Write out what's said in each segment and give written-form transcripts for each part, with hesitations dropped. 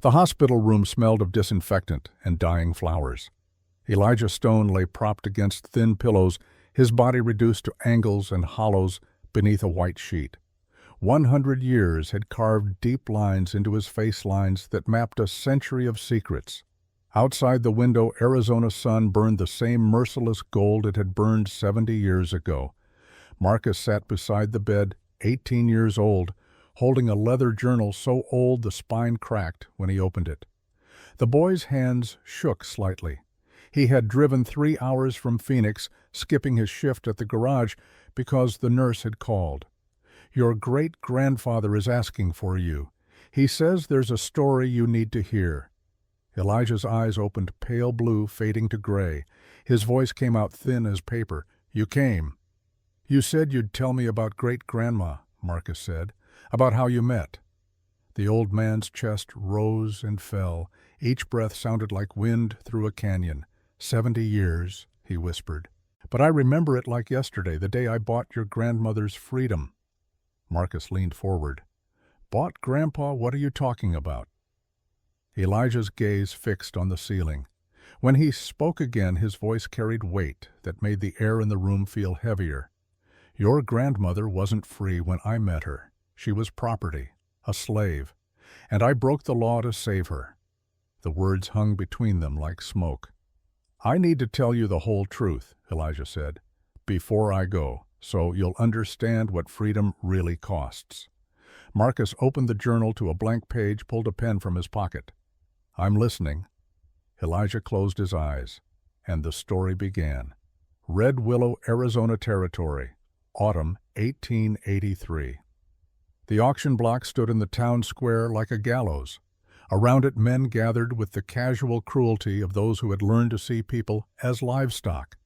The hospital room smelled of disinfectant and dying flowers. Elijah Stone lay propped against thin pillows, his body reduced to angles and hollows beneath a white sheet. 100 years had carved deep lines into his face lines that mapped a century of secrets. Outside the window, Arizona's sun burned the same merciless gold it had burned 70 years ago. Marcus sat beside the bed, 18 years old, holding a leather journal so old the spine cracked when he opened it. The boy's hands shook slightly. He had driven 3 hours from Phoenix, skipping his shift at the garage because the nurse had called. "Your great-grandfather is asking for you. He says there's a story you need to hear." Elijah's eyes opened pale blue, fading to gray. His voice came out thin as paper. "You came." "You said you'd tell me about great-grandma," Marcus said, "about how you met." The old man's chest rose and fell. Each breath sounded like wind through a canyon. 70 years, he whispered. "But I remember it like yesterday, the day I bought your grandmother's freedom." Marcus leaned forward. "Bought Grandpa? What are you talking about?" Elijah's gaze fixed on the ceiling. When he spoke again, his voice carried weight that made the air in the room feel heavier. "Your grandmother wasn't free when I met her. She was property, a slave, and I broke the law to save her." The words hung between them like smoke. "I need to tell you the whole truth," Elijah said, "before I go, so you'll understand what freedom really costs." Marcus opened the journal to a blank page, pulled a pen from his pocket. "I'm listening." Elijah closed his eyes, and the story began. Red Willow, Arizona Territory, autumn 1883. The auction block stood in the town square like a gallows. Around it men gathered with the casual cruelty of those who had learned to see people as livestock.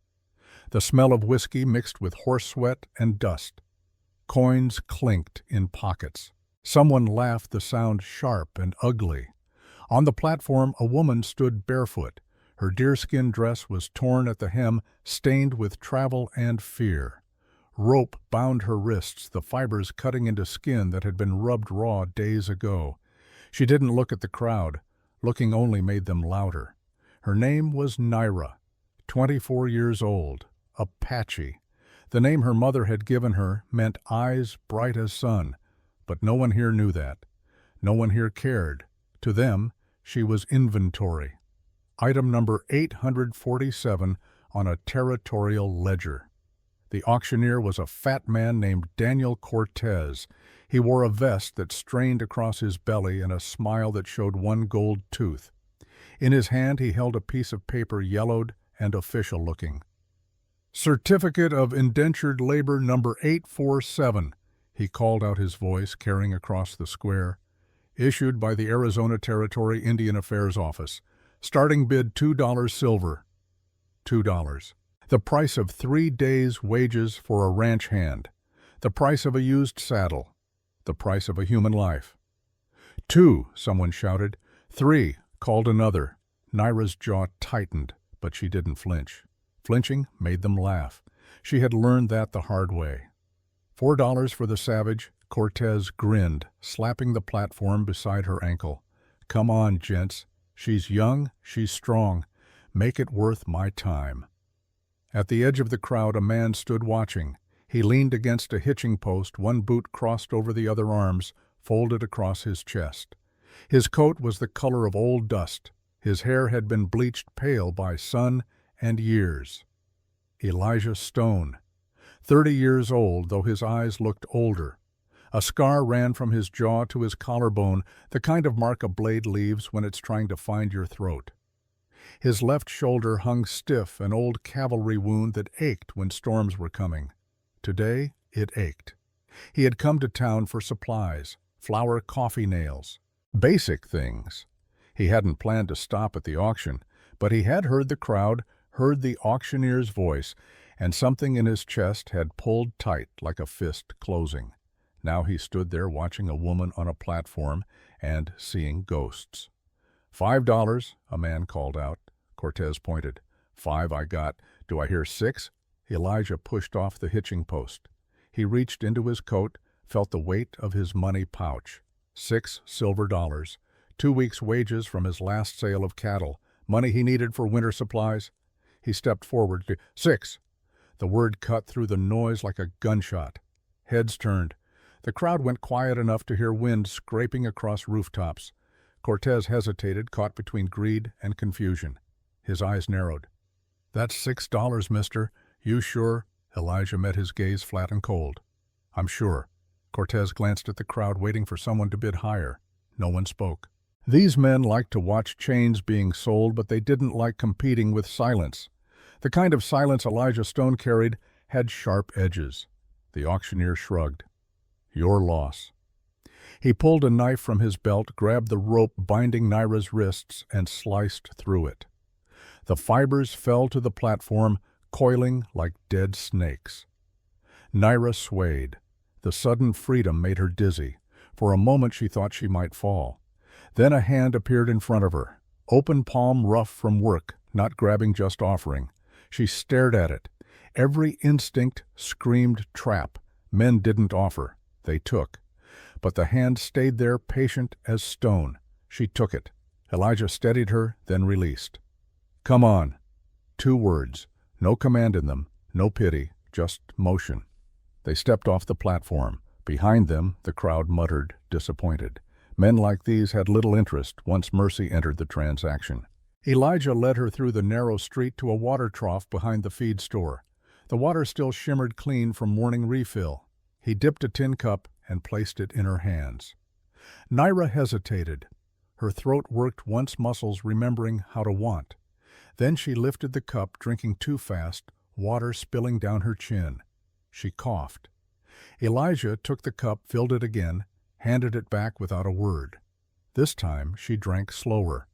The smell of whiskey mixed with horse sweat and dust. Coins clinked in pockets. Someone laughed, the sound sharp and ugly. On the platform, a woman stood barefoot. Her deerskin dress was torn at the hem, stained with travel and fear. Rope bound her wrists, the fibers cutting into skin that had been rubbed raw days ago. She didn't look at the crowd. Looking only made them louder. Her name was Naira, 24 years old, Apache. The name her mother had given her meant eyes bright as sun, but no one here knew that. No one here cared. To them, she was inventory. Item number 847 on a territorial ledger. The auctioneer was a fat man named Daniel Cortez. He wore a vest that strained across his belly and a smile that showed one gold tooth. In his hand he held a piece of paper yellowed and official-looking. "Certificate of Indentured Labor number 847, he called out, his voice carrying across the square. "Issued by the Arizona Territory Indian Affairs Office. Starting bid $2 silver." $2. The price of 3 days' wages for a ranch hand. The price of a used saddle. The price of a human life. "2," someone shouted. "3," called another. Naira's jaw tightened, but she didn't flinch. Flinching made them laugh. She had learned that the hard way. $4 for the savage. Cortez grinned, slapping the platform beside her ankle. "Come on, gents. She's young, she's strong. Make it worth my time." At the edge of the crowd, a man stood watching. He leaned against a hitching post, one boot crossed over the other arms, folded across his chest. His coat was the color of old dust. His hair had been bleached pale by sun and years. Elijah Stone. 30 years old, though his eyes looked older. A scar ran from his jaw to his collarbone, the kind of mark a blade leaves when it's trying to find your throat. His left shoulder hung stiff, an old cavalry wound that ached when storms were coming. Today, it ached. He had come to town for supplies, flour, coffee nails, basic things. He hadn't planned to stop at the auction, but he had heard the crowd, heard the auctioneer's voice, and something in his chest had pulled tight like a fist closing. Now he stood there watching a woman on a platform and seeing ghosts. $5, a man called out. Cortez pointed. "5 I got. Do I hear 6? Elijah pushed off the hitching post. He reached into his coat, felt the weight of his money pouch. 6 silver dollars. 2 weeks' wages from his last sale of cattle, money he needed for winter supplies. He stepped forward. 6. The word cut through the noise like a gunshot. Heads turned. The crowd went quiet enough to hear wind scraping across rooftops. Cortez hesitated, caught between greed and confusion. His eyes narrowed. "That's $6, mister. You sure?" Elijah met his gaze flat and cold. "I'm sure." Cortez glanced at the crowd, waiting for someone to bid higher. No one spoke. These men liked to watch chains being sold, but they didn't like competing with silence. The kind of silence Elijah Stone carried had sharp edges. The auctioneer shrugged. "Your loss." He pulled a knife from his belt, grabbed the rope binding Naira's wrists, and sliced through it. The fibers fell to the platform, coiling like dead snakes. Naira swayed. The sudden freedom made her dizzy. For a moment she thought she might fall. Then a hand appeared in front of her, open palm rough from work, not grabbing, just offering. She stared at it. Every instinct screamed trap. Men didn't offer. They took. But the hand stayed there, patient as stone. She took it. Elijah steadied her, then released. "Come on." 2 words. No command in them, no pity, just motion. They stepped off the platform. Behind them, the crowd muttered, disappointed. Men like these had little interest once mercy entered the transaction. Elijah led her through the narrow street to a water trough behind the feed store. The water still shimmered clean from morning refill. He dipped a tin cup and placed it in her hands. Naira hesitated. Her throat worked once muscles remembering how to want. Then she lifted the cup, drinking too fast, water spilling down her chin. She coughed. Elijah took the cup, filled it again, handed it back without a word. This time she drank slower.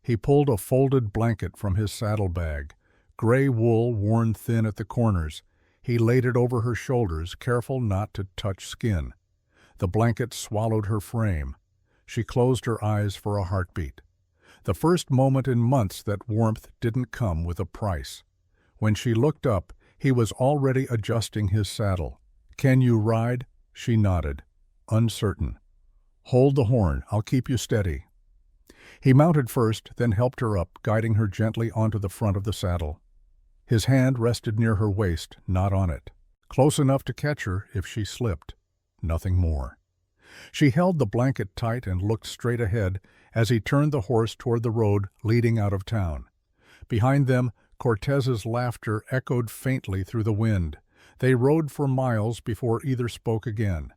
He pulled a folded blanket from his saddlebag, gray wool worn thin at the corners. He laid it over her shoulders, careful not to touch skin. The blanket swallowed her frame. She closed her eyes for a heartbeat. The first moment in months that warmth didn't come with a price. When she looked up, he was already adjusting his saddle. "Can you ride?" She nodded, uncertain. "Hold the horn, I'll keep you steady." He mounted first, then helped her up, guiding her gently onto the front of the saddle. His hand rested near her waist, not on it. Close enough to catch her if she slipped. Nothing more. She held the blanket tight and looked straight ahead as he turned the horse toward the road leading out of town. Behind them, Cortez's laughter echoed faintly through the wind. They rode for miles before either spoke again.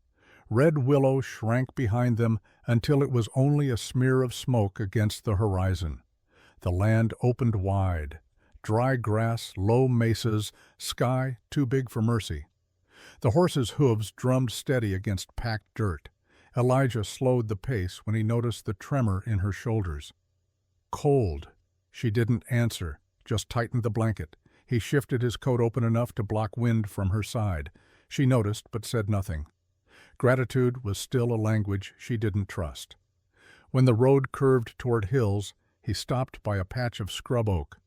Red willow shrank behind them until it was only a smear of smoke against the horizon. The land opened wide. Dry grass, low mesas, sky too big for mercy. The horse's hooves drummed steady against packed dirt. Elijah slowed the pace when he noticed the tremor in her shoulders. "Cold." She didn't answer, just tightened the blanket. He shifted his coat open enough to block wind from her side. She noticed but said nothing. Gratitude was still a language she didn't trust. When the road curved toward hills, he stopped by a patch of scrub oak.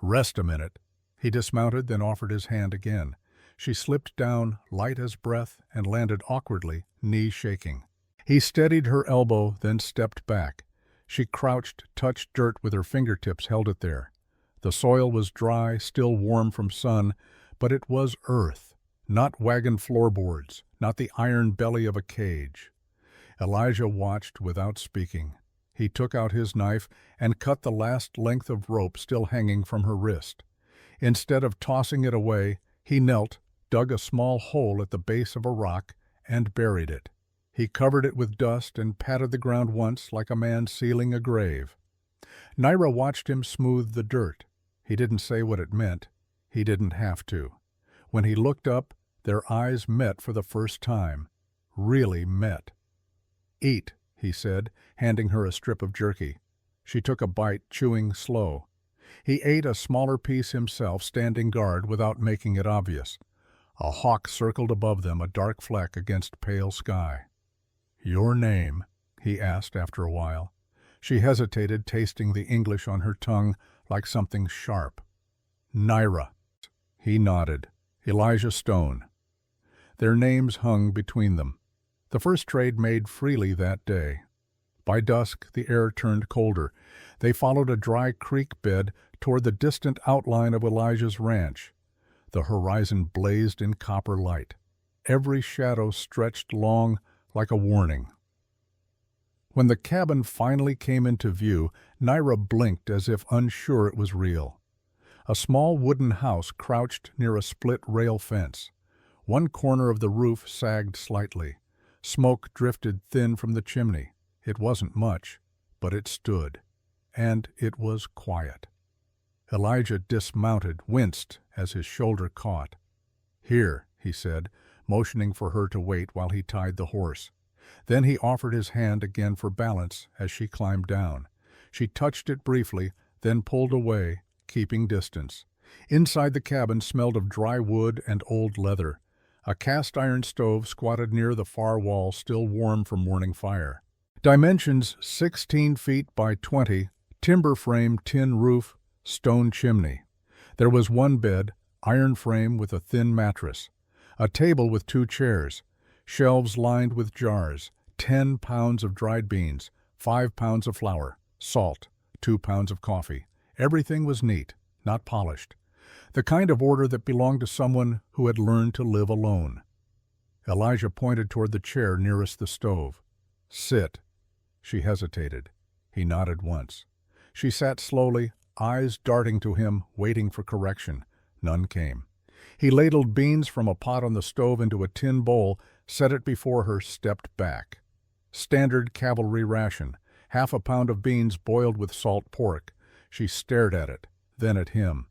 "Rest a minute." He dismounted, then offered his hand again. She slipped down, light as breath, and landed awkwardly, knees shaking. He steadied her elbow, then stepped back. She crouched, touched dirt with her fingertips, held it there. The soil was dry, still warm from sun, but it was earth, not wagon floorboards, not the iron belly of a cage. Elijah watched without speaking. He took out his knife and cut the last length of rope still hanging from her wrist. Instead of tossing it away, he knelt, dug a small hole at the base of a rock, and buried it. He covered it with dust and patted the ground once like a man sealing a grave. Naira watched him smooth the dirt. He didn't say what it meant. He didn't have to. When he looked up, their eyes met for the first time. Really met. "Eat," he said, handing her a strip of jerky. She took a bite, chewing slow. He ate a smaller piece himself, standing guard without making it obvious. A hawk circled above them, a dark fleck against pale sky. "Your name?" he asked after a while. She hesitated, tasting the English on her tongue like something sharp. "Naira." He nodded. "Elijah Stone." Their names hung between them. The first trade made freely that day. By dusk, the air turned colder. They followed a dry creek bed toward the distant outline of Elijah's ranch. The horizon blazed in copper light. Every shadow stretched long like a warning. When the cabin finally came into view, Naira blinked as if unsure it was real. A small wooden house crouched near a split rail fence. One corner of the roof sagged slightly. Smoke drifted thin from the chimney. It wasn't much, but it stood. And it was quiet. Elijah dismounted, winced as his shoulder caught. "Here," he said, motioning for her to wait while he tied the horse. Then he offered his hand again for balance as she climbed down. She touched it briefly, then pulled away, keeping distance. Inside the cabin smelled of dry wood and old leather. A cast-iron stove squatted near the far wall, still warm from morning fire. Dimensions 16 feet by 20, timber frame, tin roof, stone chimney. There was one bed, iron frame with a thin mattress. A table with 2 chairs. Shelves lined with jars. 10 pounds of dried beans, 5 pounds of flour, salt, 2 pounds of coffee. Everything was neat, not polished. The kind of order that belonged to someone who had learned to live alone. Elijah pointed toward the chair nearest the stove. "Sit." She hesitated. He nodded once. She sat slowly, eyes darting to him, waiting for correction. None came. He ladled beans from a pot on the stove into a tin bowl, set it before her, stepped back. Standard cavalry ration, 1/2 pound of beans boiled with salt pork. She stared at it, then at him.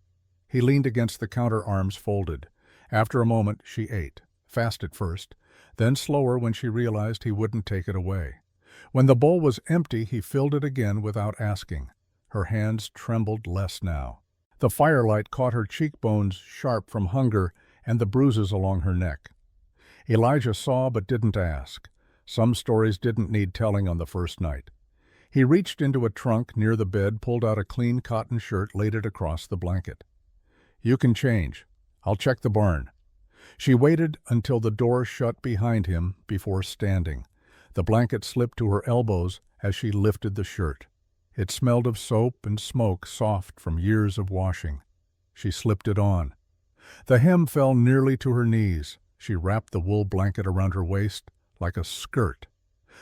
He leaned against the counter, arms folded. After a moment, she ate, fast at first, then slower when she realized he wouldn't take it away. When the bowl was empty, he filled it again without asking. Her hands trembled less now. The firelight caught her cheekbones sharp from hunger and the bruises along her neck. Elijah saw but didn't ask. Some stories didn't need telling on the first night. He reached into a trunk near the bed, pulled out a clean cotton shirt, laid it across the blanket. "You can change. I'll check the barn." She waited until the door shut behind him before standing. The blanket slipped to her elbows as she lifted the shirt. It smelled of soap and smoke, soft from years of washing. She slipped it on. The hem fell nearly to her knees. She wrapped the wool blanket around her waist like a skirt.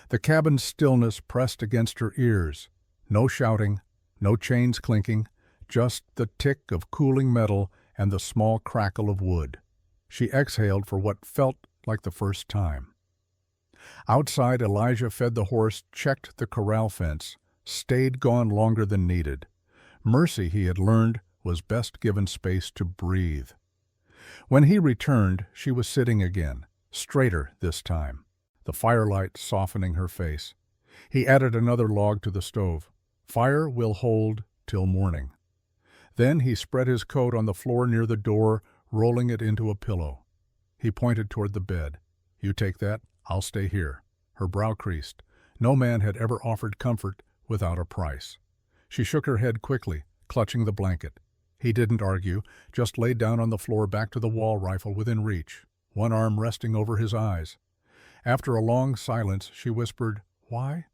The cabin's stillness pressed against her ears. No shouting, no chains clinking, just the tick of cooling metal and the small crackle of wood. She exhaled for what felt like the first time. Outside, Elijah fed the horse, checked the corral fence, stayed gone longer than needed. Mercy, he had learned, was best given space to breathe. When he returned, she was sitting again, straighter this time, the firelight softening her face. He added another log to the stove. "Fire will hold till morning." Then he spread his coat on the floor near the door, rolling it into a pillow. He pointed toward the bed. "You take that, I'll stay here." Her brow creased. No man had ever offered comfort without a price. She shook her head quickly, clutching the blanket. He didn't argue, just laid down on the floor, back to the wall rifle within reach, one arm resting over his eyes. After a long silence, she whispered, "Why?"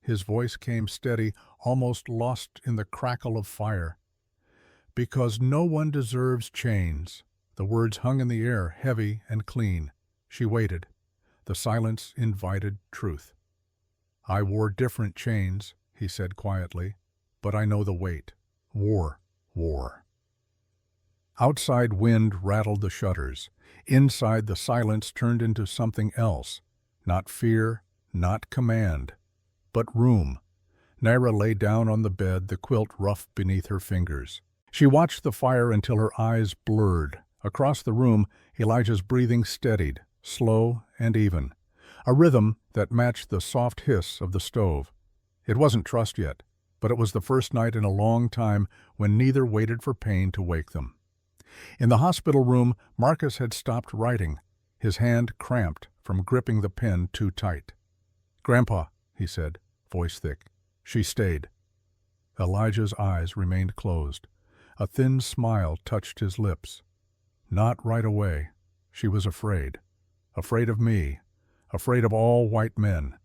His voice came steady, almost lost in the crackle of fire. "Because no one deserves chains." The words hung in the air, heavy and clean. She waited. The silence invited truth. "I wore different chains," he said quietly, "but I know the weight. War. Outside, wind rattled the shutters. Inside, the silence turned into something else. Not fear, not command, but room. Naira lay down on the bed, the quilt rough beneath her fingers. She watched the fire until her eyes blurred. Across the room, Elijah's breathing steadied, slow and even, a rhythm that matched the soft hiss of the stove. It wasn't trust yet, but it was the first night in a long time when neither waited for pain to wake them. In the hospital room, Marcus had stopped writing, his hand cramped from gripping the pen too tight. "Grandpa," he said, voice thick. She stayed. Elijah's eyes remained closed. A thin smile touched his lips. "Not right away." She was afraid. Afraid of me. Afraid of all white men.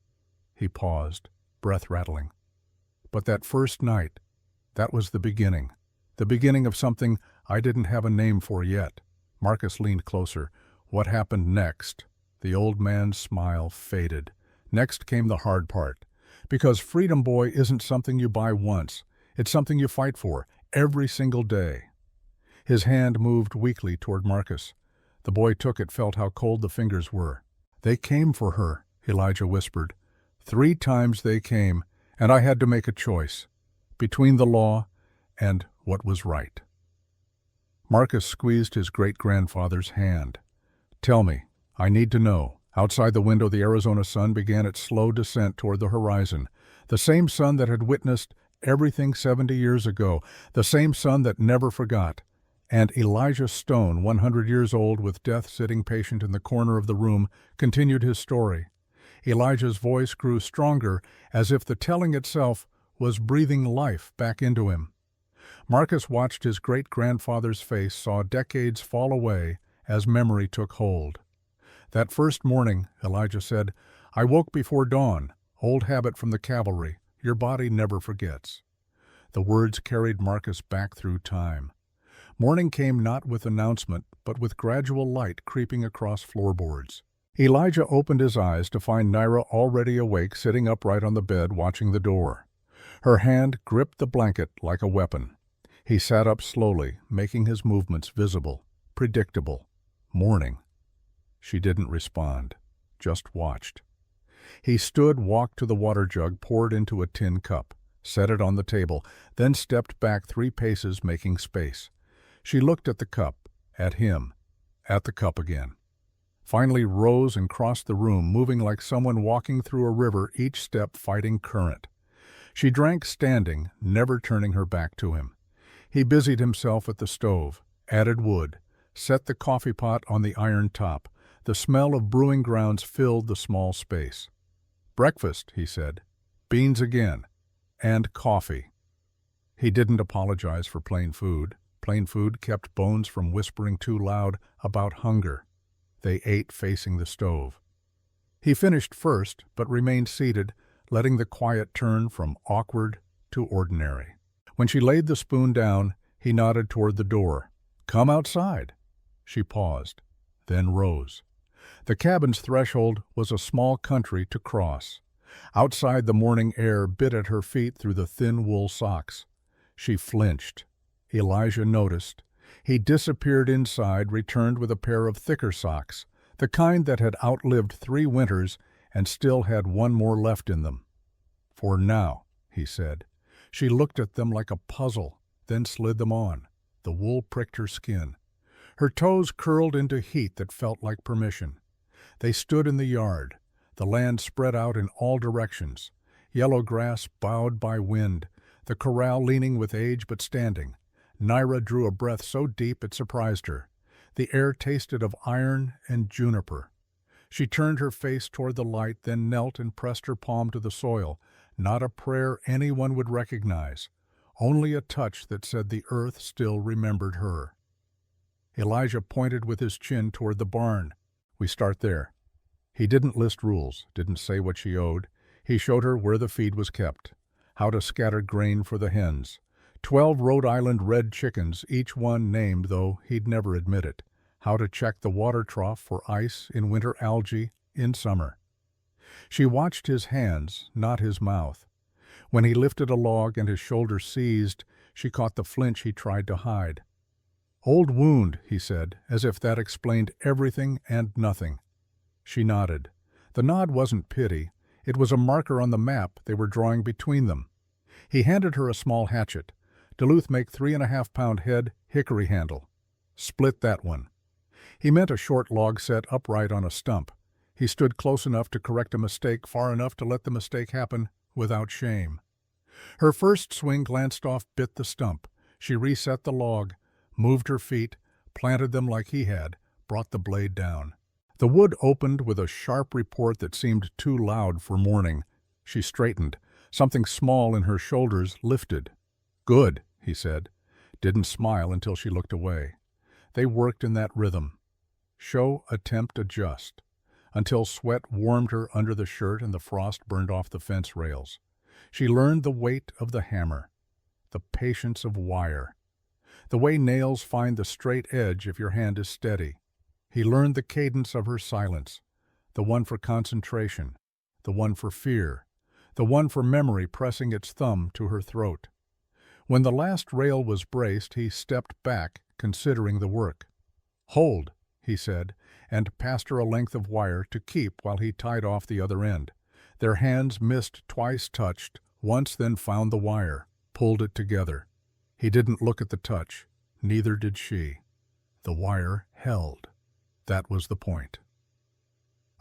He paused. breath rattling. But that first night, that was the beginning of something I didn't have a name for yet. Marcus leaned closer. What happened next? The old man's smile faded. Next came the hard part. Because Freedom Boy isn't something you buy once. It's something you fight for, every single day. His hand moved weakly toward Marcus. The boy took it, felt how cold the fingers were. They came for her, Elijah whispered. 3 times they came, and I had to make a choice. Between the law and what was right. Marcus squeezed his great-grandfather's hand. Tell me, I need to know. Outside the window, the Arizona sun began its slow descent toward the horizon. The same sun that had witnessed everything 70 years ago. The same sun that never forgot. And Elijah Stone, 100 years old, with death sitting patient in the corner of the room, continued his story. Elijah's voice grew stronger, as if the telling itself was breathing life back into him. Marcus watched his great-grandfather's face, saw decades fall away as memory took hold. That first morning, Elijah said, I woke before dawn, old habit from the cavalry, your body never forgets. The words carried Marcus back through time. Morning came not with announcement, but with gradual light creeping across floorboards. Elijah opened his eyes to find Naira already awake, sitting upright on the bed, watching the door. Her hand gripped the blanket like a weapon. He sat up slowly, making his movements visible, predictable. Morning. She didn't respond, just watched. He stood, walked to the water jug, poured into a tin cup, set it on the table, then stepped back 3 paces, making space. She looked at the cup, at him, at the cup again. Finally rose and crossed the room, moving like someone walking through a river, each step fighting current. She drank standing, never turning her back to him. He busied himself at the stove, added wood, set the coffee pot on the iron top. The smell of brewing grounds filled the small space. Breakfast, he said. Beans again. And coffee. He didn't apologize for plain food. Plain food kept Bones from whispering too loud about hunger. They ate facing the stove. He finished first, but remained seated, letting the quiet turn from awkward to ordinary. When she laid the spoon down, he nodded toward the door. Come outside. She paused, then rose. The cabin's threshold was a small country to cross. Outside, the morning air bit at her feet through the thin wool socks. She flinched. Elijah noticed. He disappeared inside, returned with a pair of thicker socks, the kind that had outlived 3 winters and still had 1 more left in them. For now, he said. She looked at them like a puzzle, then slid them on. The wool pricked her skin. Her toes curled into heat that felt like permission. They stood in the yard. The land spread out in all directions. Yellow grass bowed by wind, the corral leaning with age but standing. Naira drew a breath so deep it surprised her. The air tasted of iron and juniper. She turned her face toward the light, then knelt and pressed her palm to the soil. Not a prayer anyone would recognize, only a touch that said the earth still remembered her. Elijah pointed with his chin toward the barn. We start there. He didn't list rules, didn't say what she owed. He showed her where the feed was kept, how to scatter grain for the hens. 12 Rhode Island red chickens, each one named, though he'd never admit it. How to check the water trough for ice in winter, algae in summer. She watched his hands, not his mouth. When he lifted a log and his shoulder seized, she caught the flinch he tried to hide. Old wound, he said, as if that explained everything and nothing. She nodded. The nod wasn't pity. It was a marker on the map they were drawing between them. He handed her a small hatchet. Duluth make 3.5-pound head, hickory handle. Split that one. He meant a short log set upright on a stump. He stood close enough to correct a mistake, far enough to let the mistake happen without shame. Her first swing glanced off, bit the stump. She reset the log, moved her feet, planted them like he had, brought the blade down. The wood opened with a sharp report that seemed too loud for morning. She straightened. Something small in her shoulders lifted. Good, he said. Didn't smile until she looked away. They worked in that rhythm. Show, attempt, adjust. Until sweat warmed her under the shirt and the frost burned off the fence rails. She learned the weight of the hammer, the patience of wire, the way nails find the straight edge if your hand is steady. He learned the cadence of her silence, the one for concentration, the one for fear, the one for memory pressing its thumb to her throat. When the last rail was braced, he stepped back, considering the work. "Hold," he said, and passed her a length of wire to keep while he tied off the other end. Their hands missed, twice touched, once then found the wire, pulled it together. He didn't look at the touch, neither did she. The wire held. That was the point.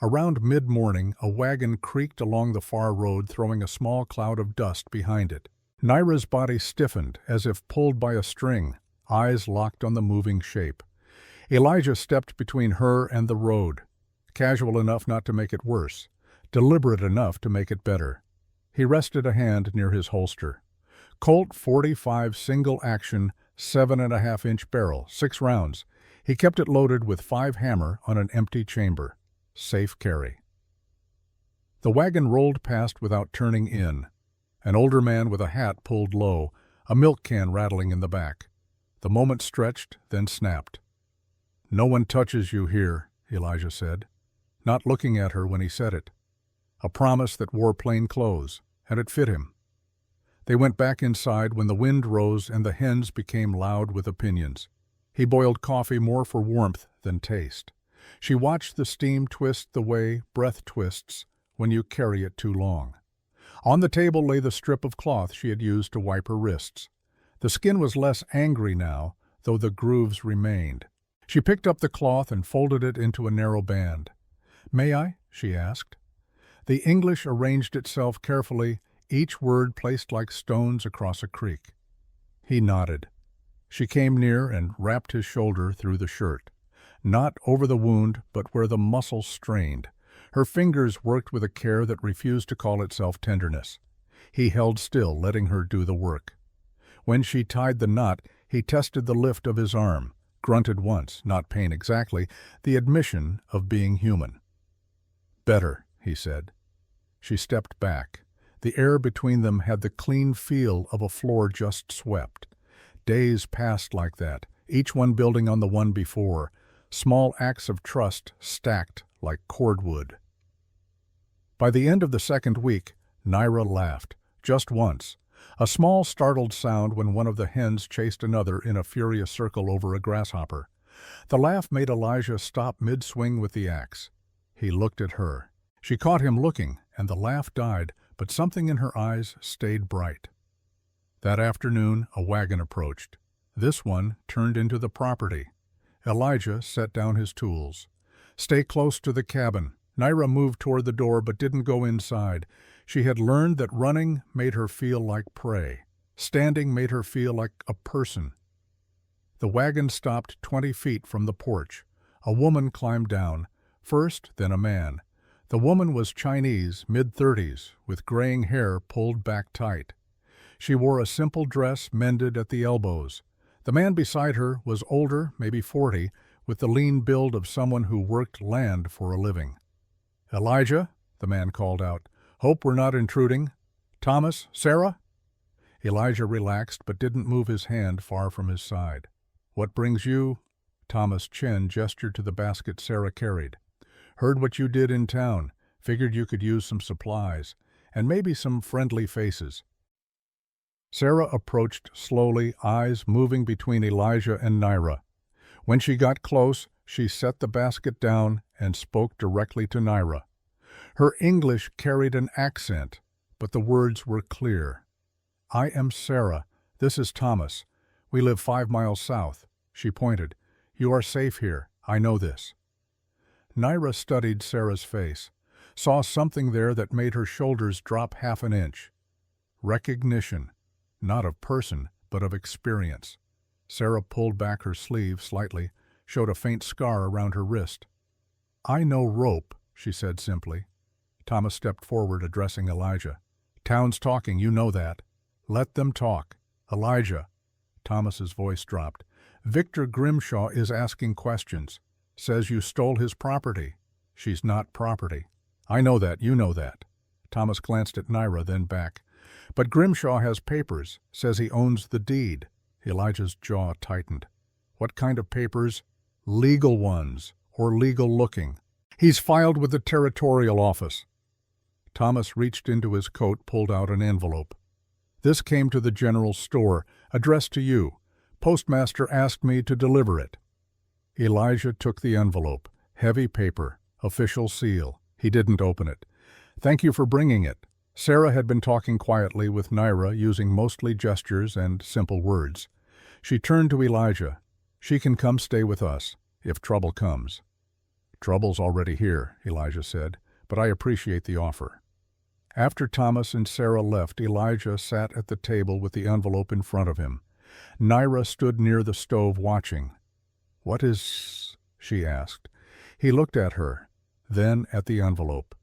Around mid-morning, a wagon creaked along the far road, throwing a small cloud of dust behind it. Naira's body stiffened, as if pulled by a string, eyes locked on the moving shape. Elijah stepped between her and the road, casual enough not to make it worse, deliberate enough to make it better. He rested a hand near his holster. Colt 45 single-action, 7.5-inch barrel, 6 rounds. He kept it loaded with 5 hammer on an empty chamber. Safe carry. The wagon rolled past without turning in. An older man with a hat pulled low, a milk can rattling in the back. The moment stretched, then snapped. "No one touches you here," Elijah said, not looking at her when he said it. A promise that wore plain clothes, and it fit him. They went back inside when the wind rose and the hens became loud with opinions. He boiled coffee more for warmth than taste. She watched the steam twist the way breath twists when you carry it too long. On the table lay the strip of cloth she had used to wipe her wrists. The skin was less angry now, though the grooves remained. She picked up the cloth and folded it into a narrow band. "May I?" she asked. The English arranged itself carefully, each word placed like stones across a creek. He nodded. She came near and wrapped his shoulder through the shirt. Not over the wound, but where the muscle strained. Her fingers worked with a care that refused to call itself tenderness. He held still, letting her do the work. When she tied the knot, he tested the lift of his arm, grunted once, not pain exactly, the admission of being human. "Better," he said. She stepped back. The air between them had the clean feel of a floor just swept. Days passed like that, each one building on the one before, small acts of trust stacked like cordwood. By the end of the second week, Naira laughed, just once, a small startled sound when one of the hens chased another in a furious circle over a grasshopper. The laugh made Elijah stop mid-swing with the axe. He looked at her. She caught him looking, and the laugh died, but something in her eyes stayed bright. That afternoon, a wagon approached. This one turned into the property. Elijah set down his tools. "Stay close to the cabin." Naira moved toward the door but didn't go inside. She had learned that running made her feel like prey. Standing made her feel like a person. The wagon stopped 20 feet from the porch. A woman climbed down, first, then a man. The woman was Chinese, mid-30s, with graying hair pulled back tight. She wore a simple dress mended at the elbows. The man beside her was older, maybe 40, with the lean build of someone who worked land for a living. "Elijah," the man called out. "Hope we're not intruding. Thomas, Sarah?" Elijah relaxed but didn't move his hand far from his side. "What brings you?" Thomas' chin gestured to the basket Sarah carried. "Heard what you did in town. Figured you could use some supplies. And maybe some friendly faces." Sarah approached slowly, eyes moving between Elijah and Naira. When she got close, she set the basket down and spoke directly to Naira. Her English carried an accent, but the words were clear. "I am Sarah. This is Thomas. We live 5 miles south." She pointed. "You are safe here. I know this." Naira studied Sarah's face, saw something there that made her shoulders drop half an inch. Recognition. Not of person, but of experience. Sarah pulled back her sleeve slightly, showed a faint scar around her wrist. "I know rope," she said simply. Thomas stepped forward, addressing Elijah. "Town's talking, you know that. Let them talk. Elijah." Thomas's voice dropped. "Victor Grimshaw is asking questions. Says you stole his property." "She's not property." "I know that, you know that." Thomas glanced at Naira, then back. But Grimshaw has papers, says he owns the deed. Elijah's jaw tightened. What kind of papers? Legal ones, or legal-looking. He's filed with the territorial office. Thomas reached into his coat, pulled out an envelope. This came to the general store, addressed to you. Postmaster asked me to deliver it. Elijah took the envelope. Heavy paper, official seal. He didn't open it. Thank you for bringing it. Sarah had been talking quietly with Naira, using mostly gestures and simple words. She turned to Elijah. She can come stay with us, if trouble comes. Trouble's already here, Elijah said, but I appreciate the offer. After Thomas and Sarah left, Elijah sat at the table with the envelope in front of him. Naira stood near the stove watching. What is... she asked. He looked at her, then at the envelope.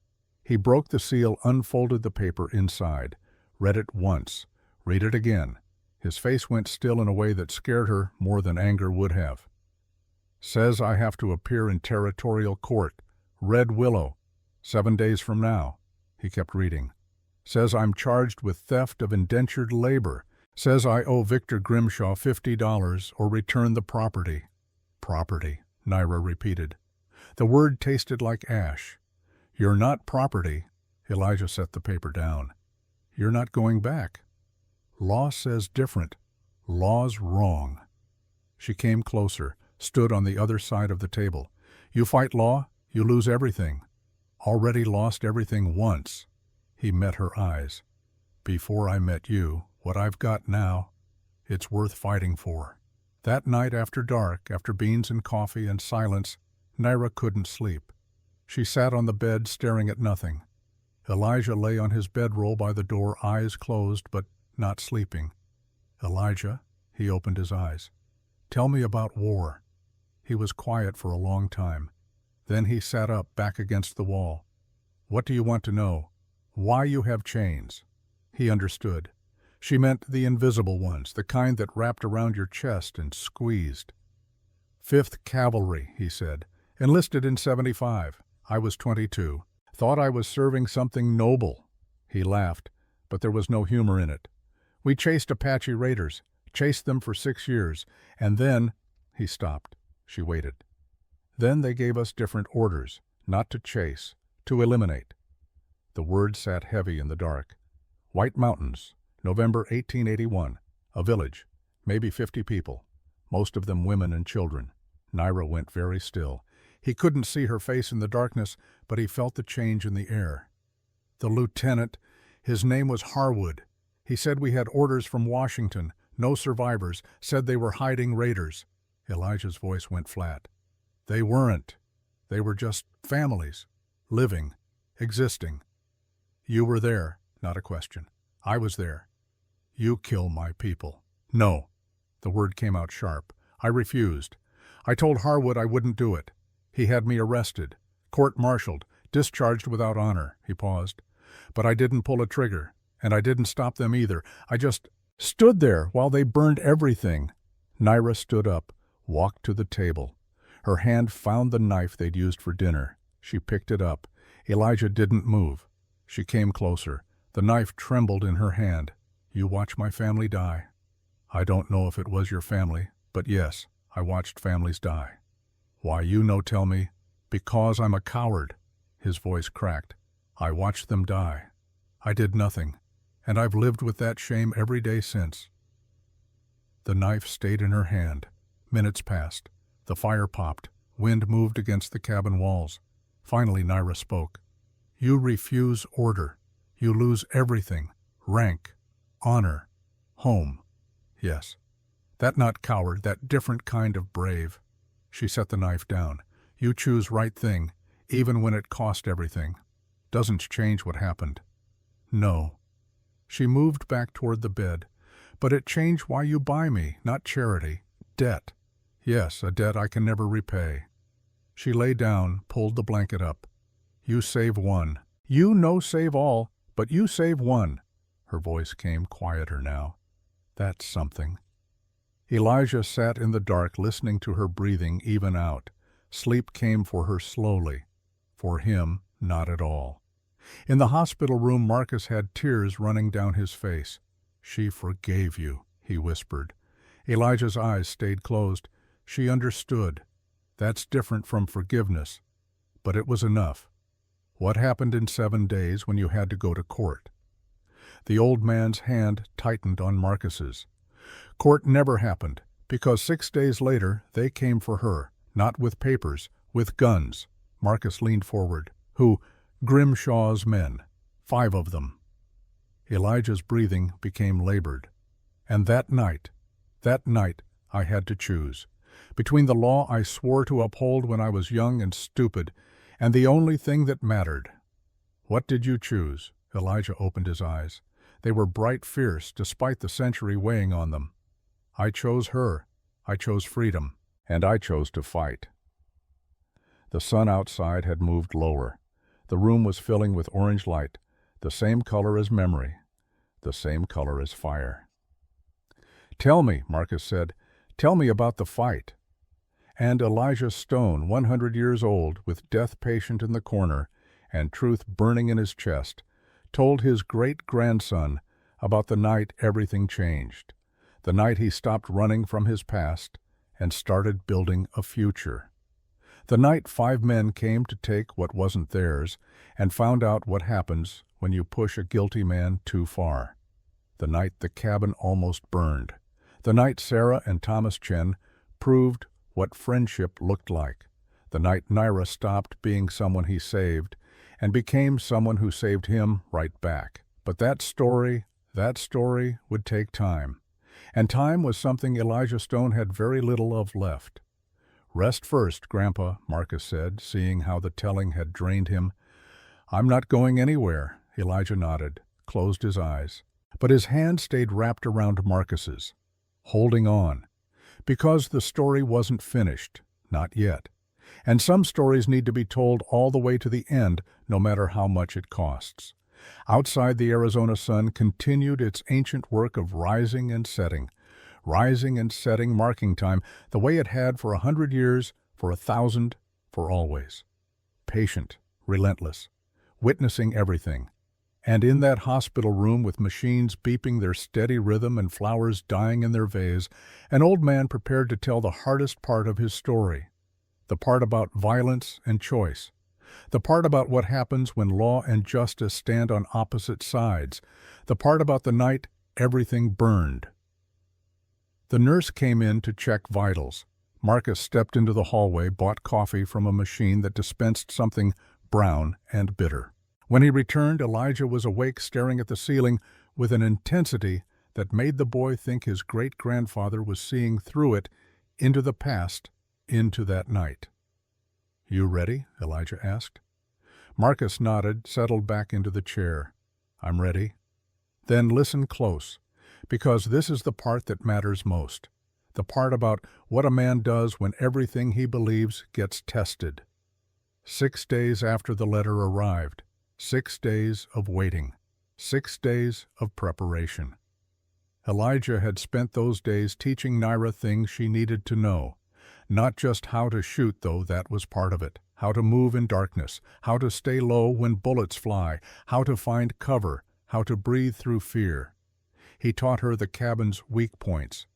He broke the seal, unfolded the paper inside, read it once, read it again. His face went still in a way that scared her more than anger would have. Says I have to appear in territorial court, Red Willow, 7 days from now. He kept reading. Says I'm charged with theft of indentured labor. Says I owe Victor Grimshaw $50 or return the property. Property, Naira repeated. The word tasted like ash. You're not property. Elijah set the paper down. You're not going back. Law says different. Law's wrong. She came closer, stood on the other side of the table. You fight law, you lose everything. Already lost everything once. He met her eyes. Before I met you, what I've got now, it's worth fighting for. That night after dark, after beans and coffee and silence, Naira couldn't sleep. She sat on the bed staring at nothing. Elijah lay on his bedroll by the door, eyes closed but not sleeping. Elijah, he opened his eyes. Tell me about war. He was quiet for a long time. Then he sat up, back against the wall. What do you want to know? Why you have chains? He understood. She meant the invisible ones, the kind that wrapped around your chest and squeezed. 5th Cavalry, he said. Enlisted in 75. I was 22. Thought I was serving something noble. He laughed, but there was no humor in it. We chased Apache raiders, chased them for 6 years, and then... He stopped. She waited. Then they gave us different orders, not to chase, to eliminate. The word sat heavy in the dark. White Mountains, November 1881. A village, maybe 50 people, most of them women and children. Naira went very still. He couldn't see her face in the darkness, but he felt the change in the air. The lieutenant, his name was Harwood. He said we had orders from Washington, no survivors, said they were hiding raiders. Elijah's voice went flat. They weren't. They were just families, living, existing. You were there, not a question. I was there. You kill my people. No. The word came out sharp. I refused. I told Harwood I wouldn't do it. He had me arrested, court-martialed, discharged without honor. He paused. But I didn't pull a trigger, and I didn't stop them either. I just stood there while they burned everything. Naira stood up, walked to the table. Her hand found the knife they'd used for dinner. She picked it up. Elijah didn't move. She came closer. The knife trembled in her hand. You watch my family die. I don't know if it was your family, but yes, I watched families die. Why, you know, tell me. Because I'm a coward. His voice cracked. I watched them die. I did nothing, and I've lived with that shame every day since. The knife stayed in her hand. Minutes passed. The fire popped. Wind moved against the cabin walls. Finally, Naira spoke. You refuse order. You lose everything. Rank, honor, home. Yes. That not coward, that different kind of brave. She set the knife down. You choose right thing, even when it cost everything. Doesn't change what happened. No. She moved back toward the bed. But it changed why you buy me, not charity. Debt. Yes, a debt I can never repay. She lay down, pulled the blanket up. You save one. You no save all, but you save one. Her voice came quieter now. That's something. Elijah sat in the dark, listening to her breathing even out. Sleep came for her slowly. For him, not at all. In the hospital room, Marcus had tears running down his face. "She forgave you," he whispered. Elijah's eyes stayed closed. "She understood. That's different from forgiveness. But it was enough. What happened in 7 days when you had to go to court?" The old man's hand tightened on Marcus's. "Court never happened, because 6 days later they came for her, not with papers, with guns." Marcus leaned forward. "Who? Grimshaw's men. 5 of them." Elijah's breathing became labored. "And that night, I had to choose. Between the law I swore to uphold when I was young and stupid, and the only thing that mattered." "What did you choose?" Elijah opened his eyes. They were bright, fierce, despite the century weighing on them. "I chose her. I chose freedom. And I chose to fight." The sun outside had moved lower. The room was filling with orange light, the same color as memory, the same color as fire. "Tell me," Marcus said. "Tell me about the fight." And Elijah Stone, 100 years old, with death patient in the corner and truth burning in his chest, told his great-grandson about the night everything changed, the night he stopped running from his past and started building a future. The night 5 men came to take what wasn't theirs and found out what happens when you push a guilty man too far. The night the cabin almost burned. The night Sarah and Thomas Chen proved what friendship looked like. The night Naira stopped being someone he saved and became someone who saved him right back. But that story would take time. And time was something Elijah Stone had very little of left. "Rest first, Grandpa," Marcus said, seeing how the telling had drained him. "I'm not going anywhere." Elijah nodded, closed his eyes. But his hand stayed wrapped around Marcus's, holding on. Because the story wasn't finished, not yet. And some stories need to be told all the way to the end, no matter how much it costs. Outside, the Arizona sun continued its ancient work of rising and setting, marking time the way it had for 100 years, for 1,000, for always. Patient, relentless, witnessing everything. And in that hospital room, with machines beeping their steady rhythm and flowers dying in their vase, an old man prepared to tell the hardest part of his story, the part about violence and choice, the part about what happens when law and justice stand on opposite sides, the part about the night everything burned. The nurse came in to check vitals. Marcus stepped into the hallway, bought coffee from a machine that dispensed something brown and bitter. When he returned, Elijah was awake, staring at the ceiling with an intensity that made the boy think his great-grandfather was seeing through it, into the past, into that night. "You ready?" Elijah asked. Marcus nodded, settled back into the chair. "I'm ready." "Then listen close, because this is the part that matters most, the part about what a man does when everything he believes gets tested. 6 days after the letter arrived, 6 days of waiting, 6 days of preparation. Elijah had spent those days teaching Naira things she needed to know. Not just how to shoot, though that was part of it, how to move in darkness, how to stay low when bullets fly, how to find cover, how to breathe through fear. He taught her the cabin's weak points,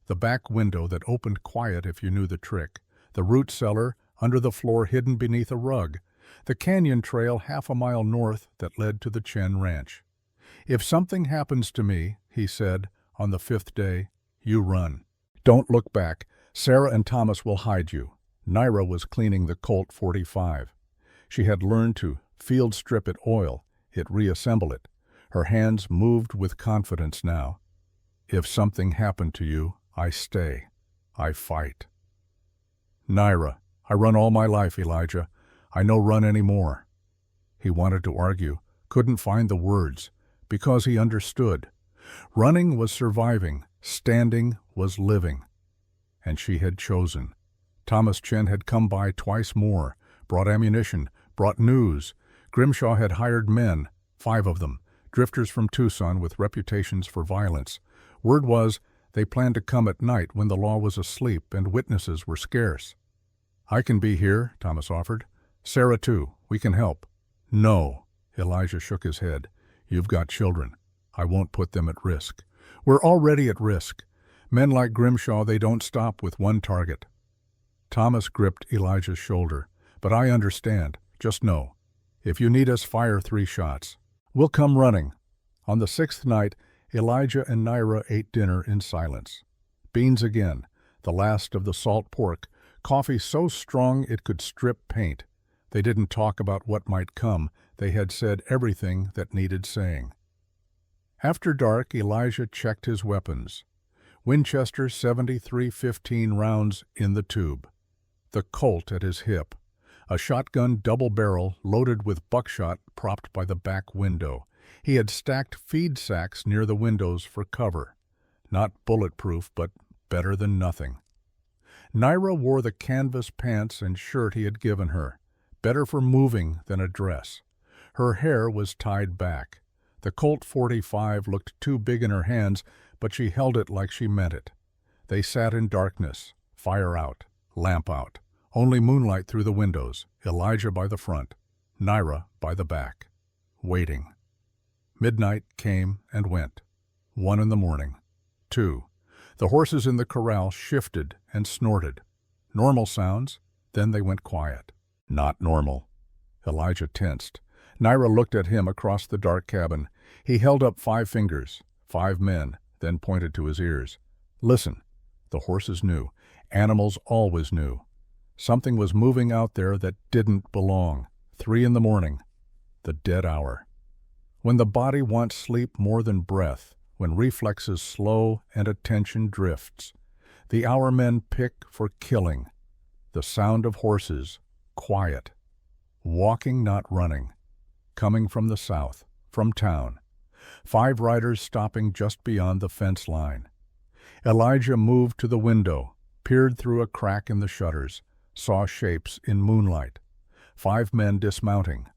the back window that opened quiet if you knew the trick, the root cellar under the floor hidden beneath a rug, the canyon trail 1/2 mile north that led to the Chen Ranch. "If something happens to me," he said, on the 5th day, "you run. Don't look back. Sarah and Thomas will hide you." Naira was cleaning the Colt 45. She had learned to field strip it oil, it reassemble it. Her hands moved with confidence now. "If something happened to you, I stay. I fight." "Naira, I run all my life, Elijah. I no run anymore." He wanted to argue, couldn't find the words, because he understood. Running was surviving, standing was living. And she had chosen. Thomas Chen had come by twice more, brought ammunition, brought news. Grimshaw had hired men, 5 of them, drifters from Tucson with reputations for violence. Word was they planned to come at night when the law was asleep and witnesses were scarce. "I can be here," Thomas offered. "Sarah too. We can help." "No," Elijah shook his head. You've got children. I won't put them at risk. We're already at risk. Men like Grimshaw, they don't stop with one target. Thomas gripped Elijah's shoulder. But I understand. Just know. If you need us, fire 3 shots. We'll come running. On the 6th night, Elijah and Naira ate dinner in silence. Beans again, the last of the salt pork, coffee so strong it could strip paint. They didn't talk about what might come. They had said everything that needed saying. After dark, Elijah checked his weapons. Winchester 73-15 rounds in the tube. The Colt at his hip. A shotgun double-barrel loaded with buckshot propped by the back window. He had stacked feed sacks near the windows for cover. Not bulletproof, but better than nothing. Naira wore the canvas pants and shirt he had given her. Better for moving than a dress. Her hair was tied back. The Colt .45 looked too big in her hands, but she held it like she meant it. They sat in darkness, fire out, lamp out. Only moonlight through the windows, Elijah by the front, Naira by the back. Waiting. Midnight came and went. 1 in the morning. 2. The horses in the corral shifted and snorted. Normal sounds, then they went quiet. Not normal. Elijah tensed. Naira looked at him across the dark cabin. He held up 5 fingers, 5 men, then pointed to his ears. Listen. The horses knew. Animals always knew. Something was moving out there that didn't belong. 3 in the morning. The dead hour. When the body wants sleep more than breath, when reflexes slow and attention drifts, the hour men pick for killing. The sound of horses, quiet. Walking, not running. Coming from the south, from town. 5 riders stopping just beyond the fence line. Elijah moved to the window, peered through a crack in the shutters, saw shapes in moonlight. 5 men dismounting.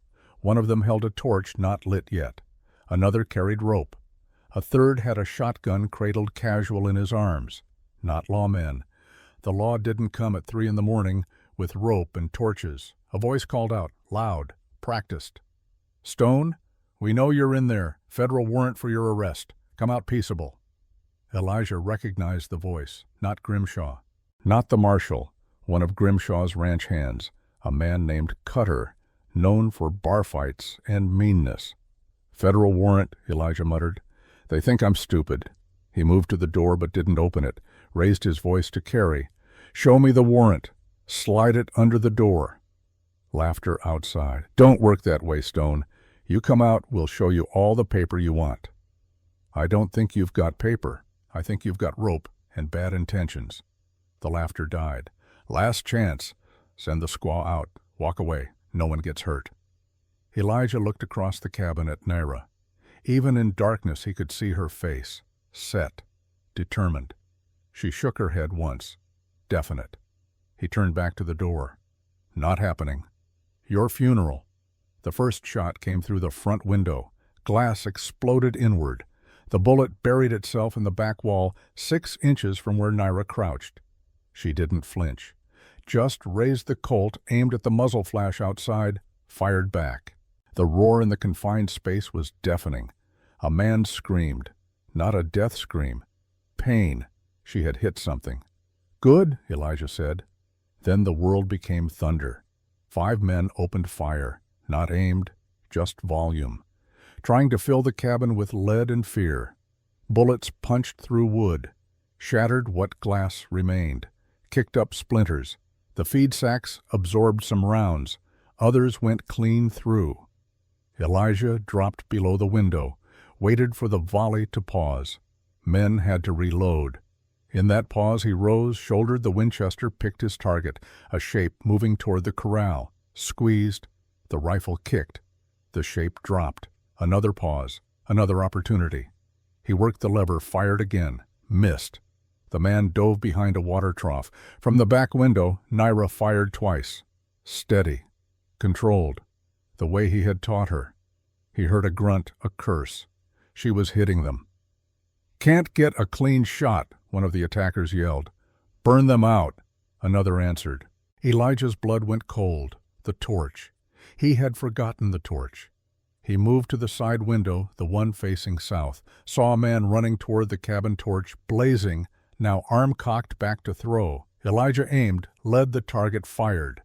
One of them held a torch not lit yet. Another carried rope. A third had a shotgun cradled casual in his arms. Not lawmen. The law didn't come at 3 in the morning with rope and torches. A voice called out, loud, practiced. Stone, we know you're in there. Federal warrant for your arrest. Come out peaceable. Elijah recognized the voice, not Grimshaw. Not the marshal, one of Grimshaw's ranch hands, a man named Cutter, known for bar fights and meanness. Federal warrant, Elijah muttered. They think I'm stupid. He moved to the door but didn't open it, raised his voice to Carrie. Show me the warrant. Slide it under the door. Laughter outside. Don't work that way, Stone. You come out, we'll show you all the paper you want. I don't think you've got paper. I think you've got rope and bad intentions. The laughter died. Last chance. Send the squaw out. Walk away. No one gets hurt. Elijah looked across the cabin at Naira. Even in darkness he could see her face. Set. Determined. She shook her head once. Definite. He turned back to the door. Not happening. Your funeral. The first shot came through the front window. Glass exploded inward. The bullet buried itself in the back wall 6 inches from where Naira crouched. She didn't flinch. Just raised the Colt, aimed at the muzzle flash outside, fired back. The roar in the confined space was deafening. A man screamed. Not a death scream. Pain. She had hit something. Good, Elijah said. Then the world became thunder. 5 men opened fire. Not aimed, just volume. Trying to fill the cabin with lead and fear. Bullets punched through wood. Shattered what glass remained. Kicked up splinters. The feed sacks absorbed some rounds. Others went clean through. Elijah dropped below the window, waited for the volley to pause. Men had to reload. In that pause he rose, shouldered the Winchester, picked his target, a shape moving toward the corral. Squeezed. The rifle kicked. The shape dropped. Another pause. Another opportunity. He worked the lever, fired again. Missed. The man dove behind a water trough. From the back window, Naira fired twice. Steady. Controlled. The way he had taught her. He heard a grunt, a curse. She was hitting them. Can't get a clean shot, one of the attackers yelled. Burn them out, another answered. Elijah's blood went cold. The torch. He had forgotten the torch. He moved to the side window, the one facing south, saw a man running toward the cabin torch, blazing, now arm cocked back to throw. Elijah aimed, led the target, fired.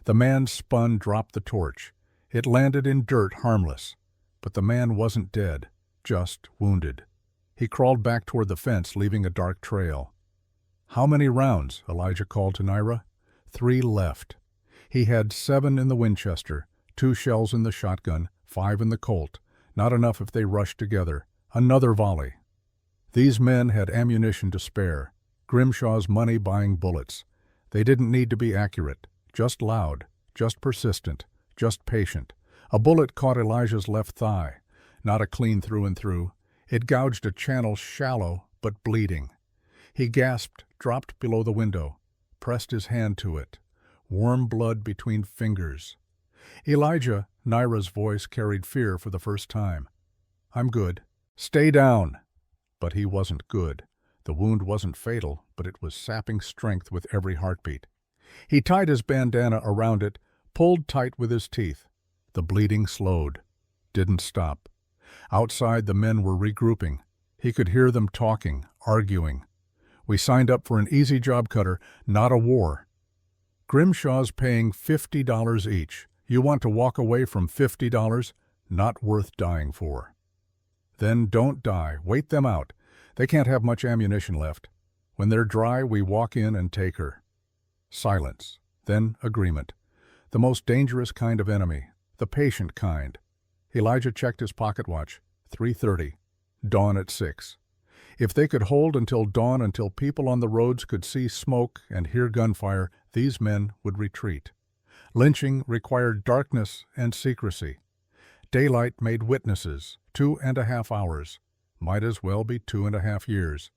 The man spun, dropped the torch. It landed in dirt, harmless. But the man wasn't dead, just wounded. He crawled back toward the fence, leaving a dark trail. "How many rounds?" Elijah called to Naira. 3 left. He had 7 in the Winchester, 2 shells in the shotgun, 5 in the Colt. Not enough if they rushed together. Another volley. These men had ammunition to spare. Grimshaw's money buying bullets. They didn't need to be accurate, just loud, just persistent, just patient. A bullet caught Elijah's left thigh, not a clean through and through. It gouged a channel shallow but bleeding. He gasped, dropped below the window, pressed his hand to it. Warm blood between fingers. "Elijah," Naira's voice carried fear for the first time. "I'm good." "Stay down." But he wasn't good. The wound wasn't fatal, but it was sapping strength with every heartbeat. He tied his bandana around it, pulled tight with his teeth. The bleeding slowed. Didn't stop. Outside, the men were regrouping. He could hear them talking, arguing. "We signed up for an easy job, Cutter, not a war." "Grimshaw's paying $50 each. You want to walk away from $50? Not worth dying for." "Then don't die. Wait them out. They can't have much ammunition left. When they're dry, we walk in and take her." Silence. Then agreement. The most dangerous kind of enemy. The patient kind. Elijah checked his pocket watch. 3:30. Dawn at 6. If they could hold until dawn, until people on the roads could see smoke and hear gunfire, these men would retreat. Lynching required darkness and secrecy. Daylight made witnesses. 2.5 hours. Might as well be 2.5 years.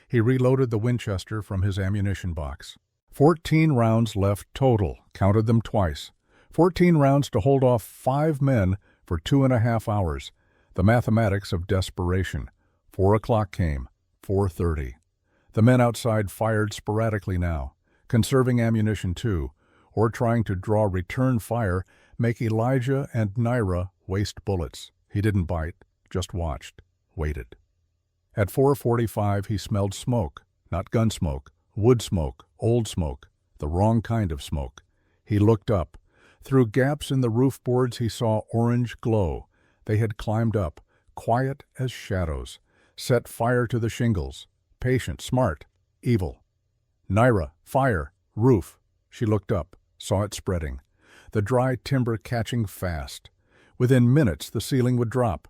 He reloaded the Winchester from his ammunition box. 14 rounds left total, counted them twice. 14 rounds to hold off 5 men for 2.5 hours. The mathematics of desperation. 4 o'clock came. 4:30. The men outside fired sporadically now, conserving ammunition too, or trying to draw return fire, make Elijah and Naira waste bullets. He didn't bite, just watched, waited. At 4:45 he smelled smoke, not gun smoke, wood smoke, old smoke, the wrong kind of smoke. He looked up. Through gaps in the roof boards he saw orange glow. They had climbed up, quiet as shadows, set fire to the shingles. Patient, smart, evil. "Naira, fire, roof." She looked up, saw it spreading. The dry timber catching fast. Within minutes the ceiling would drop.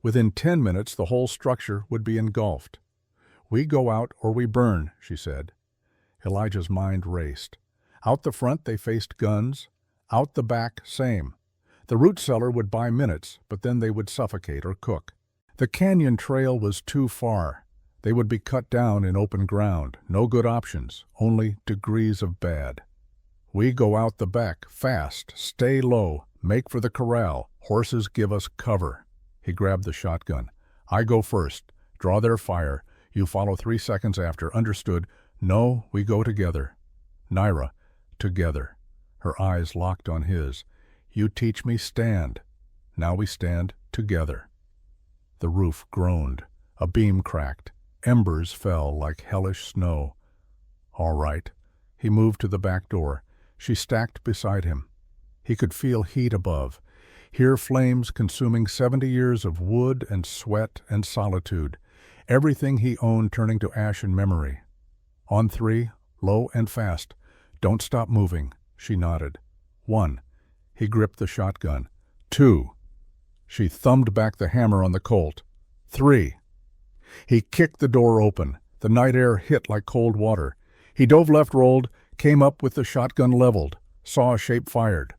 Within 10 minutes the whole structure would be engulfed. "We go out or we burn," she said. Elijah's mind raced. Out the front they faced guns. Out the back, same. The root cellar would buy minutes, but then they would suffocate or cook. The canyon trail was too far. They would be cut down in open ground. No good options, only degrees of bad. "We go out the back, fast, stay low, make for the corral. Horses give us cover." He grabbed the shotgun. "I go first. Draw their fire. You follow 3 seconds after. Understood?" "No, we go together." "Naira, together." Her eyes locked on his. "You teach me stand." Now we stand together. The roof groaned. A beam cracked. Embers fell like hellish snow. "All right." He moved to the back door. She stacked beside him. He could feel heat above. Hear flames consuming 70 years of wood and sweat and solitude. Everything he owned turning to ash in memory. On 3, low and fast. "Don't stop moving." She nodded. 1. He gripped the shotgun. 2. She thumbed back the hammer on the Colt. 3. He kicked the door open. The night air hit like cold water. He dove left, rolled, came up with the shotgun leveled, saw a shape fired.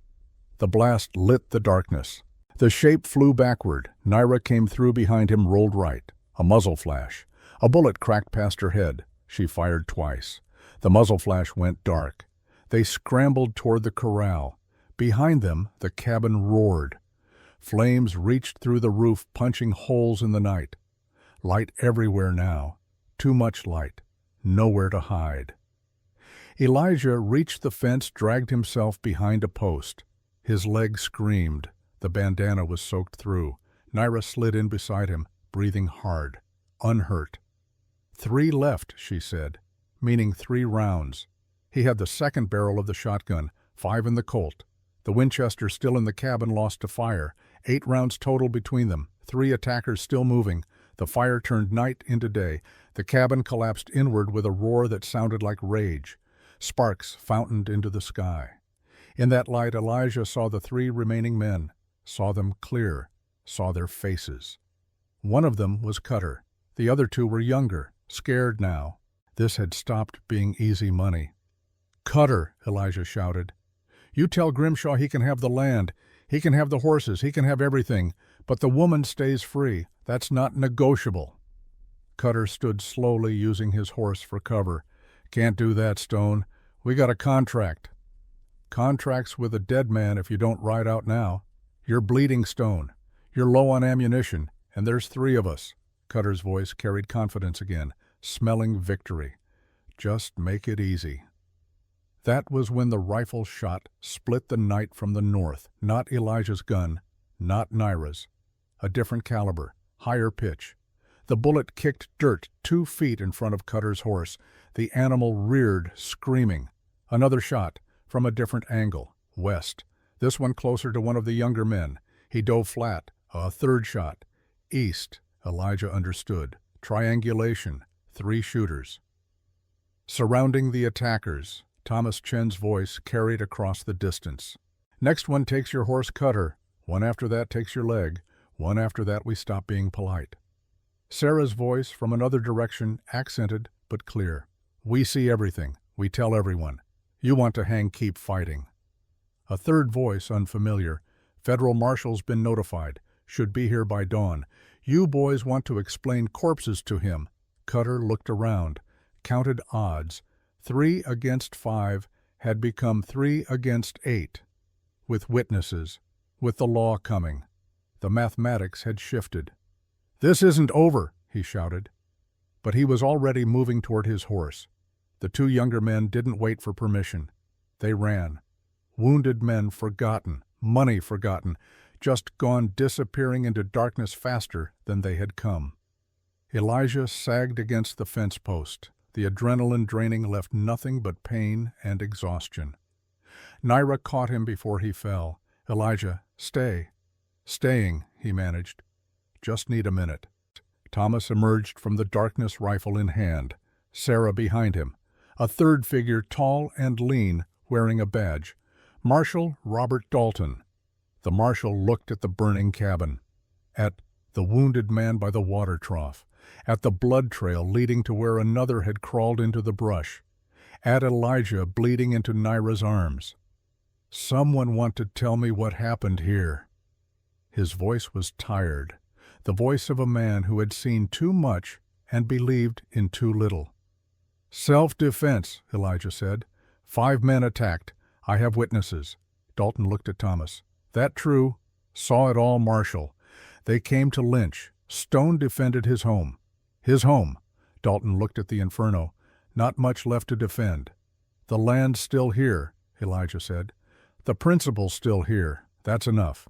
The blast lit the darkness. The shape flew backward. Naira came through behind him, rolled right. A muzzle flash. A bullet cracked past her head. She fired twice. The muzzle flash went dark. They scrambled toward the corral. Behind them, the cabin roared. Flames reached through the roof, punching holes in the night. Light everywhere now. Too much light. Nowhere to hide. Elijah reached the fence, dragged himself behind a post. His leg screamed. The bandana was soaked through. Naira slid in beside him, breathing hard, unhurt. 3 left, she said, meaning 3 rounds. He had the second barrel of the shotgun, 5 in the Colt. The Winchester still in the cabin lost to fire. 8 rounds total between them, 3 attackers still moving. The fire turned night into day. The cabin collapsed inward with a roar that sounded like rage. Sparks fountained into the sky. In that light, Elijah saw the 3 remaining men, saw them clear, saw their faces. One of them was Cutter. The other 2 were younger, scared now. This had stopped being easy money. "Cutter," Elijah shouted. "You tell Grimshaw he can have the land, he can have the horses, he can have everything, but the woman stays free. That's not negotiable." Cutter stood slowly, using his horse for cover. "Can't do that, Stone. We got a contract." "Contract's with a dead man if you don't ride out now. You're bleeding, Stone. You're low on ammunition, and there's 3 of us." Cutter's voice carried confidence again, smelling victory. "Just make it easy." That was when the rifle shot split the night from the north. Not Elijah's gun, not Naira's. A different caliber, higher pitch. The bullet kicked dirt 2 feet in front of Cutter's horse. The animal reared, screaming. Another shot, from a different angle, west. This one closer to one of the younger men. He dove flat. A third shot. East, Elijah understood. Triangulation, 3 shooters. Surrounding the attackers, Thomas Chen's voice carried across the distance. "Next one takes your horse, Cutter. One after that takes your leg. One after that we stop being polite." Sarah's voice from another direction, accented but clear. "We see everything. We tell everyone. You want to hang, keep fighting." A third voice, unfamiliar. "Federal marshal's been notified. Should be here by dawn. You boys want to explain corpses to him." Cutter looked around, counted odds. 3 against 5 had become 3 against 8. With witnesses, with the law coming. The mathematics had shifted. "This isn't over," he shouted. But he was already moving toward his horse. The 2 younger men didn't wait for permission. They ran. Wounded men forgotten, money forgotten, just gone disappearing into darkness faster than they had come. Elijah sagged against the fence post. The adrenaline draining left nothing but pain and exhaustion. Naira caught him before he fell. "Elijah, stay." "Staying," he managed. "Just need a minute." Thomas emerged from the darkness, rifle in hand. Sarah behind him. A third figure, tall and lean, wearing a badge. Marshal Robert Dalton. The marshal looked at the burning cabin, at the wounded man by the water trough, at the blood trail leading to where another had crawled into the brush, at Elijah bleeding into Naira's arms. "Someone want to tell me what happened here." His voice was tired, the voice of a man who had seen too much and believed in too little. "Self-defense," Elijah said. 5 men attacked. I have witnesses." Dalton looked at Thomas. "That true? Saw it all, Marshal. They came to lynch. Stone defended his home." "His home." Dalton looked at the inferno. "Not much left to defend." "The land's still here," Elijah said. "The principal's still here. That's enough."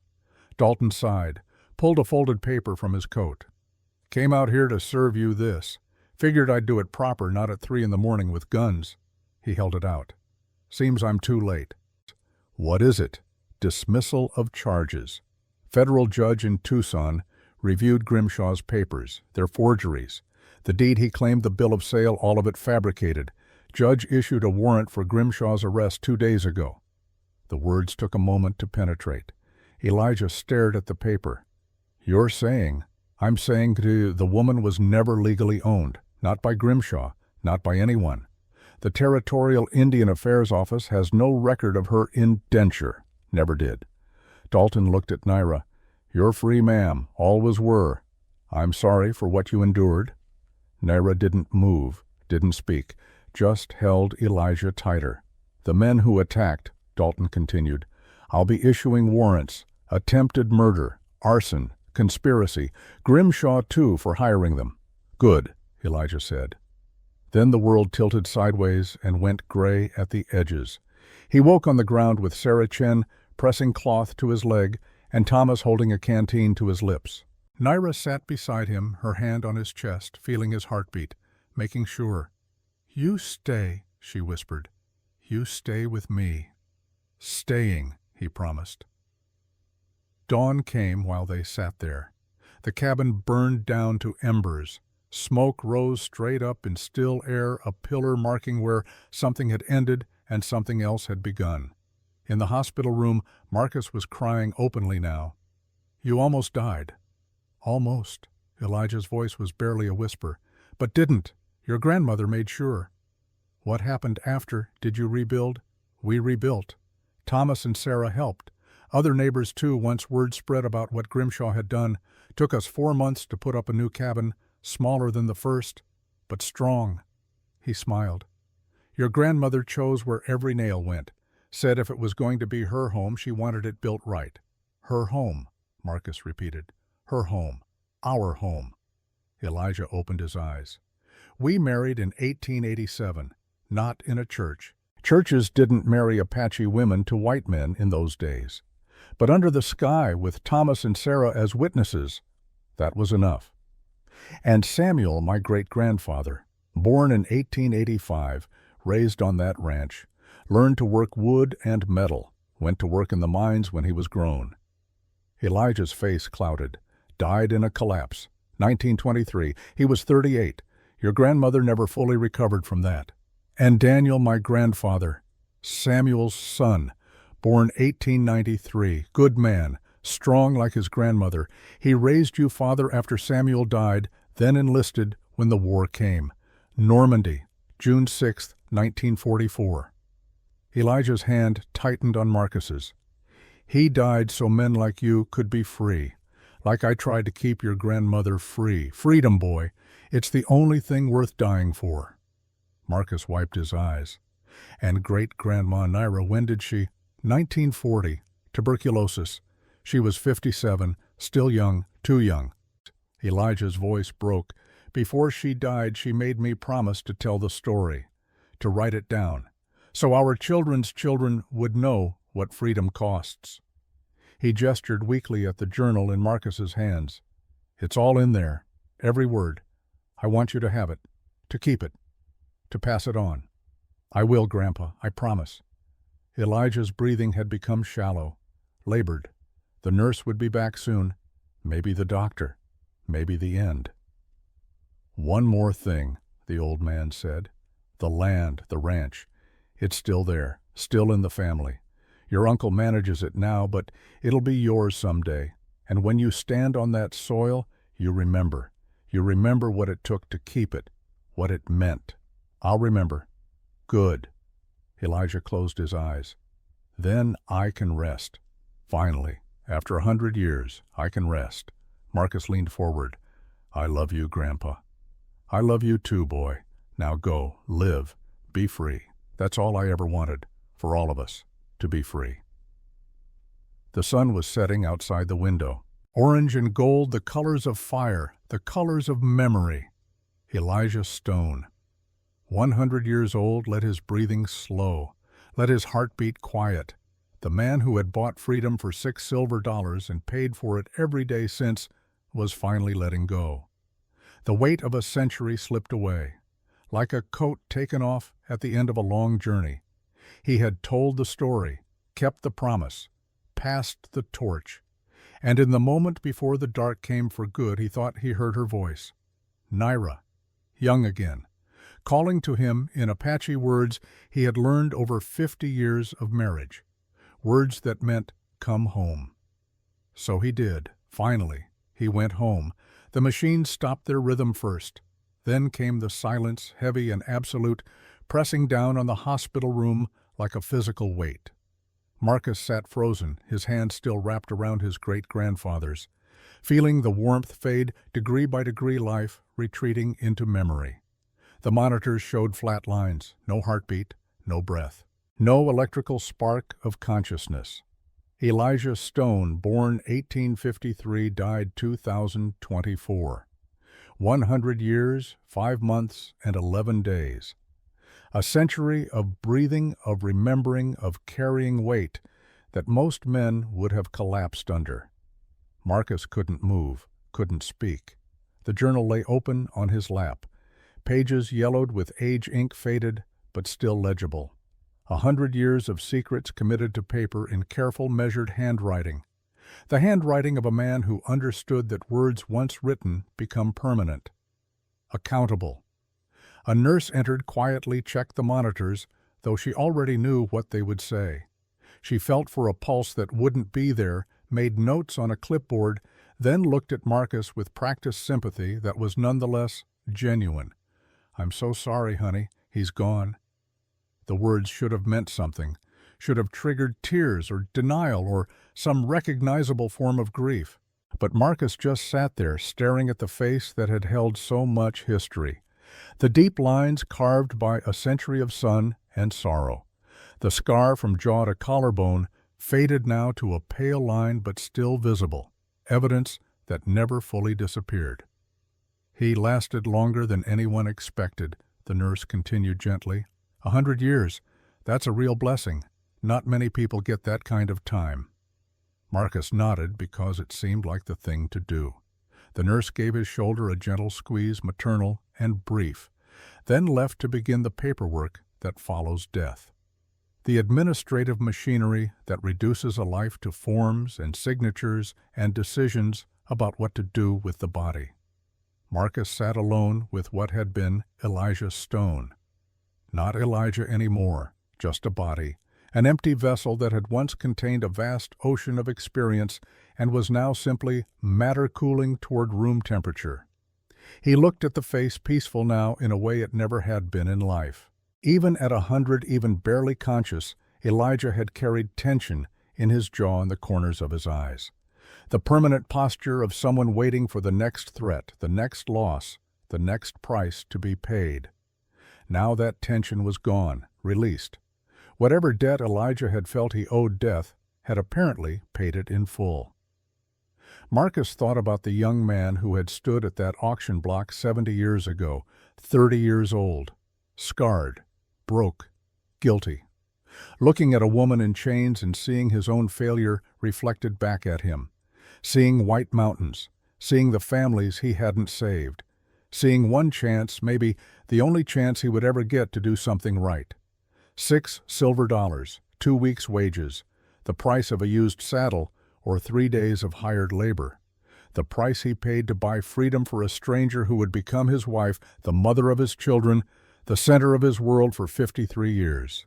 Dalton sighed, pulled a folded paper from his coat. "Came out here to serve you this. Figured I'd do it proper, not at 3 in the morning with guns." He held it out. "Seems I'm too late." "What is it?" "Dismissal of charges. Federal judge in Tucson reviewed Grimshaw's papers. They're forgeries. The deed he claimed the bill of sale, all of it fabricated. Judge issued a warrant for Grimshaw's arrest 2 days ago." The words took a moment to penetrate. Elijah stared at the paper. "You're saying—" "I'm saying the woman was never legally owned. Not by Grimshaw. Not by anyone. The Territorial Indian Affairs Office has no record of her indenture. Never did." Dalton looked at Naira. "You're free, ma'am. Always were. I'm sorry for what you endured." Naira didn't move, didn't speak, just held Elijah tighter. "The men who attacked," Dalton continued, "I'll be issuing warrants. Attempted murder, arson, conspiracy. Grimshaw, too, for hiring them." "Good," Elijah said. Then the world tilted sideways and went gray at the edges. He woke on the ground with Sarah Chen pressing cloth to his leg and Thomas holding a canteen to his lips. Naira sat beside him, her hand on his chest, feeling his heartbeat, making sure. "You stay," she whispered. "You stay with me." "Staying," he promised. Dawn came while they sat there. The cabin burned down to embers. Smoke rose straight up in still air, a pillar marking where something had ended and something else had begun. In the hospital room, Marcus was crying openly now. "You almost died." "Almost." Elijah's voice was barely a whisper. "But didn't. Your grandmother made sure." "What happened after? Did you rebuild?" "We rebuilt. Thomas and Sarah helped. Other neighbors too, once word spread about what Grimshaw had done. Took us 4 months to put up a new cabin, smaller than the first, but strong." He smiled. "Your grandmother chose where every nail went. Said if it was going to be her home, she wanted it built right." "Her home," Marcus repeated. "Her home. Our home." Elijah opened his eyes. "We married in 1887, not in a church. Churches didn't marry Apache women to white men in those days. But under the sky, with Thomas and Sarah as witnesses, that was enough. And Samuel, my great-grandfather, born in 1885, raised on that ranch, learned to work wood and metal, went to work in the mines when he was grown." Elijah's face clouded. "Died in a collapse. 1923. He was 38. Your grandmother never fully recovered from that. And Daniel, my grandfather, Samuel's son, born 1893, good man, strong like his grandmother. He raised you, father, after Samuel died, then enlisted when the war came. Normandy, June 6, 1944. Elijah's hand tightened on Marcus's. "He died so men like you could be free. Like I tried to keep your grandmother free. Freedom, boy. It's the only thing worth dying for." Marcus wiped his eyes. "And great-grandma Naira, when did she?" 1940. Tuberculosis. She was 57, still young, too young." Elijah's voice broke. "Before she died, she made me promise to tell the story, to write it down, so our children's children would know what freedom costs." He gestured weakly at the journal in Marcus's hands. "It's all in there, every word. I want you to have it, to keep it, to pass it on." "I will, Grandpa, I promise." Elijah's breathing had become shallow, labored. The nurse would be back soon, maybe the doctor, maybe the end. "One more thing," the old man said. "The land, the ranch, it's still there, still in the family. Your uncle manages it now, but it'll be yours someday. And when you stand on that soil, you remember. You remember what it took to keep it, what it meant." "I'll remember." "Good." Elijah closed his eyes. "Then I can rest. Finally, after 100 years, I can rest." Marcus leaned forward. "I love you, Grandpa." "I love you too, boy. Now go, live, be free. That's all I ever wanted, for all of us, to be free." The sun was setting outside the window. Orange and gold, the colors of fire, the colors of memory. Elijah Stone. 100 years old, let his breathing slow, let his heartbeat quiet. The man who had bought freedom for $6 silver and paid for it every day since was finally letting go. The weight of a century slipped away, like a coat taken off at the end of a long journey. He had told the story, kept the promise, passed the torch, and in the moment before the dark came for good, he thought he heard her voice. Naira, young again, calling to him in Apache words he had learned over 50 years of marriage, words that meant, "Come home." So he did, finally. He went home. The machines stopped their rhythm first. Then came the silence, heavy and absolute, pressing down on the hospital room like a physical weight. Marcus sat frozen, his hand still wrapped around his great-grandfather's, feeling the warmth fade, degree by degree, life retreating into memory. The monitors showed flat lines, no heartbeat, no breath, no electrical spark of consciousness. Elijah Stone, born 1853, died 2024. 100 years, 5 months, and 11 days. A century of breathing, of remembering, of carrying weight that most men would have collapsed under. Marcus couldn't move, couldn't speak. The journal lay open on his lap. Pages yellowed with age, ink faded, but still legible. 100 years of secrets committed to paper in careful, measured handwriting. The handwriting of a man who understood that words once written become permanent. Accountable. A nurse entered, quietly checked the monitors, though she already knew what they would say. She felt for a pulse that wouldn't be there, made notes on a clipboard, then looked at Marcus with practiced sympathy that was nonetheless genuine. "I'm so sorry, honey. He's gone." The words should have meant something, should have triggered tears or denial or some recognizable form of grief. But Marcus just sat there, staring at the face that had held so much history. The deep lines carved by a century of sun and sorrow. The scar from jaw to collarbone, faded now to a pale line but still visible, evidence that never fully disappeared. "He lasted longer than anyone expected," the nurse continued gently. 100 years, that's a real blessing. Not many people get that kind of time. Marcus nodded because it seemed like the thing to do. The nurse gave his shoulder a gentle squeeze, maternal and brief, then left to begin the paperwork that follows death. The administrative machinery that reduces a life to forms and signatures and decisions about what to do with the body. Marcus sat alone with what had been Elijah Stone. Not Elijah anymore, just a body, an empty vessel that had once contained a vast ocean of experience and was now simply matter cooling toward room temperature. He looked at the face, peaceful now in a way it never had been in life. Even at 100, even barely conscious, Elijah had carried tension in his jaw and the corners of his eyes. The permanent posture of someone waiting for the next threat, the next loss, the next price to be paid. Now that tension was gone, released. Whatever debt Elijah had felt he owed death had apparently paid it in full. Marcus thought about the young man who had stood at that auction block 70 years ago, 30 years old, scarred, broke, guilty, looking at a woman in chains and seeing his own failure reflected back at him, seeing white mountains, seeing the families he hadn't saved, seeing one chance, maybe the only chance he would ever get to do something right. $6 silver, 2 weeks' wages, the price of a used saddle, or 3 days of hired labor. The price he paid to buy freedom for a stranger who would become his wife, the mother of his children, the center of his world for 53 years.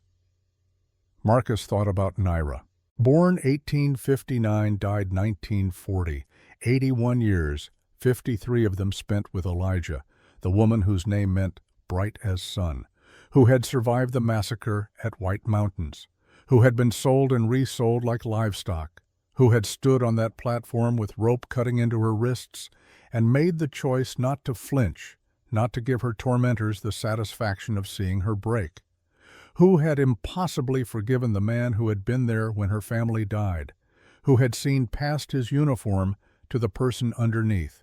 Marcus thought about Naira. Born 1859, died 1940, 81 years, 53 of them spent with Elijah, the woman whose name meant bright as sun, who had survived the massacre at White Mountains, who had been sold and resold like livestock, who had stood on that platform with rope cutting into her wrists and made the choice not to flinch, not to give her tormentors the satisfaction of seeing her break, who had impossibly forgiven the man who had been there when her family died, who had seen past his uniform to the person underneath,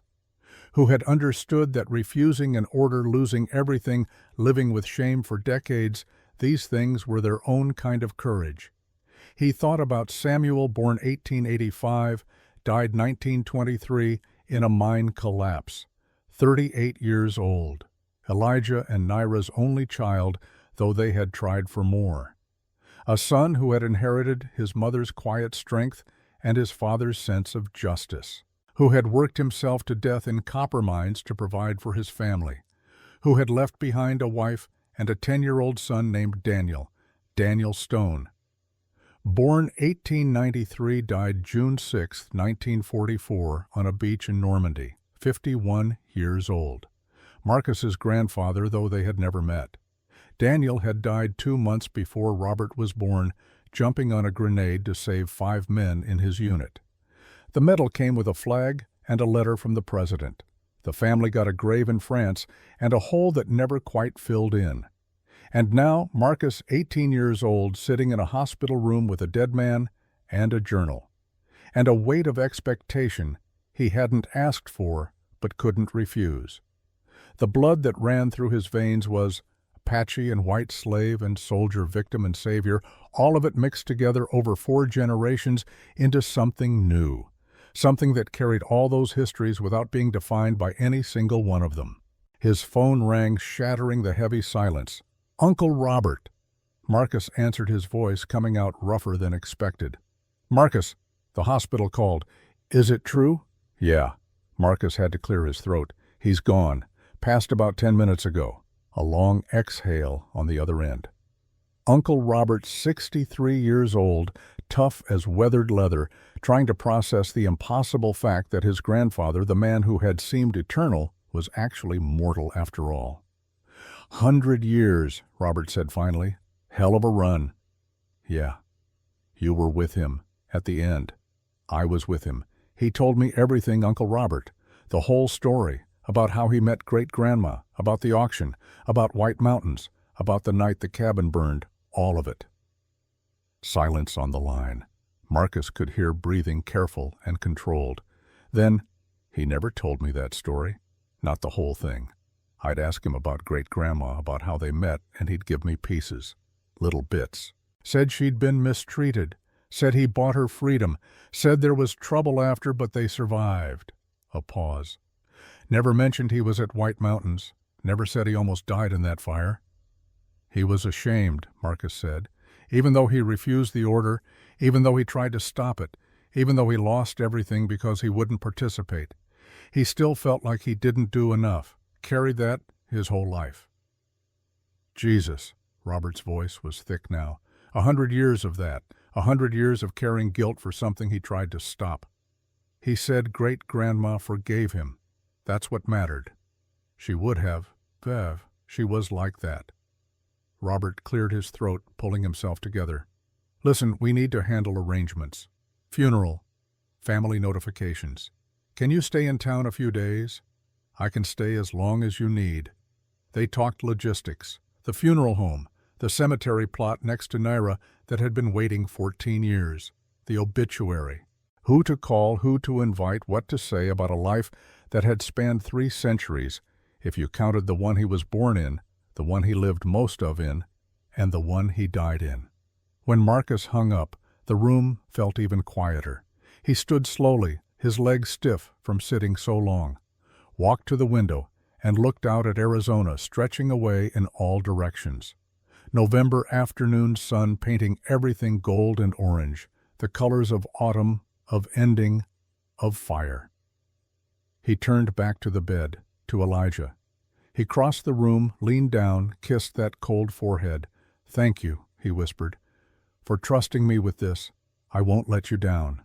who had understood that refusing an order, losing everything, living with shame for decades, these things were their own kind of courage. He thought about Samuel, born 1885, died 1923 in a mine collapse, 38 years old, Elijah and Naira's only child, though they had tried for more. A son who had inherited his mother's quiet strength and his father's sense of justice, who had worked himself to death in copper mines to provide for his family, who had left behind a wife and a 10-year-old son named Daniel Stone. Born 1893, died June 6, 1944, on a beach in Normandy, 51 years old. Marcus's grandfather, though they had never met. Daniel had died 2 months before Robert was born, jumping on a grenade to save 5 men in his unit. The medal came with a flag and a letter from the president. The family got a grave in France and a hole that never quite filled in. And now Marcus, 18 years old, sitting in a hospital room with a dead man and a journal, and a weight of expectation he hadn't asked for but couldn't refuse. The blood that ran through his veins was Apache and white slave and soldier, victim and savior, all of it mixed together over 4 generations into something new, something that carried all those histories without being defined by any single one of them. His phone rang, shattering the heavy silence. "Uncle Robert." Marcus answered, his voice coming out rougher than expected. "Marcus," the hospital called. "Is it true?" "Yeah." Marcus had to clear his throat. "He's gone. Passed about 10 minutes ago." A long exhale on the other end. Uncle Robert, 63 years old, tough as weathered leather, trying to process the impossible fact that his grandfather, the man who had seemed eternal, was actually mortal after all. 100 years, Robert said finally. Hell of a run. Yeah. You were with him at the end. I was with him. He told me everything, Uncle Robert. The whole story. About how he met great-grandma, about the auction, about White Mountains, about the night the cabin burned, all of it. Silence on the line. Marcus could hear breathing careful and controlled. Then, he never told me that story. Not the whole thing. I'd ask him about great-grandma, about how they met, and he'd give me pieces. Little bits. Said she'd been mistreated. Said he bought her freedom. Said there was trouble after, but they survived. A pause. Never mentioned he was at White Mountains. Never said he almost died in that fire. He was ashamed, Marcus said. Even though he refused the order, even though he tried to stop it, even though he lost everything because he wouldn't participate. He still felt like he didn't do enough. Carried that his whole life. Jesus, Robert's voice was thick now. 100 years of that. 100 years of carrying guilt for something he tried to stop. He said great-grandma forgave him. That's what mattered. She would have. Bev, she was like that. Robert cleared his throat, pulling himself together. Listen, we need to handle arrangements. Funeral. Family notifications. Can you stay in town a few days? I can stay as long as you need. They talked logistics. The funeral home. The cemetery plot next to Naira that had been waiting 14 years. The obituary. Who to call, who to invite, what to say about a life that had spanned 3 centuries, if you counted the one he was born in, the one he lived most of in, and the one he died in. When Marcus hung up, the room felt even quieter. He stood slowly, his legs stiff from sitting so long, walked to the window, and looked out at Arizona stretching away in all directions. November afternoon sun painting everything gold and orange, the colors of autumn, of ending, of fire. He turned back to the bed, to Elijah. He crossed the room, leaned down, kissed that cold forehead. "Thank you," he whispered, "for trusting me with this. I won't let you down."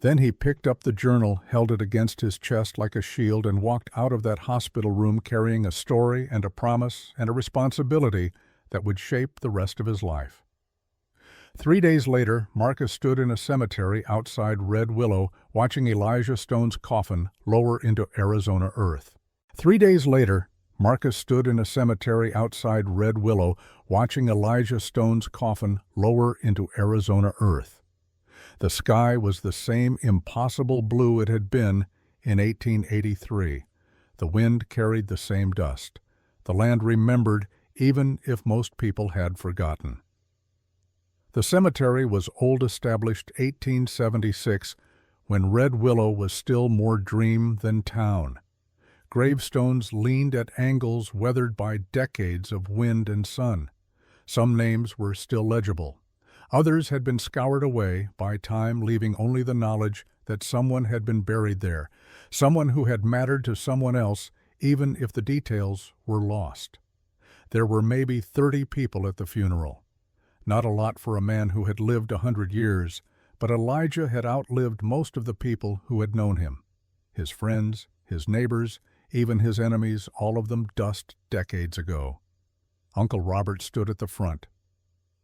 Then he picked up the journal, held it against his chest like a shield, and walked out of that hospital room carrying a story and a promise and a responsibility that would shape the rest of his life. 3 days later, Marcus stood in a cemetery outside Red Willow, watching Elijah Stone's coffin lower into Arizona earth. 3 days later, Marcus stood in a cemetery outside Red Willow, watching Elijah Stone's coffin lower into Arizona earth. The sky was the same impossible blue it had been in 1883. The wind carried the same dust. The land remembered, even if most people had forgotten. The cemetery was old, established 1876, when Red Willow was still more dream than town. Gravestones leaned at angles weathered by decades of wind and sun. Some names were still legible. Others had been scoured away by time, leaving only the knowledge that someone had been buried there, someone who had mattered to someone else, even if the details were lost. There were maybe 30 people at the funeral. Not a lot for a man who had lived 100 years, but Elijah had outlived most of the people who had known him. His friends, his neighbors, even his enemies, all of them dust decades ago. Uncle Robert stood at the front,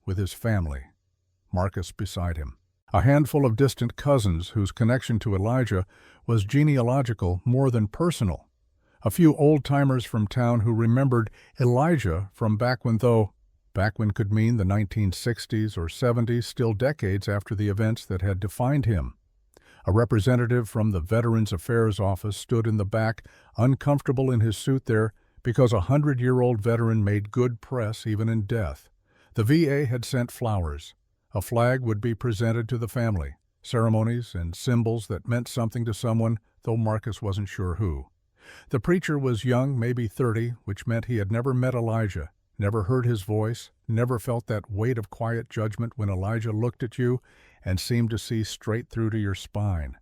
with his family, Marcus beside him. A handful of distant cousins whose connection to Elijah was genealogical more than personal. A few old-timers from town who remembered Elijah from back when could mean the 1960s or 70s, still decades after the events that had defined him. A representative from the Veterans Affairs Office stood in the back, uncomfortable in his suit there, because a 100-year-old veteran made good press even in death. The VA had sent flowers. A flag would be presented to the family, ceremonies and symbols that meant something to someone, though Marcus wasn't sure who. The preacher was young, maybe 30, which meant he had never met Elijah, never heard his voice, never felt that weight of quiet judgment when Elijah looked at you and seemed to see straight through to your spine.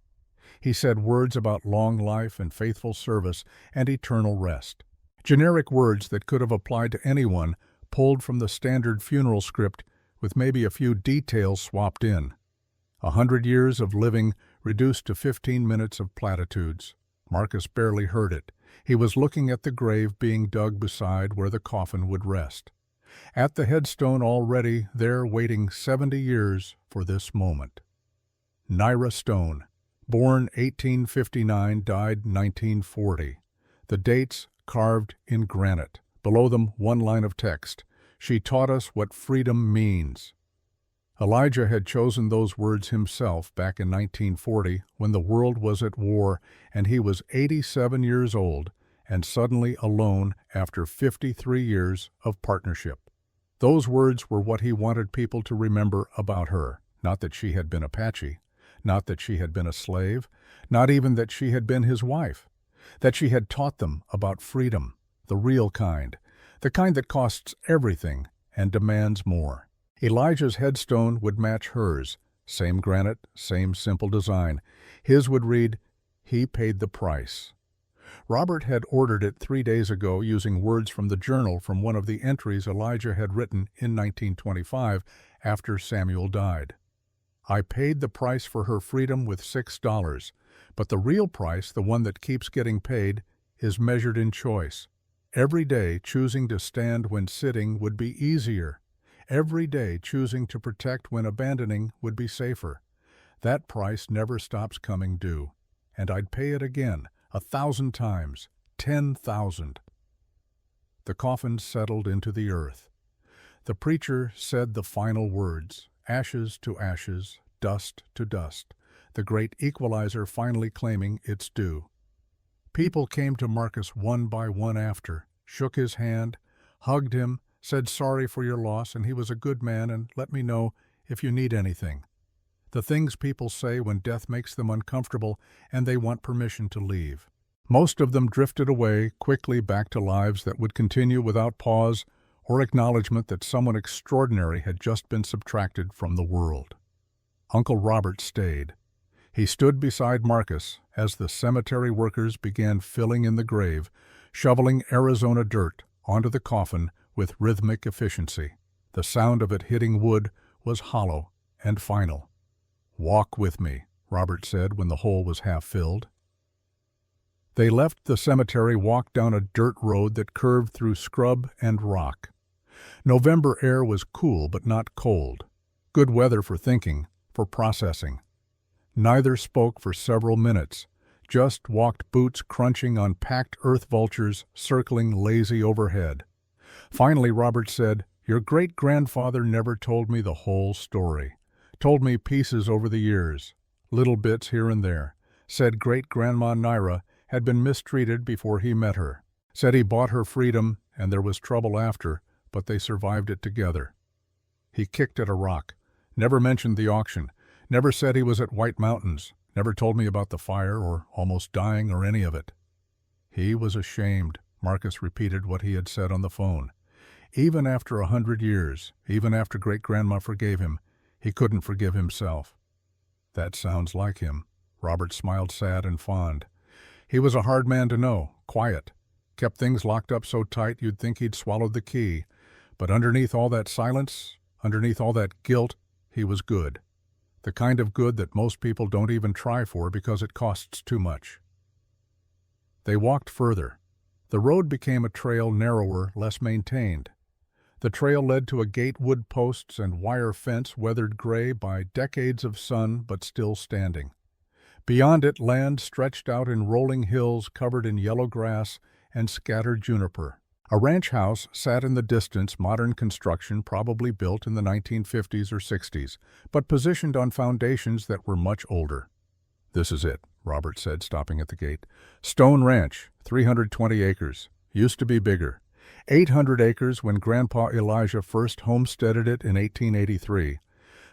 He said words about long life and faithful service and eternal rest. Generic words that could have applied to anyone, pulled from the standard funeral script with maybe a few details swapped in. 100 years of living reduced to 15 minutes of platitudes. Marcus barely heard it. He was looking at the grave being dug beside where the coffin would rest. At the headstone already there waiting 70 years for this moment. Naira Stone, born 1859, died 1940. The dates carved in granite. Below them, one line of text. She taught us what freedom means. Elijah had chosen those words himself back in 1940 when the world was at war and he was 87 years old and suddenly alone after 53 years of partnership. Those words were what he wanted people to remember about her, not that she had been Apache, not that she had been a slave, not even that she had been his wife, that she had taught them about freedom, the real kind, the kind that costs everything and demands more. Elijah's headstone would match hers, same granite, same simple design. His would read, "He paid the price." Robert had ordered it 3 days ago using words from the journal from one of the entries Elijah had written in 1925 after Samuel died. "I paid the price for her freedom with $6, but the real price, the one that keeps getting paid, is measured in choice. Every day choosing to stand when sitting would be easier. Every day choosing to protect when abandoning would be safer. That price never stops coming due. And I'd pay it again, 1,000 times, 10,000. The coffin settled into the earth. The preacher said the final words, ashes to ashes, dust to dust, the great equalizer finally claiming its due. People came to Marcus one by one after, shook his hand, hugged him, said sorry for your loss and he was a good man and let me know if you need anything. The things people say when death makes them uncomfortable and they want permission to leave. Most of them drifted away quickly back to lives that would continue without pause or acknowledgement that someone extraordinary had just been subtracted from the world. Uncle Robert stayed. He stood beside Marcus as the cemetery workers began filling in the grave, shoveling Arizona dirt onto the coffin with rhythmic efficiency. The sound of it hitting wood was hollow and final. "Walk with me," Robert said when the hole was half filled. They left the cemetery, walked down a dirt road that curved through scrub and rock. November air was cool but not cold. Good weather for thinking, for processing. Neither spoke for several minutes, just walked boots crunching on packed earth vultures circling lazy overhead. Finally, Robert said, "Your great-grandfather never told me the whole story. Told me pieces over the years, little bits here and there. Said great-grandma Naira had been mistreated before he met her. Said he bought her freedom and there was trouble after, but they survived it together." He kicked at a rock, never mentioned the auction, never said he was at White Mountains, never told me about the fire or almost dying or any of it. He was ashamed. Marcus repeated what he had said on the phone. Even after 100 years, even after great-grandma forgave him, he couldn't forgive himself. "That sounds like him." Robert smiled sad and fond. He was a hard man to know, quiet, kept things locked up so tight you'd think he'd swallowed the key. But underneath all that silence, underneath all that guilt, he was good. The kind of good that most people don't even try for because it costs too much. They walked further. The road became a trail narrower, less maintained. The trail led to a gate, wood posts, and wire fence weathered gray by decades of sun but still standing. Beyond it, land stretched out in rolling hills covered in yellow grass and scattered juniper. A ranch house sat in the distance, modern construction, probably built in the 1950s or 60s, but positioned on foundations that were much older. "This is it," Robert said, stopping at the gate. "Stone Ranch, 320 acres. Used to be bigger. 800 acres when Grandpa Elijah first homesteaded it in 1883.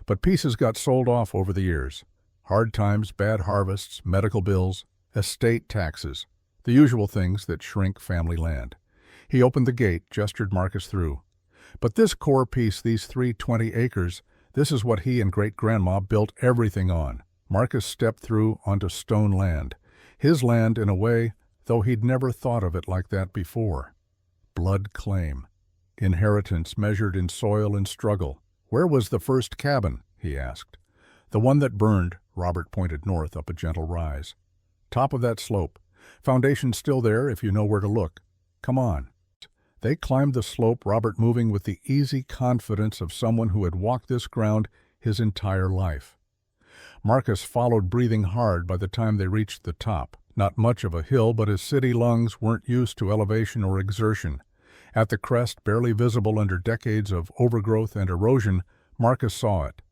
But pieces got sold off over the years. Hard times, bad harvests, medical bills, estate taxes. The usual things that shrink family land. He opened the gate, gestured Marcus through. But this core piece, these 320 acres, this is what he and Great-Grandma built everything on. Marcus stepped through onto stone land. His land, in a way, though he'd never thought of it like that before. Blood claim. Inheritance measured in soil and struggle. Where was the first cabin? He asked. The one that burned, Robert pointed north up a gentle rise. Top of that slope. Foundation's still there if you know where to look. Come on. They climbed the slope, Robert moving with the easy confidence of someone who had walked this ground his entire life. Marcus followed, breathing hard by the time they reached the top. Not much of a hill, but his city lungs weren't used to elevation or exertion. At the crest, barely visible under decades of overgrowth and erosion, Marcus saw it.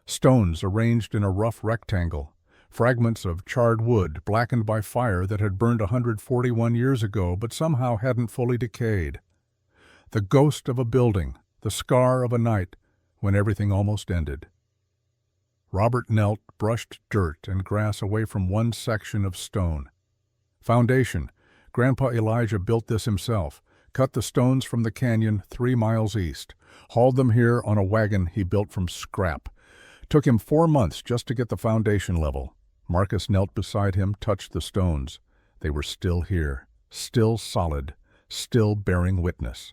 Stones arranged in a rough rectangle. Fragments of charred wood, blackened by fire that had burned 141 years ago but somehow hadn't fully decayed. The ghost of a building, the scar of a night when everything almost ended. Robert knelt, brushed dirt and grass away from one section of stone. Foundation. Grandpa Elijah built this himself, cut the stones from the canyon 3 miles east, hauled them here on a wagon he built from scrap. Took him 4 months just to get the foundation level. Marcus knelt beside him, touched the stones. They were still here, still solid, still bearing witness.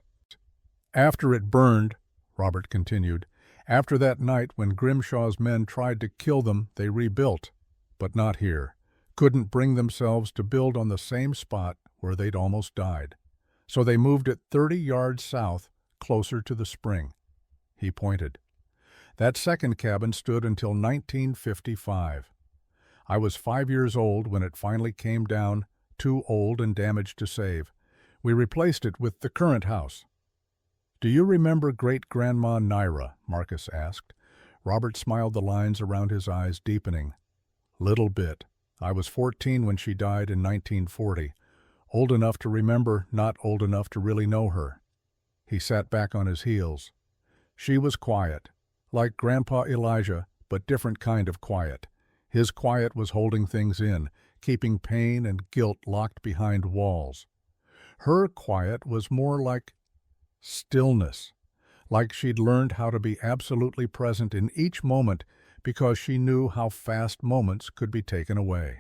After it burned, Robert continued, after that night when Grimshaw's men tried to kill them, they rebuilt. But not here. Couldn't bring themselves to build on the same spot where they'd almost died. So they moved it 30 yards south, closer to the spring. He pointed. That second cabin stood until 1955. I was 5 years old when it finally came down, too old and damaged to save. We replaced it with the current house. Do you remember Great-Grandma Naira? Marcus asked. Robert smiled, the lines around his eyes deepening. Little bit. I was 14 when she died in 1940. Old enough to remember, not old enough to really know her. He sat back on his heels. She was quiet, like Grandpa Elijah, but different kind of quiet. His quiet was holding things in, keeping pain and guilt locked behind walls. Her quiet was more like stillness, like she'd learned how to be absolutely present in each moment because she knew how fast moments could be taken away.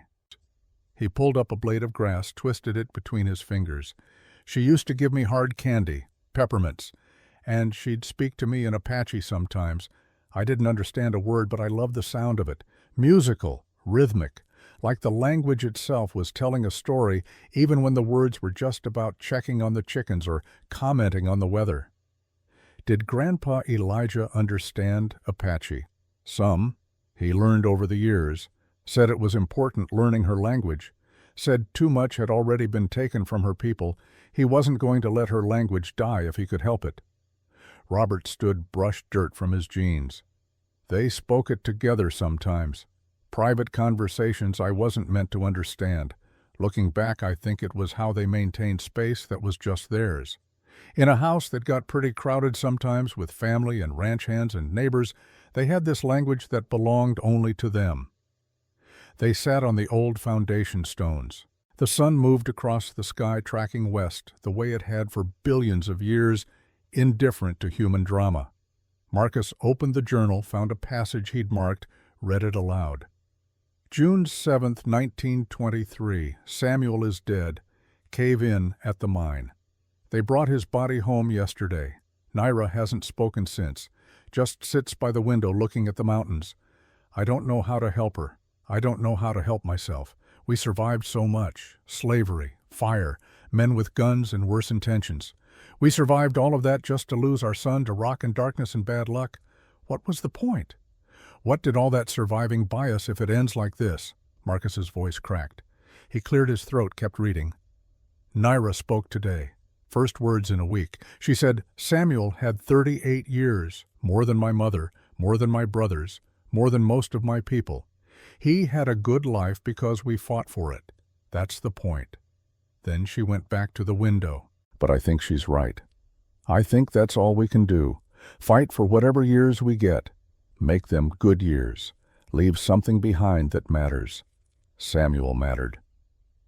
He pulled up a blade of grass, twisted it between his fingers. She used to give me hard candy, peppermints, and she'd speak to me in Apache sometimes. I didn't understand a word, but I loved the sound of it. Musical, rhythmic, like the language itself was telling a story even when the words were just about checking on the chickens or commenting on the weather. Did Grandpa Elijah understand Apache? Some. He learned over the years. Said it was important learning her language. Said too much had already been taken from her people. He wasn't going to let her language die if he could help it. Robert stood, brushed dirt from his jeans. They spoke it together sometimes. Private conversations I wasn't meant to understand. Looking back, I think it was how they maintained space that was just theirs. In a house that got pretty crowded sometimes with family and ranch hands and neighbors, they had this language that belonged only to them. They sat on the old foundation stones. The sun moved across the sky, tracking west, the way it had for billions of years, indifferent to human drama. Marcus opened the journal, found a passage he'd marked, read it aloud. June 7th, 1923. Samuel is dead. Cave in at the mine. They brought his body home yesterday. Naira hasn't spoken since. Just sits by the window looking at the mountains. I don't know how to help her. I don't know how to help myself. We survived so much. Slavery, fire, men with guns and worse intentions. We survived all of that just to lose our son to rock and darkness and bad luck. What was the point? What did all that surviving buy us if it ends like this? Marcus's voice cracked. He cleared his throat, kept reading. Naira spoke today. First words in a week. She said, Samuel had 38 years, more than my mother, more than my brothers, more than most of my people. He had a good life because we fought for it. That's the point. Then she went back to the window. But I think she's right. I think that's all we can do. Fight for whatever years we get. Make them good years. Leave something behind that matters. Samuel mattered.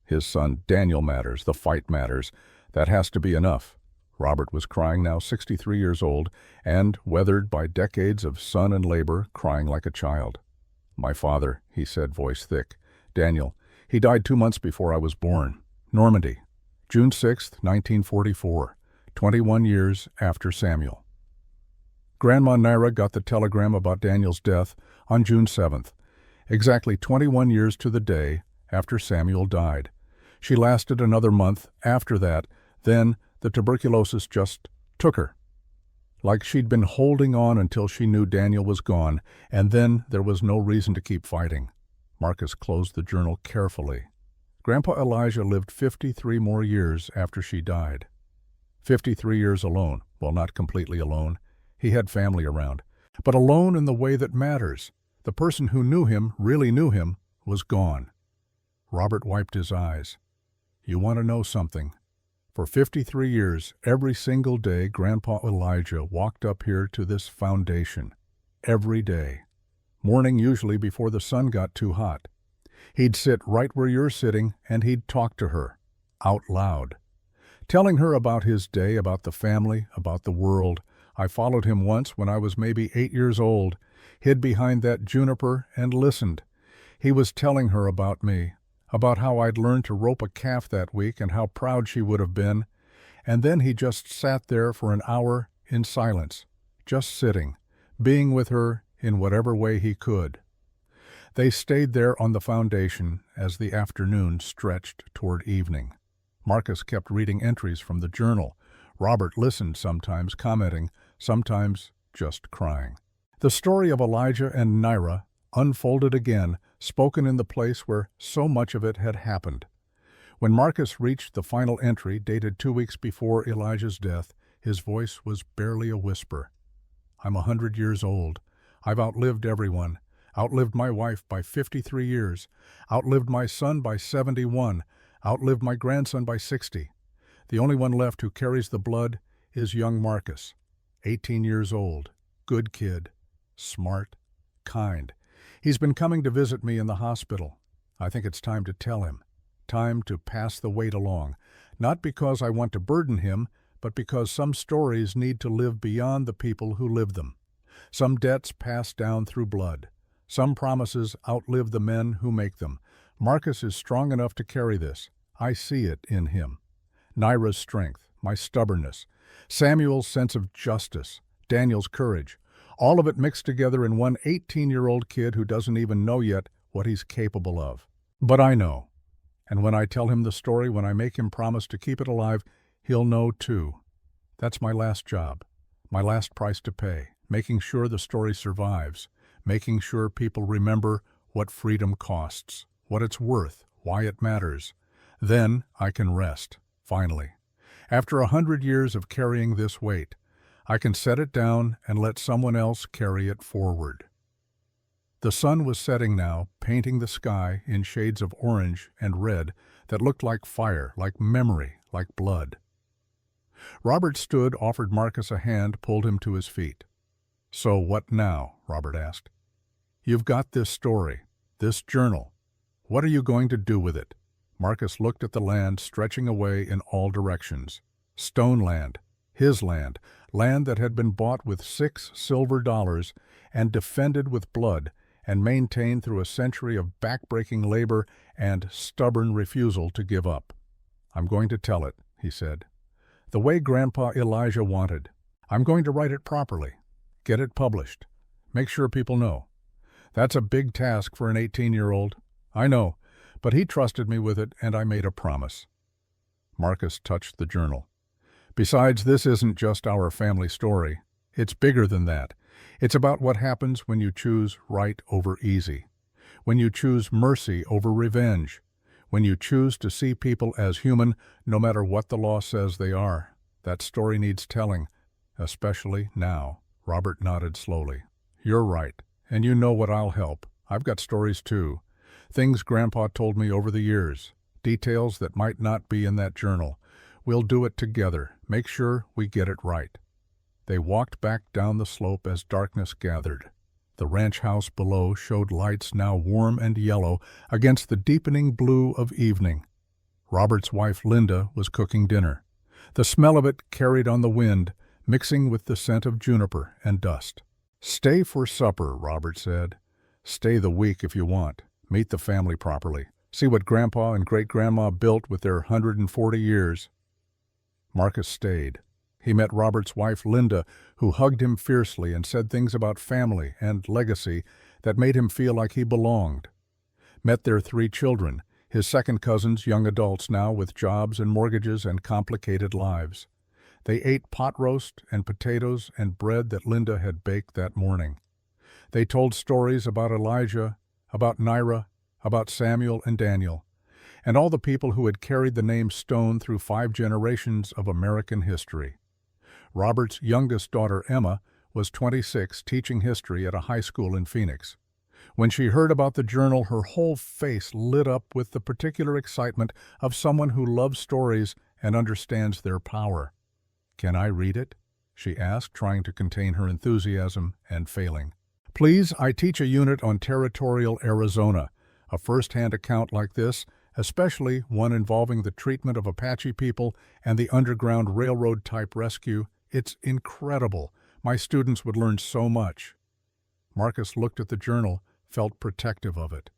His son Daniel matters. The fight matters. That has to be enough. Robert was crying, now 63 years old, and, weathered by decades of sun and labor, crying like a child. "My father," he said, voice thick. "Daniel. He died 2 months before I was born. Normandy. June 6, 1944. 21 years after Samuel." Grandma Naira got the telegram about Daniel's death on June 7th, exactly 21 years to the day after Samuel died. She lasted another month after that, then the tuberculosis just took her. Like she'd been holding on until she knew Daniel was gone, and then there was no reason to keep fighting. Marcus closed the journal carefully. Grandpa Elijah lived 53 more years after she died. 53 years alone. Well, not completely alone. He had family around. But alone in the way that matters. The person who knew him, really knew him, was gone. Robert wiped his eyes. "You want to know something? For 53 years, every single day, Grandpa Elijah walked up here to this foundation. Every day. Morning usually before the sun got too hot. He'd sit right where you're sitting and he'd talk to her. Out loud. Telling her about his day, about the family, about the world. I followed him once when I was maybe 8 years old, hid behind that juniper and listened. He was telling her about me, about how I'd learned to rope a calf that week and how proud she would have been. And then he just sat there for an hour in silence, just sitting, being with her in whatever way he could. They stayed there on the foundation as the afternoon stretched toward evening. Marcus kept reading entries from the journal. Robert listened sometimes, commenting, sometimes just crying. The story of Elijah and Naira unfolded again, spoken in the place where so much of it had happened. When Marcus reached the final entry, dated 2 weeks before Elijah's death, his voice was barely a whisper. "I'm 100 years old. I've outlived everyone. Outlived my wife by 53 years. Outlived my son by 71. Outlived my grandson by 60. The only one left who carries the blood is young Marcus, 18 years old, good kid, smart, kind. He's been coming to visit me in the hospital. I think it's time to tell him. Time to pass the weight along. Not because I want to burden him, but because some stories need to live beyond the people who live them. Some debts pass down through blood. Some promises outlive the men who make them. Marcus is strong enough to carry this. I see it in him. Naira's strength, my stubbornness, Samuel's sense of justice, Daniel's courage, all of it mixed together in one 18-year-old kid who doesn't even know yet what he's capable of. But I know. And when I tell him the story, when I make him promise to keep it alive, he'll know too. That's my last job, my last price to pay, making sure the story survives, making sure people remember what freedom costs, what it's worth, why it matters. Then I can rest, finally. After 100 years of carrying this weight, I can set it down and let someone else carry it forward. The sun was setting now, painting the sky in shades of orange and red that looked like fire, like memory, like blood. Robert stood, offered Marcus a hand, pulled him to his feet. "So what now?" Robert asked. "You've got this story, this journal. What are you going to do with it?" Marcus looked at the land stretching away in all directions. Stone land, his land, land that had been bought with 6 silver dollars and defended with blood and maintained through a century of back-breaking labor and stubborn refusal to give up. "I'm going to tell it," he said. "The way Grandpa Elijah wanted. I'm going to write it properly. Get it published. Make sure people know. That's a big task for an 18-year-old. I know, but he trusted me with it, and I made a promise." Marcus touched the journal. "Besides, this isn't just our family story. It's bigger than that. It's about what happens when you choose right over easy, when you choose mercy over revenge, when you choose to see people as human no matter what the law says they are. That story needs telling, especially now." Robert nodded slowly. "You're right, and you know what I'll help. I've got stories too. Things Grandpa told me over the years, details that might not be in that journal. We'll do it together. Make sure we get it right." They walked back down the slope as darkness gathered. The ranch house below showed lights now warm and yellow against the deepening blue of evening. Robert's wife Linda was cooking dinner. The smell of it carried on the wind, mixing with the scent of juniper and dust. "Stay for supper," Robert said. "Stay the week if you want. Meet the family properly. See what Grandpa and Great-Grandma built with their 140 years. Marcus stayed. He met Robert's wife Linda, who hugged him fiercely and said things about family and legacy that made him feel like he belonged. Met their 3 children, his second cousins, young adults now with jobs and mortgages and complicated lives. They ate pot roast and potatoes and bread that Linda had baked that morning. They told stories about Elijah, about Naira, about Samuel and Daniel, and all the people who had carried the name Stone through 5 generations of American history. Robert's youngest daughter, Emma, was 26, teaching history at a high school in Phoenix. When she heard about the journal, her whole face lit up with the particular excitement of someone who loves stories and understands their power. "Can I read it?" she asked, trying to contain her enthusiasm and failing. "Please, I teach a unit on territorial Arizona. A first-hand account like this, especially one involving the treatment of Apache people and the Underground Railroad-type rescue, it's incredible. My students would learn so much." Marcus looked at the journal, felt protective of it.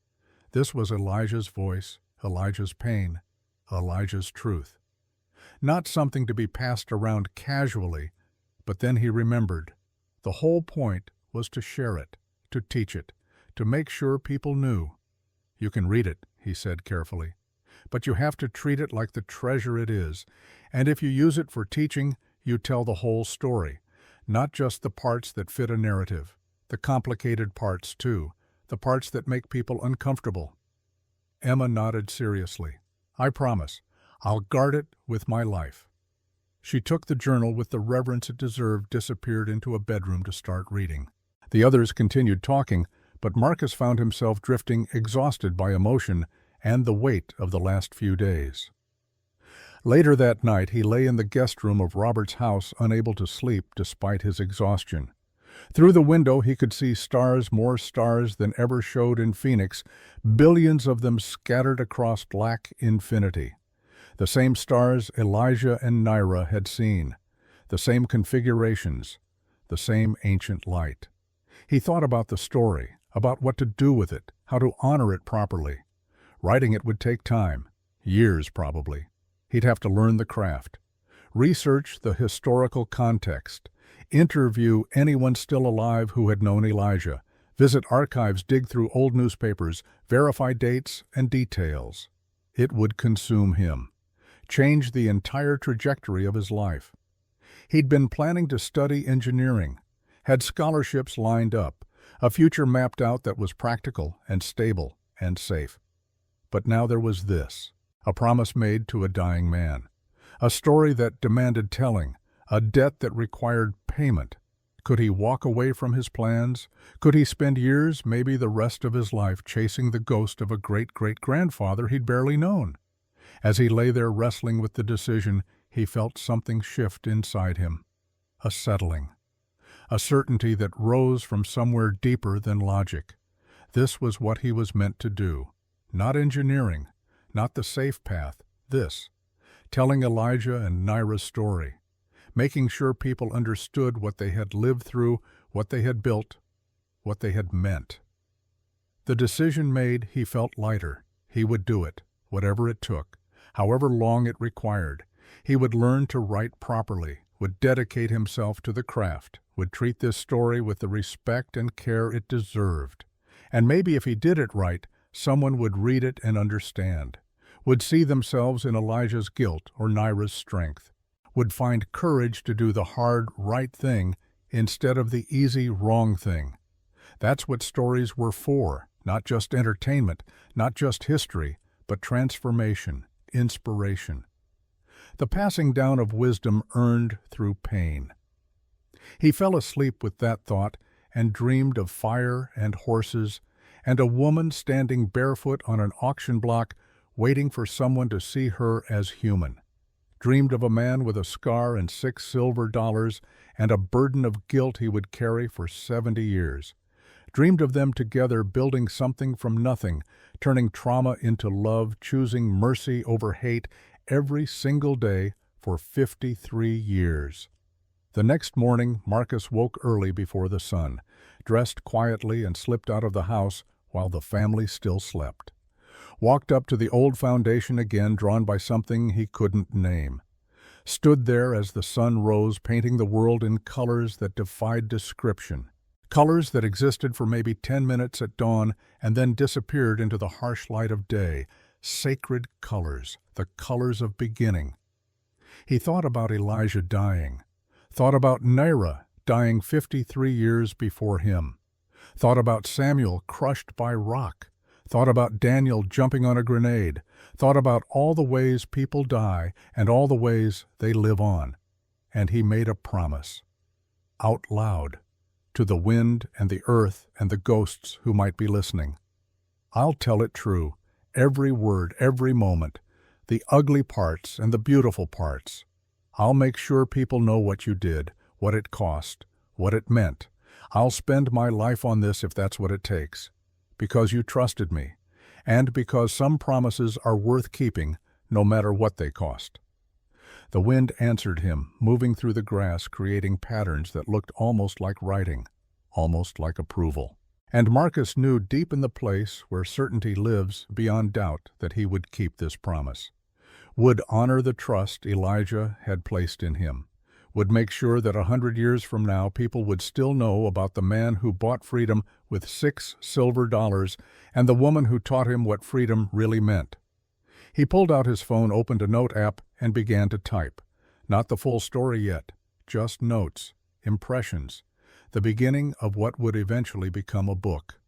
This was Elijah's voice, Elijah's pain, Elijah's truth. Not something to be passed around casually, but then he remembered. The whole point was to share it, to teach it, to make sure people knew. "You can read it," he said carefully, "but you have to treat it like the treasure it is, and if you use it for teaching, you tell the whole story, not just the parts that fit a narrative, the complicated parts too, the parts that make people uncomfortable." Emma nodded seriously. "I promise. I'll guard it with my life." She took the journal with the reverence it deserved, disappeared into a bedroom to start reading. The others continued talking, but Marcus found himself drifting, exhausted by emotion and the weight of the last few days. Later that night, he lay in the guest room of Robert's house, unable to sleep despite his exhaustion. Through the window, he could see stars, more stars than ever showed in Phoenix, billions of them scattered across black infinity. The same stars Elijah and Naira had seen, the same configurations, the same ancient light. He thought about the story, about what to do with it, how to honor it properly. Writing it would take time, years probably. He'd have to learn the craft, research the historical context, interview anyone still alive who had known Elijah, visit archives, dig through old newspapers, verify dates and details. It would consume him, change the entire trajectory of his life. He'd been planning to study engineering, had scholarships lined up, a future mapped out that was practical and stable and safe. But now there was this, a promise made to a dying man, a story that demanded telling, a debt that required payment. Could he walk away from his plans? Could he spend years, maybe the rest of his life, chasing the ghost of a great-great-grandfather he'd barely known? As he lay there wrestling with the decision, he felt something shift inside him, a settling, a certainty that rose from somewhere deeper than logic. This was what he was meant to do, not engineering, not the safe path, this, telling Elijah and Naira's story, making sure people understood what they had lived through, what they had built, what they had meant. The decision made, he felt lighter. He would do it, whatever it took, however long it required. He would learn to write properly, would dedicate himself to the craft, would treat this story with the respect and care it deserved. And maybe if he did it right, someone would read it and understand, would see themselves in Elijah's guilt or Naira's strength, would find courage to do the hard, right thing instead of the easy, wrong thing. That's what stories were for, not just entertainment, not just history, but transformation, inspiration. The passing down of wisdom earned through pain. He fell asleep with that thought and dreamed of fire and horses and a woman standing barefoot on an auction block waiting for someone to see her as human, dreamed of a man with a scar and $6 silver and a burden of guilt he would carry for 70 years. Dreamed of them together building something from nothing, turning trauma into love, choosing mercy over hate every single day for 53 years. The next morning, Marcus woke early before the sun, dressed quietly and slipped out of the house while the family still slept. Walked up to the old foundation again, drawn by something he couldn't name. Stood there as the sun rose, painting the world in colors that defied description. Colors that existed for maybe 10 minutes at dawn and then disappeared into the harsh light of day. Sacred colors, the colors of beginning. He thought about Elijah dying. Thought about Naira dying 53 years before him. Thought about Samuel crushed by rock. Thought about Daniel jumping on a grenade. Thought about all the ways people die and all the ways they live on. And he made a promise. Out loud. To the wind and the earth and the ghosts who might be listening. I'll tell it true, every word, every moment, the ugly parts and the beautiful parts. I'll make sure people know what you did, what it cost, what it meant. I'll spend my life on this if that's what it takes. Because you trusted me, and because some promises are worth keeping, no matter what they cost. The wind answered him, moving through the grass, creating patterns that looked almost like writing, almost like approval. And Marcus knew deep in the place where certainty lives beyond doubt that he would keep this promise, would honor the trust Elijah had placed in him, would make sure that 100 years from now people would still know about the man who bought freedom with $6 silver and the woman who taught him what freedom really meant. He pulled out his phone, opened a note app, and began to type. Not the full story yet, just notes, impressions, the beginning of what would eventually become a book.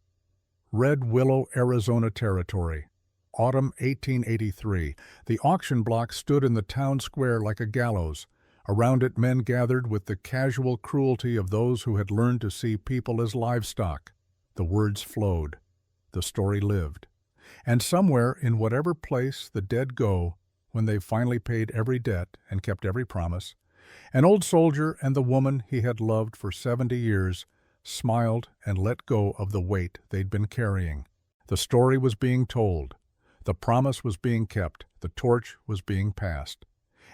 Red Willow, Arizona Territory. Autumn 1883. The auction block stood in the town square like a gallows. Around it men gathered with the casual cruelty of those who had learned to see people as livestock. The words flowed. The story lived. And somewhere in whatever place the dead go, when they've finally paid every debt and kept every promise, an old soldier and the woman he had loved for 70 years smiled and let go of the weight they'd been carrying. The story was being told. The promise was being kept. The torch was being passed.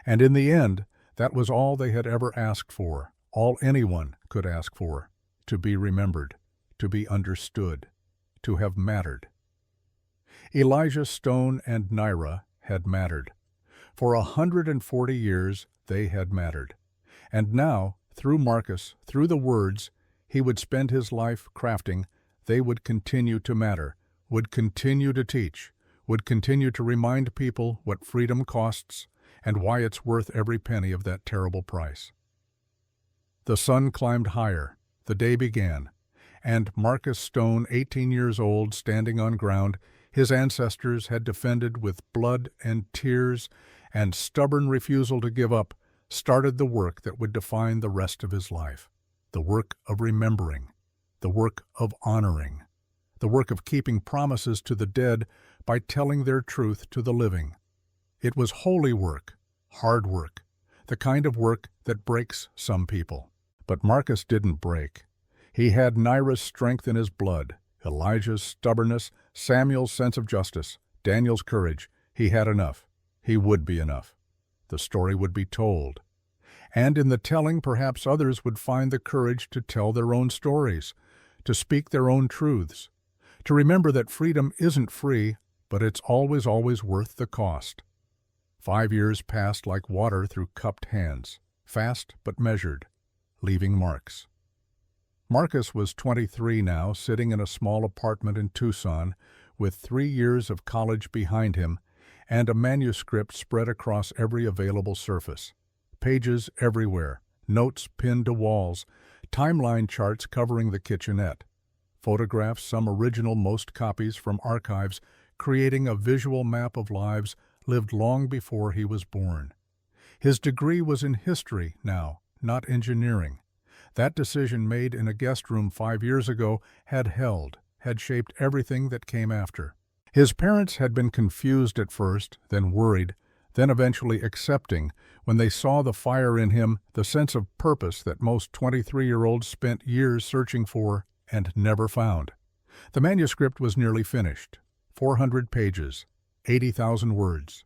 And in the end, that was all they had ever asked for, all anyone could ask for, to be remembered, to be understood, to have mattered. Elijah Stone and Naira had mattered. For 140 years they had mattered. And now, through Marcus, through the words he would spend his life crafting, they would continue to matter, would continue to teach, would continue to remind people what freedom costs and why it's worth every penny of that terrible price. The sun climbed higher, the day began, and Marcus Stone, 18 years old, standing on ground his ancestors had defended with blood and tears and stubborn refusal to give up, started the work that would define the rest of his life, the work of remembering, the work of honoring, the work of keeping promises to the dead by telling their truth to the living. It was holy work, hard work, the kind of work that breaks some people. But Marcus didn't break. He had Naira's strength in his blood, Elijah's stubbornness, Samuel's sense of justice, Daniel's courage. He had enough. He would be enough. The story would be told. And in the telling, perhaps others would find the courage to tell their own stories, to speak their own truths, to remember that freedom isn't free, but it's always, always worth the cost. 5 years passed like water through cupped hands, fast but measured, leaving marks. Marcus was 23 now, sitting in a small apartment in Tucson, with 3 years of college behind him and a manuscript spread across every available surface. Pages everywhere, notes pinned to walls, timeline charts covering the kitchenette, photographs, some original, most copies from archives, creating a visual map of lives lived long before he was born. His degree was in history now, not engineering. That decision made in a guest room 5 years ago had shaped everything that came after. His parents had been confused at first, then worried, then eventually accepting when they saw the fire in him, the sense of purpose that most 23-year-olds spent years searching for and never found. The manuscript was nearly finished. 400 pages, 80,000 words.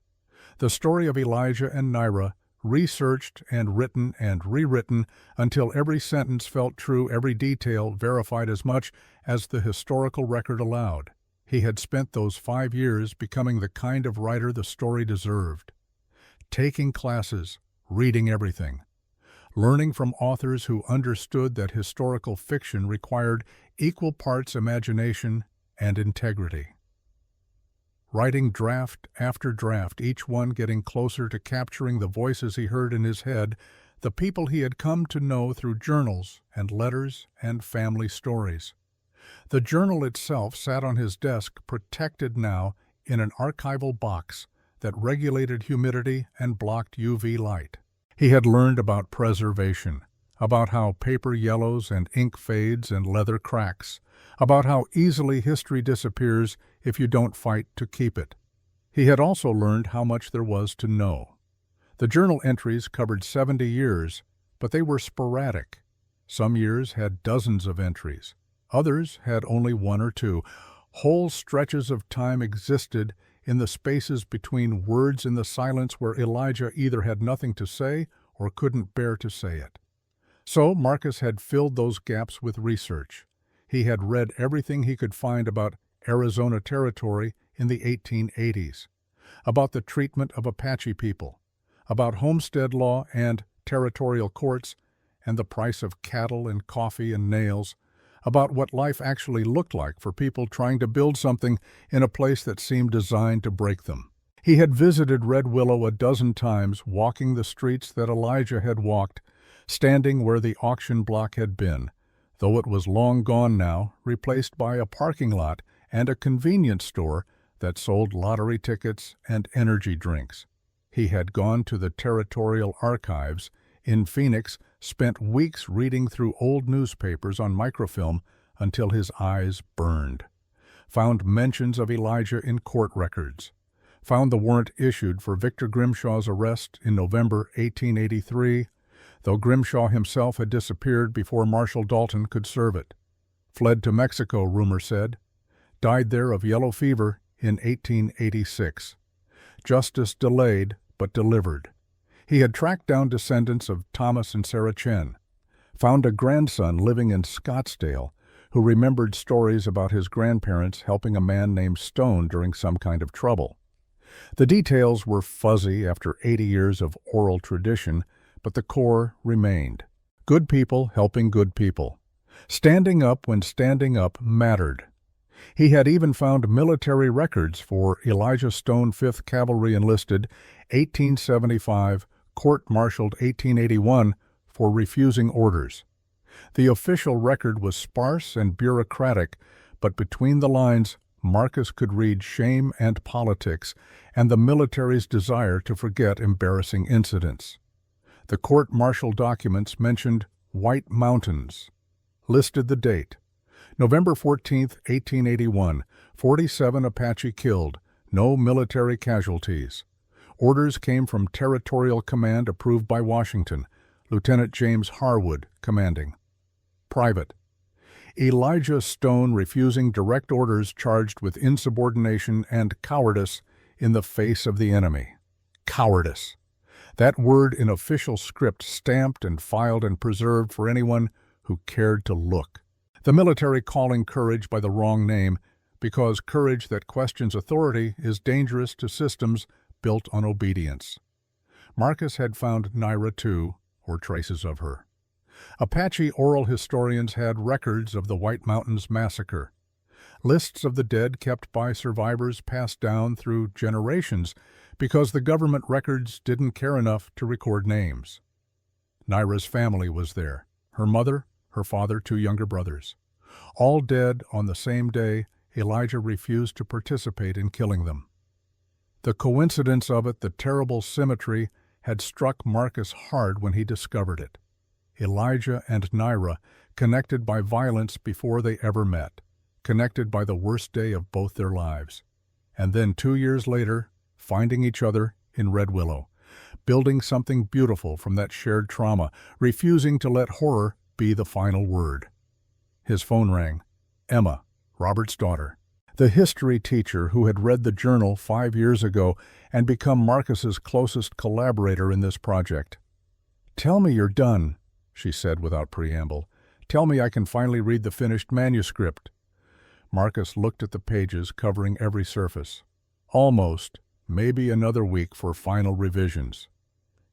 The story of Elijah and Naira, researched and written and rewritten until every sentence felt true, every detail verified as much as the historical record allowed. He had spent those 5 years becoming the kind of writer the story deserved. Taking classes, reading everything. Learning from authors who understood that historical fiction required equal parts imagination and integrity. Writing draft after draft, each one getting closer to capturing the voices he heard in his head, the people he had come to know through journals and letters and family stories. The journal itself sat on his desk, protected now in an archival box that regulated humidity and blocked UV light. He had learned about preservation, about how paper yellows and ink fades and leather cracks, about how easily history disappears if you don't fight to keep it. He had also learned how much there was to know. The journal entries covered 70 years, but they were sporadic. Some years had dozens of entries. Others had only 1 or 2. Whole stretches of time existed in the spaces between words in the silence where Elijah either had nothing to say or couldn't bear to say it. So Marcus had filled those gaps with research. He had read everything he could find about Arizona Territory in the 1880s, about the treatment of Apache people, about homestead law and territorial courts, and the price of cattle and coffee and nails, about what life actually looked like for people trying to build something in a place that seemed designed to break them. He had visited Red Willow a dozen times, walking the streets that Elijah had walked, standing where the auction block had been, though it was long gone now, replaced by a parking lot and a convenience store that sold lottery tickets and energy drinks. He had gone to the Territorial Archives in Phoenix, spent weeks reading through old newspapers on microfilm until his eyes burned. Found mentions of Elijah in court records. Found the warrant issued for Victor Grimshaw's arrest in November 1883, though Grimshaw himself had disappeared before Marshal Dalton could serve it. Fled to Mexico, rumor said. Died there of yellow fever in 1886. Justice delayed, but delivered. He had tracked down descendants of Thomas and Sarah Chen. Found a grandson living in Scottsdale who remembered stories about his grandparents helping a man named Stone during some kind of trouble. The details were fuzzy after 80 years of oral tradition, but the core remained. Good people helping good people. Standing up when standing up mattered. He had even found military records for Elijah Stone, 5th Cavalry enlisted, 1875, court-martialed 1881 for refusing orders. The official record was sparse and bureaucratic, but between the lines, Marcus could read shame and politics and the military's desire to forget embarrassing incidents. The court-martial documents mentioned White Mountains, listed the date, November 14, 1881, 47 Apache killed, no military casualties. Orders came from Territorial Command approved by Washington, Lieutenant James Harwood commanding. Private. Elijah Stone refusing direct orders, charged with insubordination and cowardice in the face of the enemy. Cowardice. That word in official script, stamped and filed and preserved for anyone who cared to look. The military calling courage by the wrong name, because courage that questions authority is dangerous to systems built on obedience. Marcus had found Naira too, or traces of her. Apache oral historians had records of the White Mountains massacre. Lists of the dead kept by survivors passed down through generations because the government records didn't care enough to record names. Naira's family was there, her mother, her father, 2 younger brothers. All dead on the same day Elijah refused to participate in killing them. The coincidence of it, the terrible symmetry, had struck Marcus hard when he discovered it. Elijah and Naira, connected by violence before they ever met, connected by the worst day of both their lives. And then 2 years later, finding each other in Red Willow, building something beautiful from that shared trauma, refusing to let horror be the final word. His phone rang. Emma, Robert's daughter, the history teacher who had read the journal 5 years ago and become Marcus's closest collaborator in this project. "Tell me you're done," she said without preamble. "Tell me I can finally read the finished manuscript." Marcus looked at the pages covering every surface. "Almost. Maybe another week for final revisions."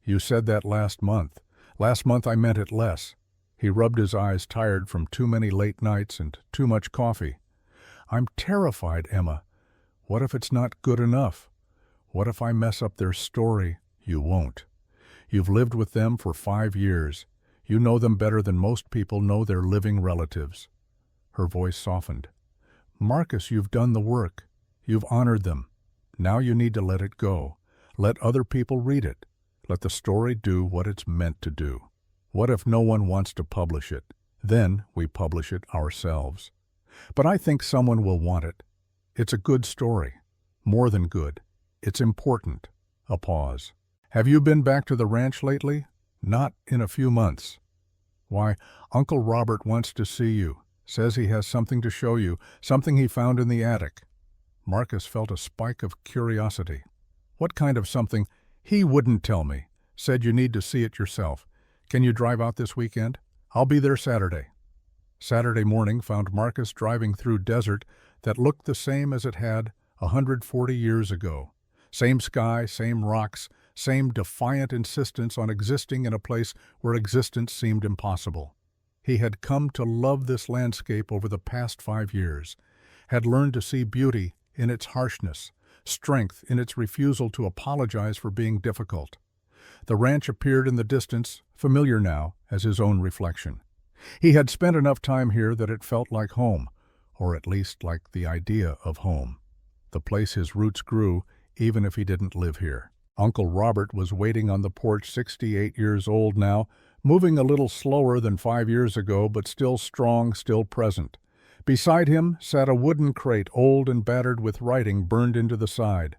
"You said that last month. Last month I meant it less." He rubbed his eyes, tired from too many late nights and too much coffee. "I'm terrified, Emma. What if it's not good enough? What if I mess up their story?" "You won't. You've lived with them for 5 years. You know them better than most people know their living relatives." Her voice softened. "Marcus, you've done the work. You've honored them. Now you need to let it go. Let other people read it. Let the story do what it's meant to do. What if no one wants to publish it? Then we publish it ourselves. But I think someone will want it. It's a good story. More than good. It's important." A pause. "Have you been back to the ranch lately?" "Not in a few months." "Why, Uncle Robert wants to see you. Says he has something to show you, something he found in the attic." Marcus felt a spike of curiosity. "What kind of something?" "He wouldn't tell me. Said you need to see it yourself. Can you drive out this weekend? I'll be there Saturday." Saturday morning found Marcus driving through desert that looked the same as it had 140 years ago. Same sky, same rocks, same defiant insistence on existing in a place where existence seemed impossible. He had come to love this landscape over the past 5 years, had learned to see beauty in its harshness, strength in its refusal to apologize for being difficult. The ranch appeared in the distance, familiar now as his own reflection. He had spent enough time here that it felt like home, or at least like the idea of home. The place his roots grew, even if he didn't live here. Uncle Robert was waiting on the porch, 68 years old now, moving a little slower than 5 years ago, but still strong, still present. Beside him sat a wooden crate, old and battered with writing burned into the side.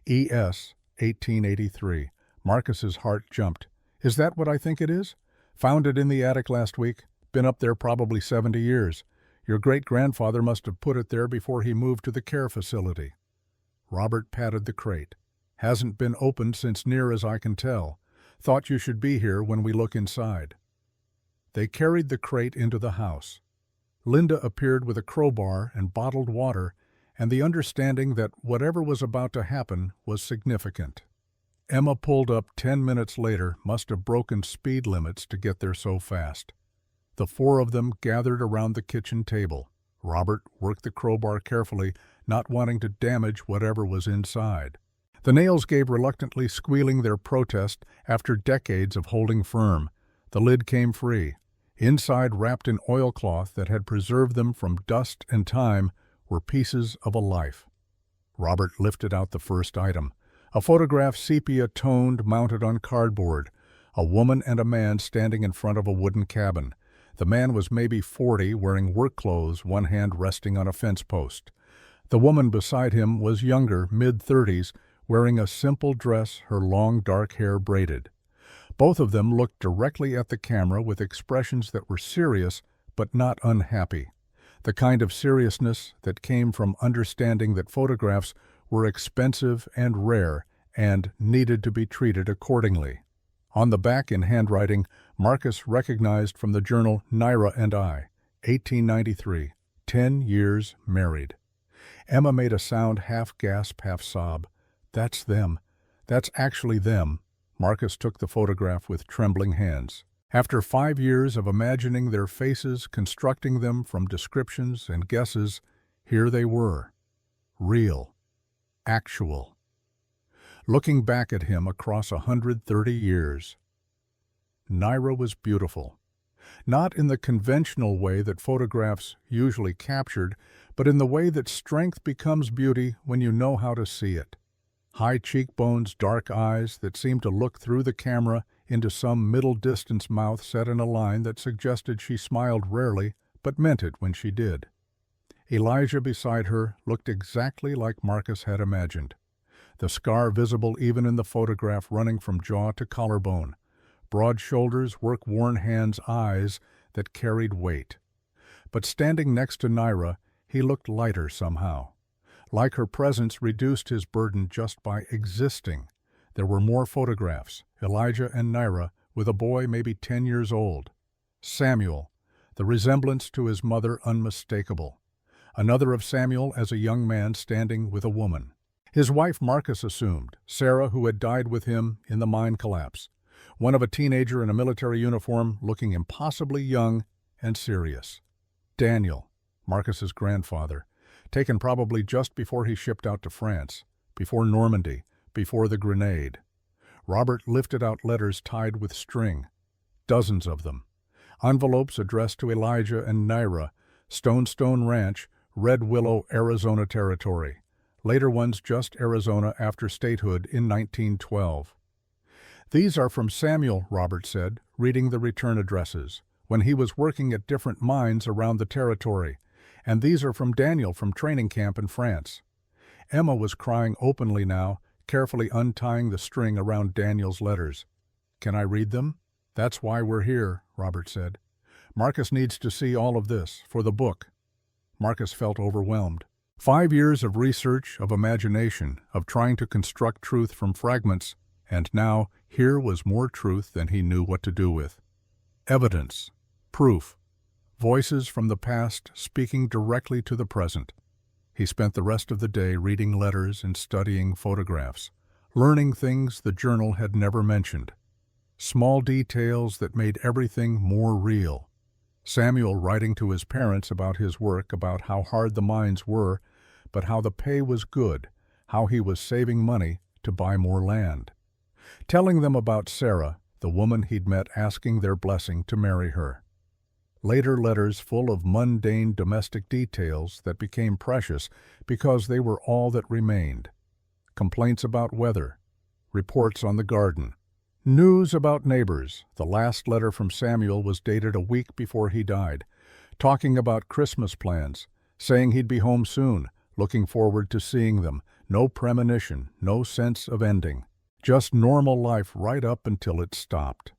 E.S., 1883. Marcus's heart jumped. "Is that what I think it is? Found it in the attic last week. Been up there probably 70 years. Your great-grandfather must have put it there before he moved to the care facility." Robert patted the crate. "Hasn't been opened since near as I can tell. Thought you should be here when we look inside." They carried the crate into the house. Linda appeared with a crowbar and bottled water, and the understanding that whatever was about to happen was significant. Emma pulled up 10 minutes later, must have broken speed limits to get there so fast. The 4 of them gathered around the kitchen table. Robert worked the crowbar carefully, not wanting to damage whatever was inside. The nails gave reluctantly, squealing their protest after decades of holding firm. The lid came free. Inside, wrapped in oilcloth that had preserved them from dust and time, were pieces of a life. Robert lifted out the first item. A photograph, sepia-toned, mounted on cardboard. A woman and a man standing in front of a wooden cabin. The man was maybe 40, wearing work clothes, one hand resting on a fence post. The woman beside him was younger, mid-30s, wearing a simple dress, her long dark hair braided. Both of them looked directly at the camera with expressions that were serious but not unhappy. The kind of seriousness that came from understanding that photographs were expensive and rare and needed to be treated accordingly. On the back, in handwriting, Marcus recognized from the journal Naira and I, 1893, 10 years married. Emma made a sound, half gasp, half sob. "That's them. That's actually them." Marcus took the photograph with trembling hands. After 5 years of imagining their faces, constructing them from descriptions and guesses, here they were. Real. Actual. Looking back at him across 130 years. Naira was beautiful. Not in the conventional way that photographs usually captured, but in the way that strength becomes beauty when you know how to see it. High cheekbones, dark eyes that seemed to look through the camera into some middle-distance mouth set in a line that suggested she smiled rarely, but meant it when she did. Elijah beside her looked exactly like Marcus had imagined. the scar visible even in the photograph running from jaw to collarbone, broad shoulders, work-worn hands, eyes that carried weight. But standing next to Naira, he looked lighter somehow. Like her presence reduced his burden just by existing. There were more photographs, Elijah and Naira, with a boy maybe 10 years old. Samuel, the resemblance to his mother unmistakable. Another of Samuel as a young man standing with a woman. His wife Marcus assumed, Sarah, who had died with him in the mine collapse. One of a teenager in a military uniform looking impossibly young and serious. Daniel, Marcus's grandfather, taken probably just before he shipped out to France, before Normandy, before the grenade. Robert lifted out letters tied with string, dozens of them. Envelopes addressed to Elijah and Naira, Stone Ranch, Red Willow, Arizona Territory. Later ones just Arizona after statehood in 1912. These are from Samuel, Robert said, reading the return addresses, when he was working at different mines around the territory, and these are from Daniel from training camp in France. Emma was crying openly now, carefully untying the string around Daniel's letters. "Can I read them?" "That's why we're here," Robert said. "Marcus needs to see all of this, for the book." Marcus felt overwhelmed. 5 years of research, of imagination, of trying to construct truth from fragments, and now here was more truth than he knew what to do with. Evidence, proof, voices from the past speaking directly to the present. He spent the rest of the day reading letters and studying photographs, learning things the journal had never mentioned. Small details that made everything more real. Samuel writing to his parents about his work, about how hard the mines were, but how the pay was good, how he was saving money to buy more land. Telling them about Sarah, the woman he'd met asking their blessing to marry her. Later letters full of mundane domestic details that became precious because they were all that remained. Complaints about weather, reports on the garden, news about neighbors. The last letter from Samuel was dated a week before he died, talking about Christmas plans, saying he'd be home soon, looking forward to seeing them. No premonition, no sense of ending. Just normal life right up until it stopped.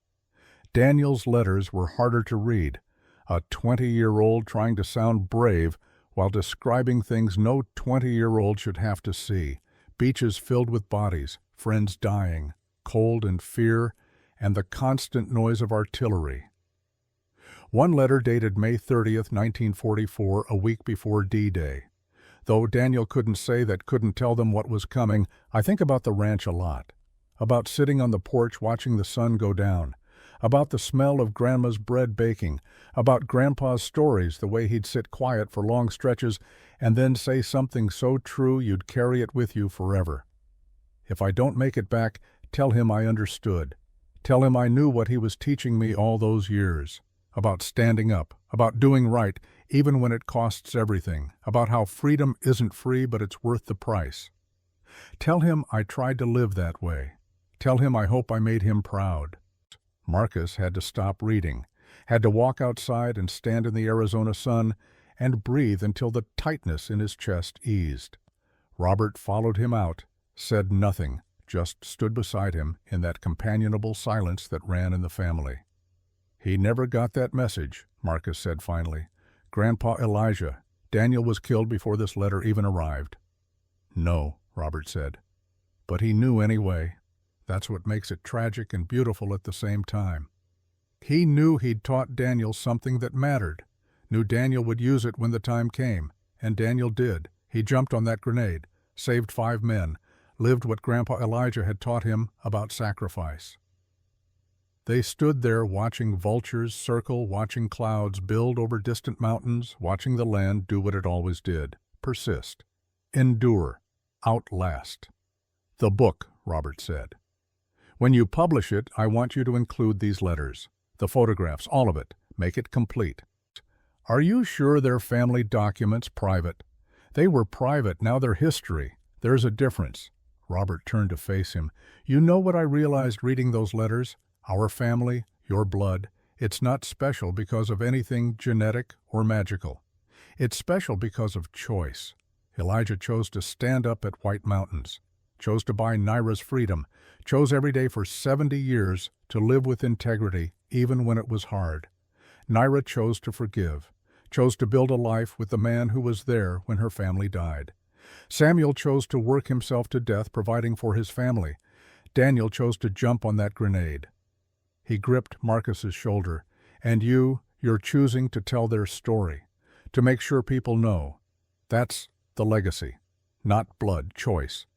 Daniel's letters were harder to read. A 20-year-old trying to sound brave while describing things no 20-year-old should have to see. Beaches filled with bodies, friends dying, cold and fear, and the constant noise of artillery. One letter dated May 30th, 1944, a week before D-Day. Though Daniel couldn't say that, couldn't tell them what was coming, I think about the ranch a lot. About sitting on the porch watching the sun go down. About the smell of Grandma's bread baking. About Grandpa's stories, the way he'd sit quiet for long stretches and then say something so true you'd carry it with you forever. If I don't make it back, tell him I understood. Tell him I knew what he was teaching me all those years. About standing up, about doing right, even when it costs everything. About how freedom isn't free, but it's worth the price. Tell him I tried to live that way. Tell him I hope I made him proud. Marcus had to stop reading, had to walk outside and stand in the Arizona sun and breathe until the tightness in his chest eased. Robert followed him out, said nothing, just stood beside him in that companionable silence that ran in the family. "He never got that message," Marcus said finally. "Grandpa Elijah, Daniel was killed before this letter even arrived." "No," Robert said. "But he knew anyway. That's what makes it tragic and beautiful at the same time. He knew he'd taught Daniel something that mattered, knew Daniel would use it when the time came, and Daniel did. He jumped on that grenade, saved 5 men, lived what Grandpa Elijah had taught him about sacrifice." They stood there watching vultures circle, watching clouds build over distant mountains, watching the land do what it always did, persist, endure, outlast. "The book," Robert said. "When you publish it, I want you to include these letters, the photographs, all of it. Make it complete." "Are you sure they're family documents, private?" "They were private, now they're history. There's a difference." Robert turned to face him. "You know what I realized reading those letters? Our family, your blood, it's not special because of anything genetic or magical. It's special because of choice. Elijah chose to stand up at White Mountains. chose to buy Naira's freedom, chose every day for 70 years to live with integrity even when it was hard. Naira chose to forgive, chose to build a life with the man who was there when her family died. Samuel chose to work himself to death providing for his family. Daniel chose to jump on that grenade. He gripped Marcus's shoulder. And you're choosing to tell their story, to make sure people know. That's the legacy, not blood choice.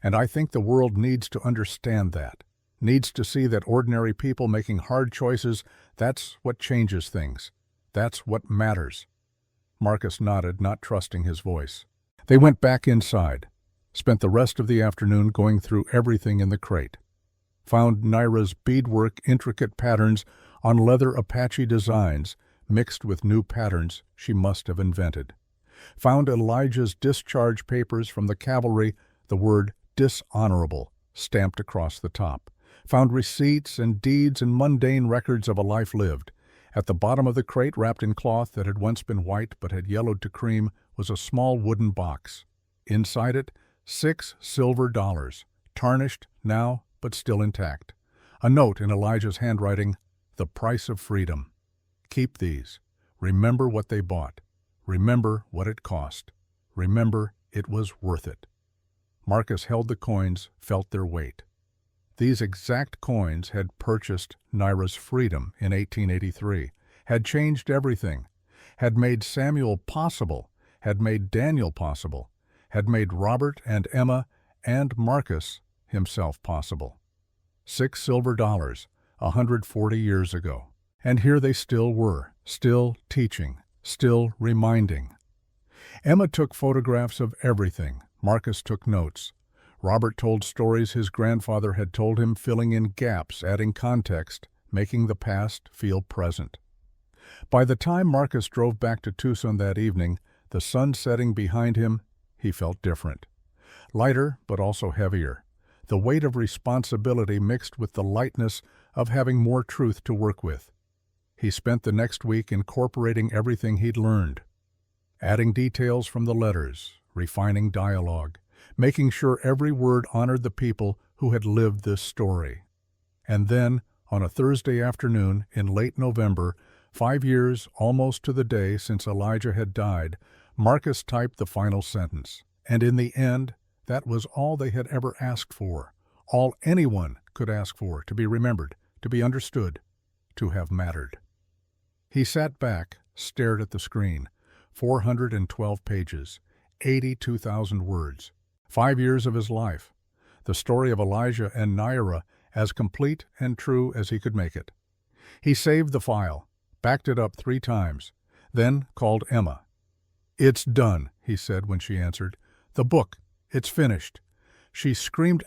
And I think the world needs to understand that, needs to see that ordinary people making hard choices, that's what changes things. That's what matters. Marcus nodded, not trusting his voice. They went back inside, spent the rest of the afternoon going through everything in the crate. Found Naira's beadwork intricate patterns on leather Apache designs mixed with new patterns she must have invented. Found Elijah's discharge papers from the cavalry, the word dishonorable stamped across the top. Found receipts and deeds and mundane records of a life lived. At the bottom of the crate, wrapped in cloth that had once been white but had yellowed to cream, was a small wooden box. Inside it, 6 silver dollars, tarnished now but still intact. A note in Elijah's handwriting, "The price of freedom. Keep these. Remember what they bought. Remember what it cost. Remember it was worth it." Marcus held the coins, felt their weight. These exact coins had purchased Naira's freedom in 1883, had changed everything, had made Samuel possible, had made Daniel possible, had made Robert and Emma and Marcus himself possible. 6 silver dollars, 140 years ago. And here they still were, still teaching, still reminding. Emma took photographs of everything. Marcus took notes. Robert told stories his grandfather had told him, filling in gaps, adding context, making the past feel present. By the time Marcus drove back to Tucson that evening, the sun setting behind him, he felt different. Lighter, but also heavier. The weight of responsibility mixed with the lightness of having more truth to work with. He spent the next week incorporating everything he'd learned, adding details from the letters, refining dialogue, making sure every word honored the people who had lived this story. And then, on a Thursday afternoon in late November, 5 years almost to the day since Elijah had died, Marcus typed the final sentence. And in the end, that was all they had ever asked for, all anyone could ask for, to be remembered, to be understood, to have mattered. He sat back, stared at the screen. 412 pages, 82,000 words. 5 years of his life. The story of Elijah and Naira as complete and true as he could make it. He saved the file, backed it up 3 times, then called Emma. "It's done," he said when she answered. "The book, it's finished." She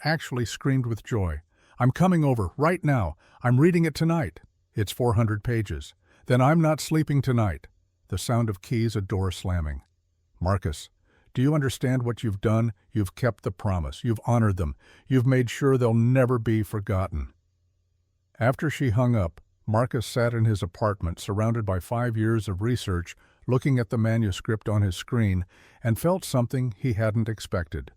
actually screamed with joy. "I'm coming over right now. I'm reading it tonight." "It's 400 pages. Then I'm not sleeping tonight." The sound of keys, a door slamming. "Marcus, do you understand what you've done? You've kept the promise. You've honored them. You've made sure they'll never be forgotten." After she hung up, Marcus sat in his apartment surrounded by 5 years of research, looking at the manuscript on his screen, and felt something he hadn't expected.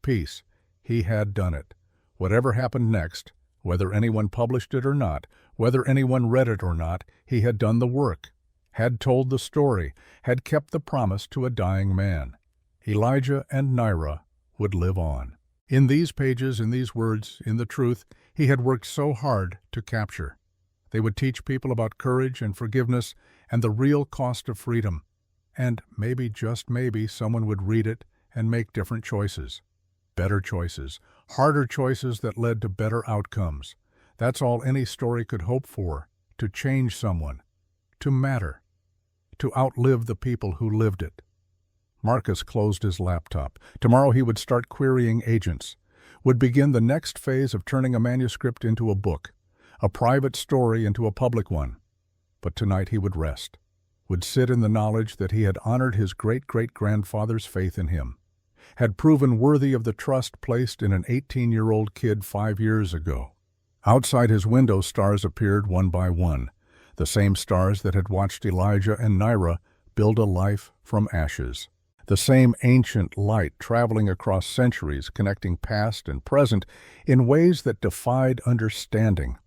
Peace. He had done it. Whatever happened next, whether anyone published it or not, whether anyone read it or not, he had done the work, had told the story, had kept the promise to a dying man. Elijah and Naira would live on. In these pages, in these words, in the truth he had worked so hard to capture. They would teach people about courage and forgiveness and the real cost of freedom. And maybe, just maybe, someone would read it and make different choices. Better choices, harder choices that led to better outcomes. That's all any story could hope for, to change someone, to matter, to outlive the people who lived it. Marcus closed his laptop. Tomorrow he would start querying agents, would begin the next phase of turning a manuscript into a book, a private story into a public one. But tonight he would rest, would sit in the knowledge that he had honored his great-great-grandfather's faith in him, had proven worthy of the trust placed in an 18-year-old kid 5 years ago. Outside his window, stars appeared one by one, the same stars that had watched Elijah and Naira build a life from ashes. The same ancient light traveling across centuries, connecting past and present in ways that defied understanding.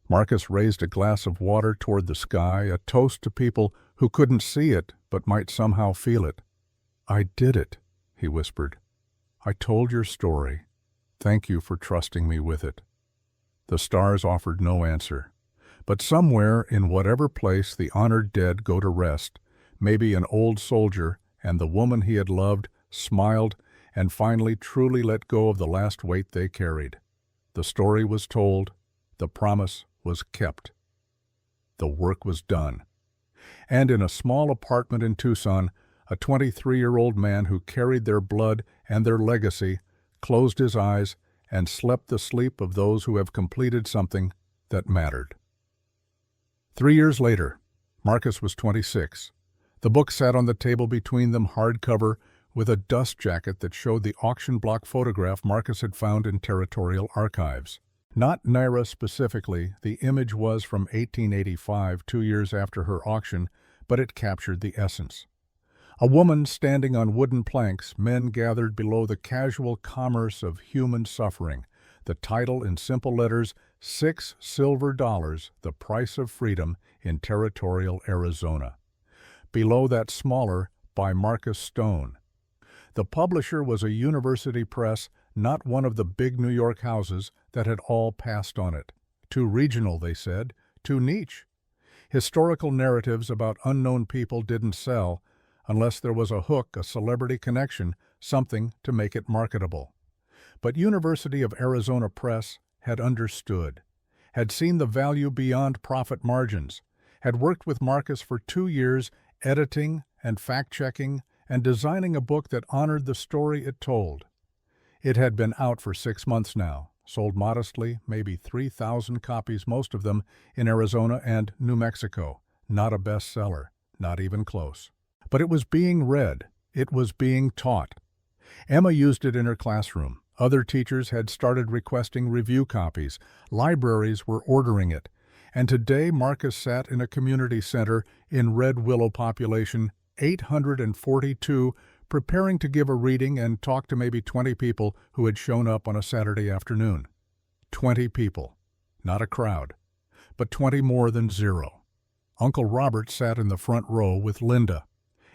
Marcus raised a glass of water toward the sky, a toast to people who couldn't see it but might somehow feel it. "I did it," he whispered. "I told your story. Thank you for trusting me with it." The stars offered no answer. But somewhere in whatever place the honored dead go to rest, maybe an old soldier and the woman he had loved smiled and finally truly let go of the last weight they carried. The story was told. The promise was kept. The work was done. And in a small apartment in Tucson, a 23-year-old man who carried their blood and their legacy closed his eyes and slept the sleep of those who have completed something that mattered. 3 years later, Marcus was 26. The book sat on the table between them, hardcover, with a dust jacket that showed the auction block photograph Marcus had found in territorial archives. Not Naira specifically, the image was from 1885, 2 years after her auction, but it captured the essence. A woman standing on wooden planks, men gathered below, the casual commerce of human suffering. The title in simple letters, $6 silver, the price of freedom in territorial Arizona. Below that smaller, by Marcus Stone. The publisher was a university press, not one of the big New York houses that had all passed on it. Too regional, they said, too niche. Historical narratives about unknown people didn't sell unless there was a hook, a celebrity connection, something to make it marketable. But University of Arizona Press had understood, had seen the value beyond profit margins, had worked with Marcus for 2 years, editing and fact-checking and designing a book that honored the story it told. It had been out for 6 months now, sold modestly, maybe 3,000 copies, most of them in Arizona and New Mexico. Not a bestseller, not even close. But it was being read. It was being taught. Emma used it in her classroom. Other teachers had started requesting review copies. Libraries were ordering it. And today Marcus sat in a community center in Red Willow population 842, preparing to give a reading and talk to maybe 20 people who had shown up on a Saturday afternoon. 20 people. Not a crowd, but 20 more than zero. Uncle Robert sat in the front row with Linda.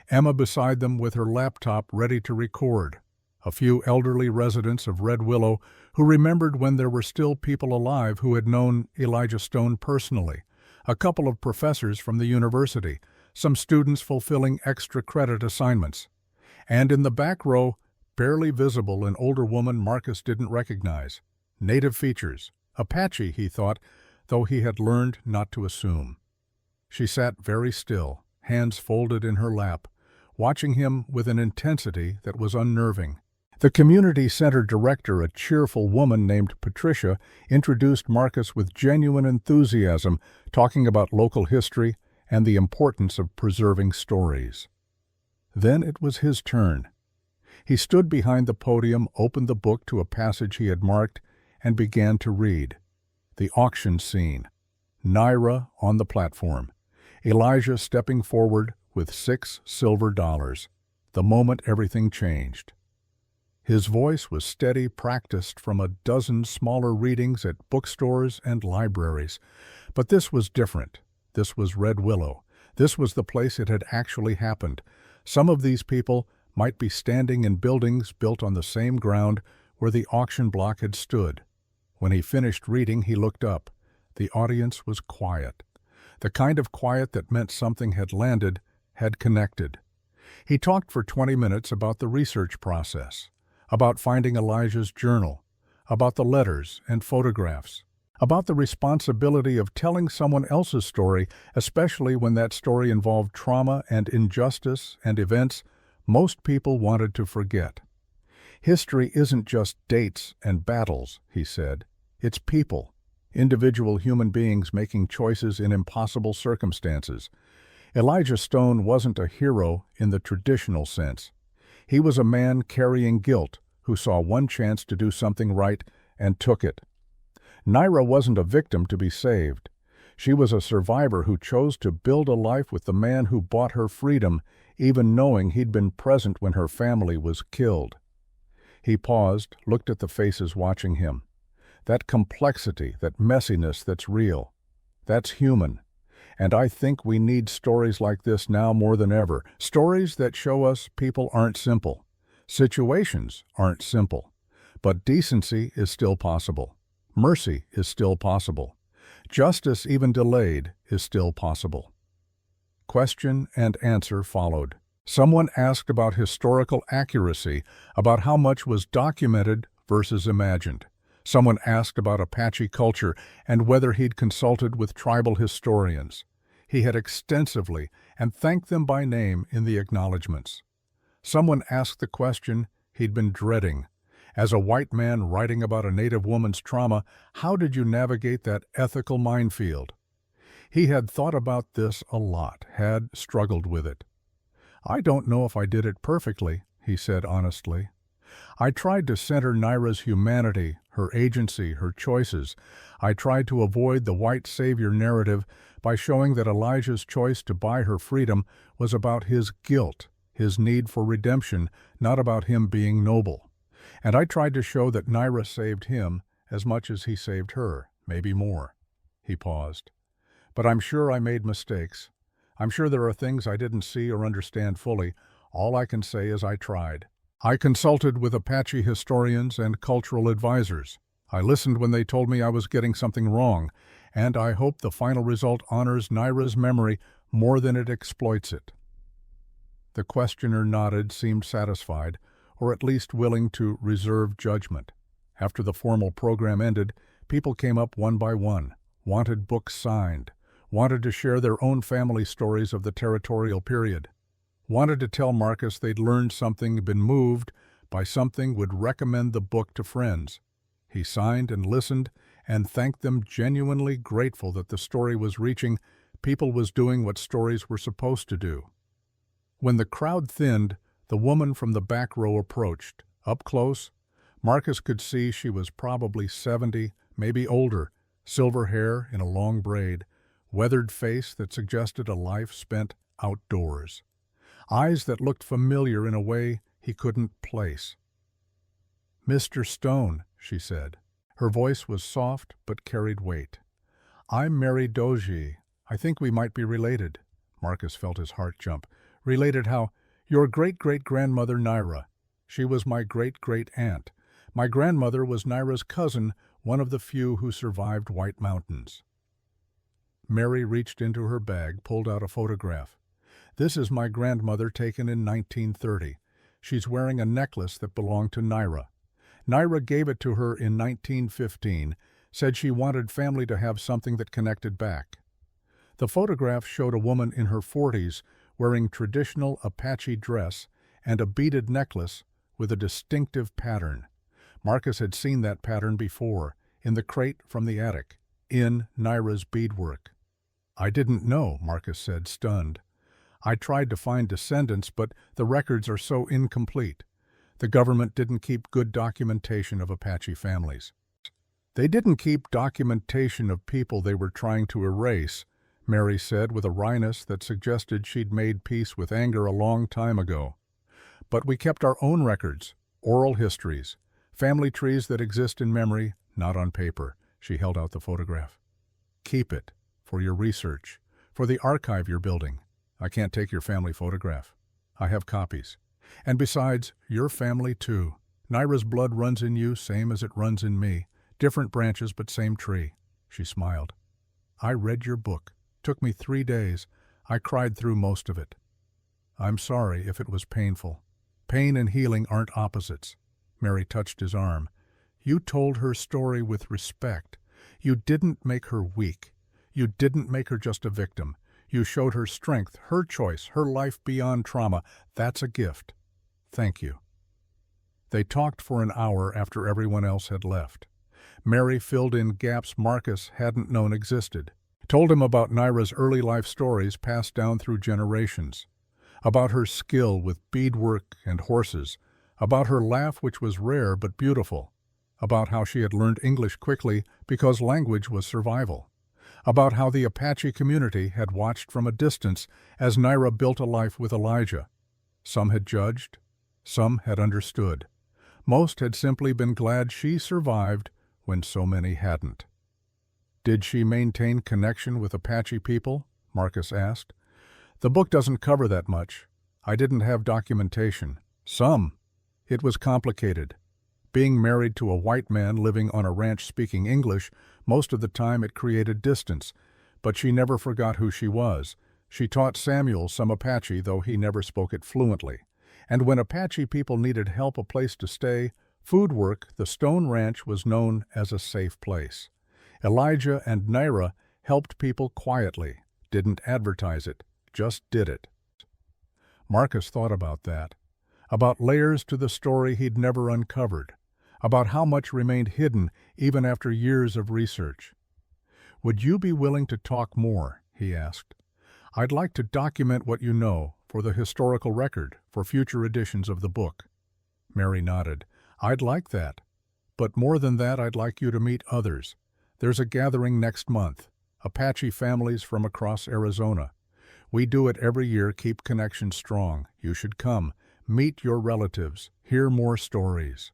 Emma beside them with her laptop ready to record. A few elderly residents of Red Willow who remembered when there were still people alive who had known Elijah Stone personally. A couple of professors from the university. Some students fulfilling extra credit assignments. And in the back row, barely visible, an older woman Marcus didn't recognize. Native features. Apache, he thought, though he had learned not to assume. She sat very still, hands folded in her lap, watching him with an intensity that was unnerving. The community center director, a cheerful woman named Patricia, introduced Marcus with genuine enthusiasm, talking about local history and the importance of preserving stories. Then it was his turn. He stood behind the podium, opened the book to a passage he had marked, and began to read. The auction scene. Naira on the platform. Elijah stepping forward with $6 silver. The moment everything changed. His voice was steady, practiced from a dozen smaller readings at bookstores and libraries. But this was different. This was Red Willow. This was the place it had actually happened. Some of these people might be standing in buildings built on the same ground where the auction block had stood. When he finished reading, he looked up. The audience was quiet. The kind of quiet that meant something had landed, had connected. He talked for 20 minutes about the research process, about finding Elijah's journal, about the letters and photographs, about the responsibility of telling someone else's story, especially when that story involved trauma and injustice and events most people wanted to forget. History isn't just dates and battles, he said. It's people, individual human beings making choices in impossible circumstances. Elijah Stone wasn't a hero in the traditional sense. He was a man carrying guilt who saw one chance to do something right and took it. Naira wasn't a victim to be saved. She was a survivor who chose to build a life with the man who bought her freedom, even knowing he'd been present when her family was killed. He paused, looked at the faces watching him. That complexity, that messiness that's real. That's human. And I think we need stories like this now more than ever. Stories that show us people aren't simple. Situations aren't simple. But decency is still possible. Mercy is still possible. Justice, even delayed, is still possible. Question and answer followed. Someone asked about historical accuracy, about how much was documented versus imagined. Someone asked about Apache culture and whether he'd consulted with tribal historians. He had extensively, and thanked them by name in the acknowledgments. Someone asked the question he'd been dreading. As a white man writing about a Native woman's trauma, how did you navigate that ethical minefield? He had thought about this a lot, had struggled with it. I don't know if I did it perfectly, he said honestly. I tried to center Naira's humanity, her agency, her choices. I tried to avoid the white savior narrative by showing that Elijah's choice to buy her freedom was about his guilt, his need for redemption, not about him being noble. And I tried to show that Naira saved him as much as he saved her, maybe more. He paused. But I'm sure I made mistakes. I'm sure there are things I didn't see or understand fully. All I can say is I tried. I consulted with Apache historians and cultural advisors. I listened when they told me I was getting something wrong, and I hope the final result honors Naira's memory more than it exploits it. The questioner nodded, seemed satisfied, or at least willing to reserve judgment. After the formal program ended, people came up one by one, wanted books signed, wanted to share their own family stories of the territorial period, wanted to tell Marcus they'd learned something, been moved by something, would recommend the book to friends. He signed and listened and thanked them, genuinely grateful that the story was reaching people, was doing what stories were supposed to do. When the crowd thinned, the woman from the back row approached. Up close, Marcus could see she was probably 70, maybe older, silver hair in a long braid, weathered face that suggested a life spent outdoors, eyes that looked familiar in a way he couldn't place. "Mr. Stone," she said. Her voice was soft but carried weight. "I'm Mary Doji. I think we might be related." Marcus felt his heart jump. "Related how?" "Your great-great-grandmother Naira. She was my great-great-aunt. My grandmother was Naira's cousin, one of the few who survived White Mountains." Mary reached into her bag, pulled out a photograph. "This is my grandmother, taken in 1930. She's wearing a necklace that belonged to Naira. Naira gave it to her in 1915, said she wanted family to have something that connected back." The photograph showed a woman in her 40s wearing traditional Apache dress and a beaded necklace with a distinctive pattern. Marcus had seen that pattern before, in the crate from the attic, in Naira's beadwork. "I didn't know," Marcus said, stunned. "I tried to find descendants, but the records are so incomplete. The government didn't keep good documentation of Apache families. They didn't keep documentation of people they were trying to erase," Mary said with a wryness that suggested she'd made peace with anger a long time ago. "But we kept our own records, oral histories, family trees that exist in memory, not on paper." She held out the photograph. "Keep it, for your research, for the archive you're building. I can't take your family photograph. I have copies. And besides, your family too. Naira's blood runs in you, same as it runs in me. Different branches, but same tree." She smiled. "I read your book. Took me 3 days. I cried through most of it. I'm sorry if it was painful. Pain and healing aren't opposites." Mary touched his arm. "You told her story with respect. You didn't make her weak. You didn't make her just a victim. You showed her strength, her choice, her life beyond trauma. That's a gift. Thank you." They talked for an hour after everyone else had left. Mary filled in gaps Marcus hadn't known existed. Told him about Naira's early life stories passed down through generations, about her skill with beadwork and horses, about her laugh which was rare but beautiful, about how she had learned English quickly because language was survival, about how the Apache community had watched from a distance as Naira built a life with Elijah. Some had judged, some had understood. Most had simply been glad she survived when so many hadn't. Did she maintain connection with Apache people? Marcus asked. The book doesn't cover that much. I didn't have documentation. Some. It was complicated. Being married to a white man living on a ranch speaking English, most of the time it created distance, but she never forgot who she was. She taught Samuel some Apache, though he never spoke it fluently. And when Apache people needed help, a place to stay, food work, the Stone Ranch was known as a safe place. Elijah and Naira helped people quietly, didn't advertise it, just did it. Marcus thought about that, about layers to the story he'd never uncovered, about how much remained hidden even after years of research. Would you be willing to talk more? He asked. I'd like to document what you know for the historical record for future editions of the book. Mary nodded. I'd like that. But more than that, I'd like you to meet others. There's a gathering next month, Apache families from across Arizona. We do it every year, keep connections strong. You should come, meet your relatives, hear more stories.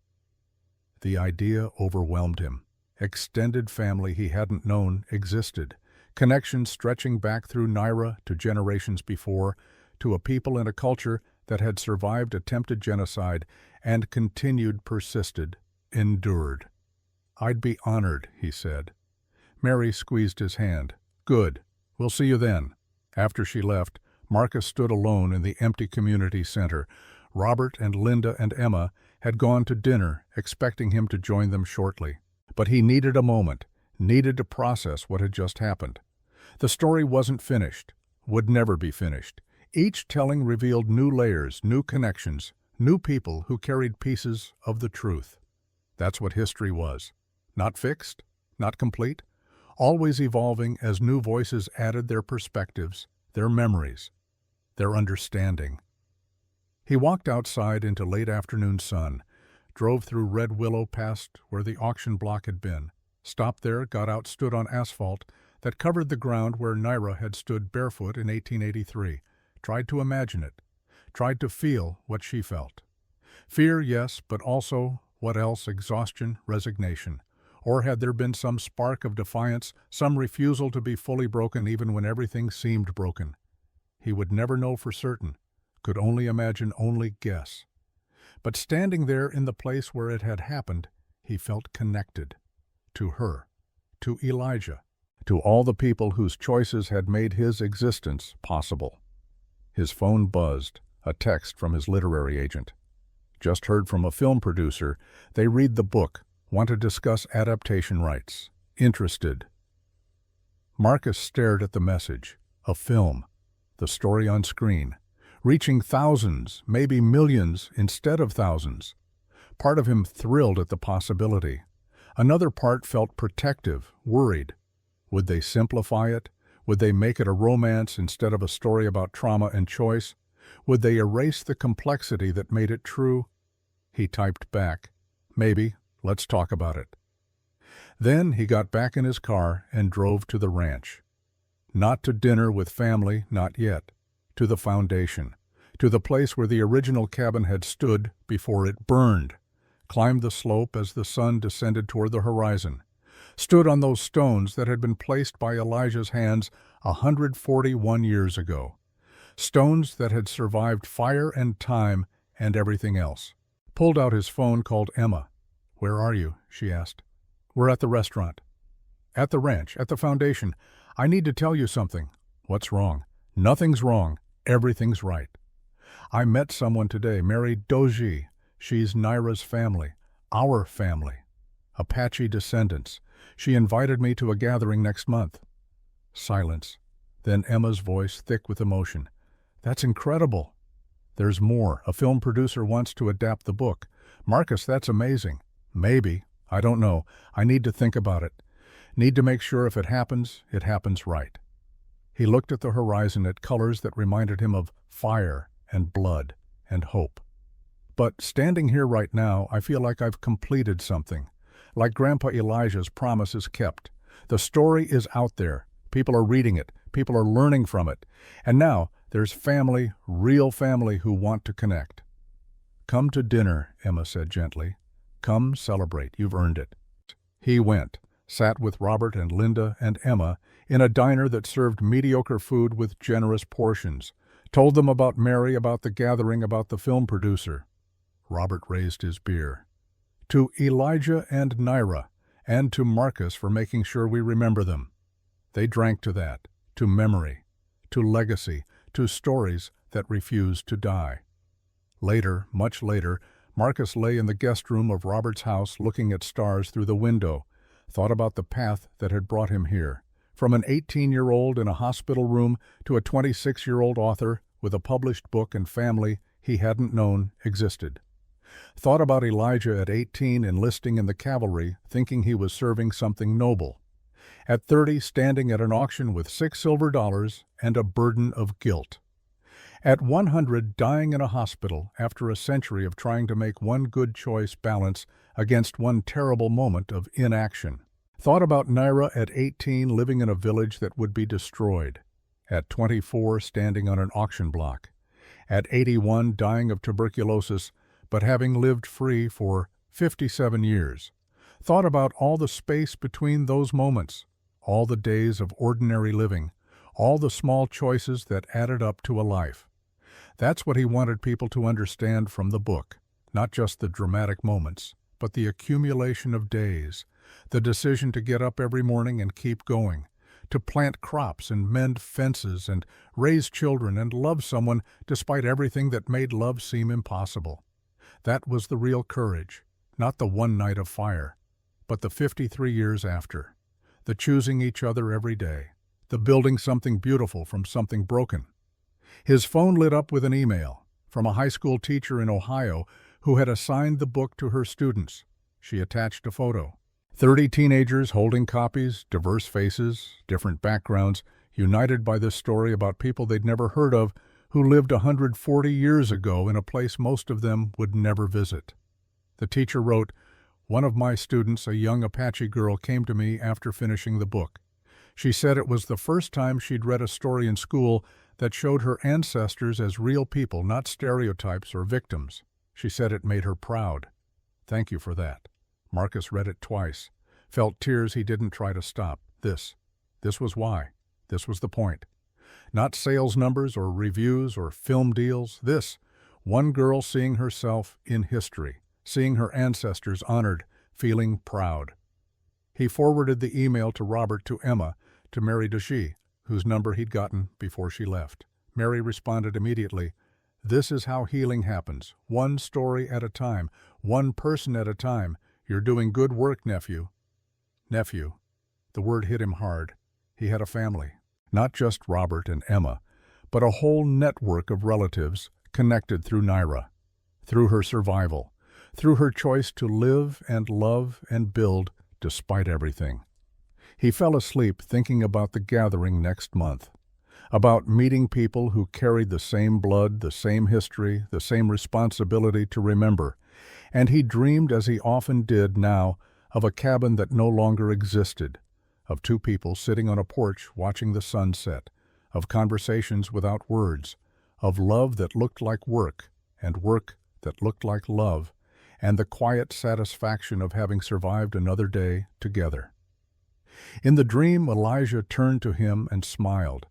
The idea overwhelmed him. Extended family he hadn't known existed, connections stretching back through Naira to generations before, to a people and a culture that had survived attempted genocide and continued, persisted, endured. I'd be honored, he said. Mary squeezed his hand. Good. We'll see you then. After she left, Marcus stood alone in the empty community center. Robert and Linda and Emma had gone to dinner, expecting him to join them shortly. But he needed a moment, needed to process what had just happened. The story wasn't finished, would never be finished. Each telling revealed new layers, new connections, new people who carried pieces of the truth. That's what history was. Not fixed, not complete, always evolving as new voices added their perspectives, their memories, their understanding. He walked outside into late afternoon sun, drove through Red Willow past where the auction block had been, stopped there, got out, stood on asphalt that covered the ground where Naira had stood barefoot in 1883, tried to imagine it, tried to feel what she felt. Fear, yes, but also, what else? Exhaustion, resignation. Or had there been some spark of defiance, some refusal to be fully broken even when everything seemed broken? He would never know for certain, could only imagine, only guess. But standing there in the place where it had happened, he felt connected. To her, to Elijah, to all the people whose choices had made his existence possible. His phone buzzed, a text from his literary agent. Just heard from a film producer. They read the book, want to discuss adaptation rights. Interested. Marcus stared at the message. A film. The story on screen. Reaching thousands, maybe millions instead of thousands. Part of him thrilled at the possibility. Another part felt protective, worried. Would they simplify it? Would they make it a romance instead of a story about trauma and choice? Would they erase the complexity that made it true? He typed back, maybe, let's talk about it. Then he got back in his car and drove to the ranch. Not to dinner with family, not yet. To the foundation, to the place where the original cabin had stood before it burned, climbed the slope as the sun descended toward the horizon, stood on those stones that had been placed by Elijah's hands 141 years ago, stones that had survived fire and time and everything else. Pulled out his phone, called Emma. Where are you? She asked. We're at the restaurant. At the ranch, at the foundation. I need to tell you something. What's wrong? Nothing's wrong. Everything's right. I met someone today, Mary Doji. She's Naira's family, our family. Apache descendants. She invited me to a gathering next month. Silence. Then Emma's voice, thick with emotion. That's incredible. There's more. A film producer wants to adapt the book. Marcus, that's amazing. Maybe. I don't know. I need to think about it. Need to make sure if it happens right. He looked at the horizon at colors that reminded him of fire and blood and hope. But standing here right now, I feel like I've completed something. Like Grandpa Elijah's promise is kept. The story is out there. People are reading it. People are learning from it. And now there's family, real family, who want to connect. "Come to dinner," Emma said gently. "Come celebrate. You've earned it." He went, sat with Robert and Linda and Emma in a diner that served mediocre food with generous portions, told them about Mary, about the gathering, about the film producer. Robert raised his beer. "To Elijah and Naira, and to Marcus for making sure we remember them." They drank to that, to memory, to legacy, to stories that refused to die. Later, much later, Marcus lay in the guest room of Robert's house looking at stars through the window, thought about the path that had brought him here, from an 18-year-old in a hospital room to a 26-year-old author with a published book and family he hadn't known existed. Thought about Elijah at 18 enlisting in the cavalry, thinking he was serving something noble. At 30, standing at an auction with $6 silver and a burden of guilt. At 100, dying in a hospital after a century of trying to make one good choice balance against one terrible moment of inaction. Thought about Naira at 18, living in a village that would be destroyed. At 24, standing on an auction block. At 81, dying of tuberculosis, but having lived free for 57 years. Thought about all the space between those moments, all the days of ordinary living, all the small choices that added up to a life. That's what he wanted people to understand from the book, not just the dramatic moments, but the accumulation of days, the decision to get up every morning and keep going, to plant crops and mend fences and raise children and love someone despite everything that made love seem impossible. That was the real courage, not the one night of fire, but the 53 years after, the choosing each other every day, the building something beautiful from something broken. His phone lit up with an email from a high school teacher in Ohio who had assigned the book to her students. She attached a photo. 30 teenagers holding copies, diverse faces, different backgrounds, united by this story about people they'd never heard of who lived 140 years ago in a place most of them would never visit. The teacher wrote, "One of my students, a young Apache girl, came to me after finishing the book. She said it was the first time she'd read a story in school that showed her ancestors as real people, not stereotypes or victims. She said it made her proud. Thank you for that." Marcus read it twice, felt tears he didn't try to stop. This was why. This was the point. Not sales numbers or reviews or film deals. One girl seeing herself in history, seeing her ancestors honored, feeling proud. He forwarded the email to Robert, to Emma, to Mary Duchy, whose number he'd gotten before she left. Mary responded immediately, "This is how healing happens, one story at a time, one person at a time. You're doing good work, nephew." Nephew. The word hit him hard. He had a family. Not just Robert and Emma, but a whole network of relatives connected through Naira, through her survival, through her choice to live and love and build despite everything. He fell asleep thinking about the gathering next month, about meeting people who carried the same blood, the same history, the same responsibility to remember, and he dreamed, as he often did now, of a cabin that no longer existed, of two people sitting on a porch watching the sun set, of conversations without words, of love that looked like work, and work that looked like love, and the quiet satisfaction of having survived another day together. In the dream, Elijah turned to him and smiled.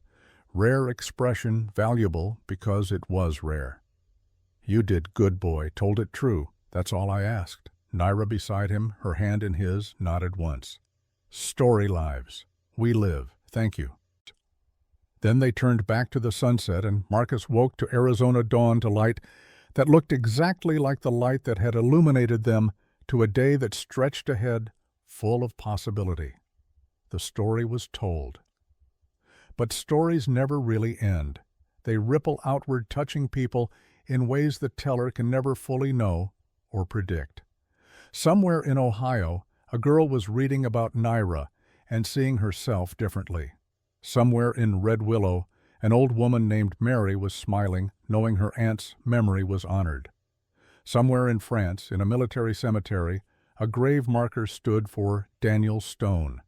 Rare expression, valuable because it was rare. "You did good, boy, told it true. That's all I asked." Naira beside him, her hand in his, nodded once. "Story lives. We live. Thank you." Then they turned back to the sunset, and Marcus woke to Arizona dawn, to light that looked exactly like the light that had illuminated them, to a day that stretched ahead, full of possibility. The story was told. But stories never really end. They ripple outward, touching people in ways the teller can never fully know or predict. Somewhere in Ohio, a girl was reading about Naira and seeing herself differently. Somewhere in Red Willow, an old woman named Mary was smiling, knowing her aunt's memory was honored. Somewhere in France, in a military cemetery, a grave marker stood for Daniel Stone.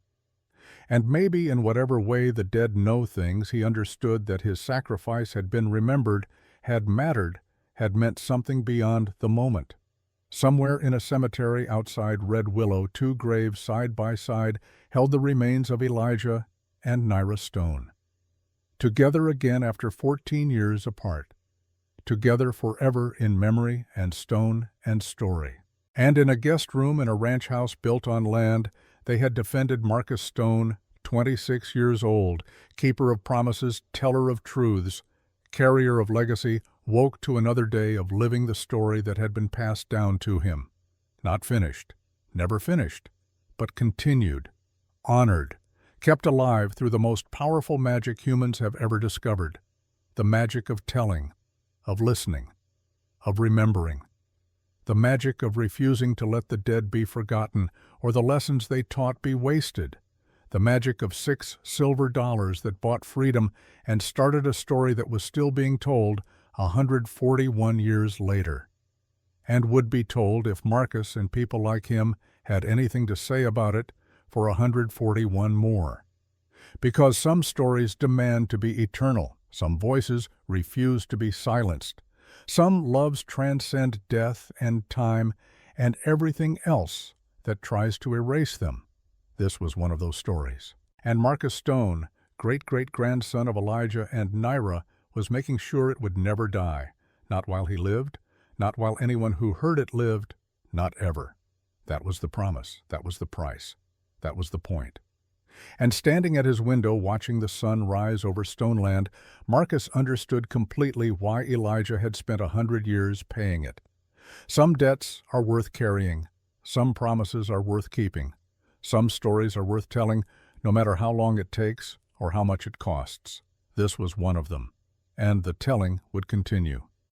And maybe in whatever way the dead know things, he understood that his sacrifice had been remembered, had mattered, had meant something beyond the moment. Somewhere in a cemetery outside Red Willow, two graves side by side held the remains of Elijah and Nyra Stone. Together again after 14 years apart. Together forever in memory and stone and story. And in a guest room in a ranch house built on land, they had defended Marcus Stone, 26 years old, keeper of promises, teller of truths, carrier of legacy, woke to another day of living the story that had been passed down to him. Not finished, never finished, but continued, honored, kept alive through the most powerful magic humans have ever discovered, the magic of telling, of listening, of remembering, the magic of refusing to let the dead be forgotten or the lessons they taught be wasted, the magic of $6 silver that bought freedom and started a story that was still being told 141 years later, and would be told if Marcus and people like him had anything to say about it for 141 more. Because some stories demand to be eternal, some voices refuse to be silenced, some loves transcend death and time and everything else that tries to erase them. This was one of those stories. And Marcus Stone, great-great-grandson of Elijah and Nyra, was making sure it would never die, not while he lived, not while anyone who heard it lived, not ever. That was the promise, that was the price, that was the point. And standing at his window watching the sun rise over Stoneland, Marcus understood completely why Elijah had spent 100 years paying it. Some debts are worth carrying, some promises are worth keeping, some stories are worth telling, no matter how long it takes or how much it costs. This was one of them. And the telling would continue.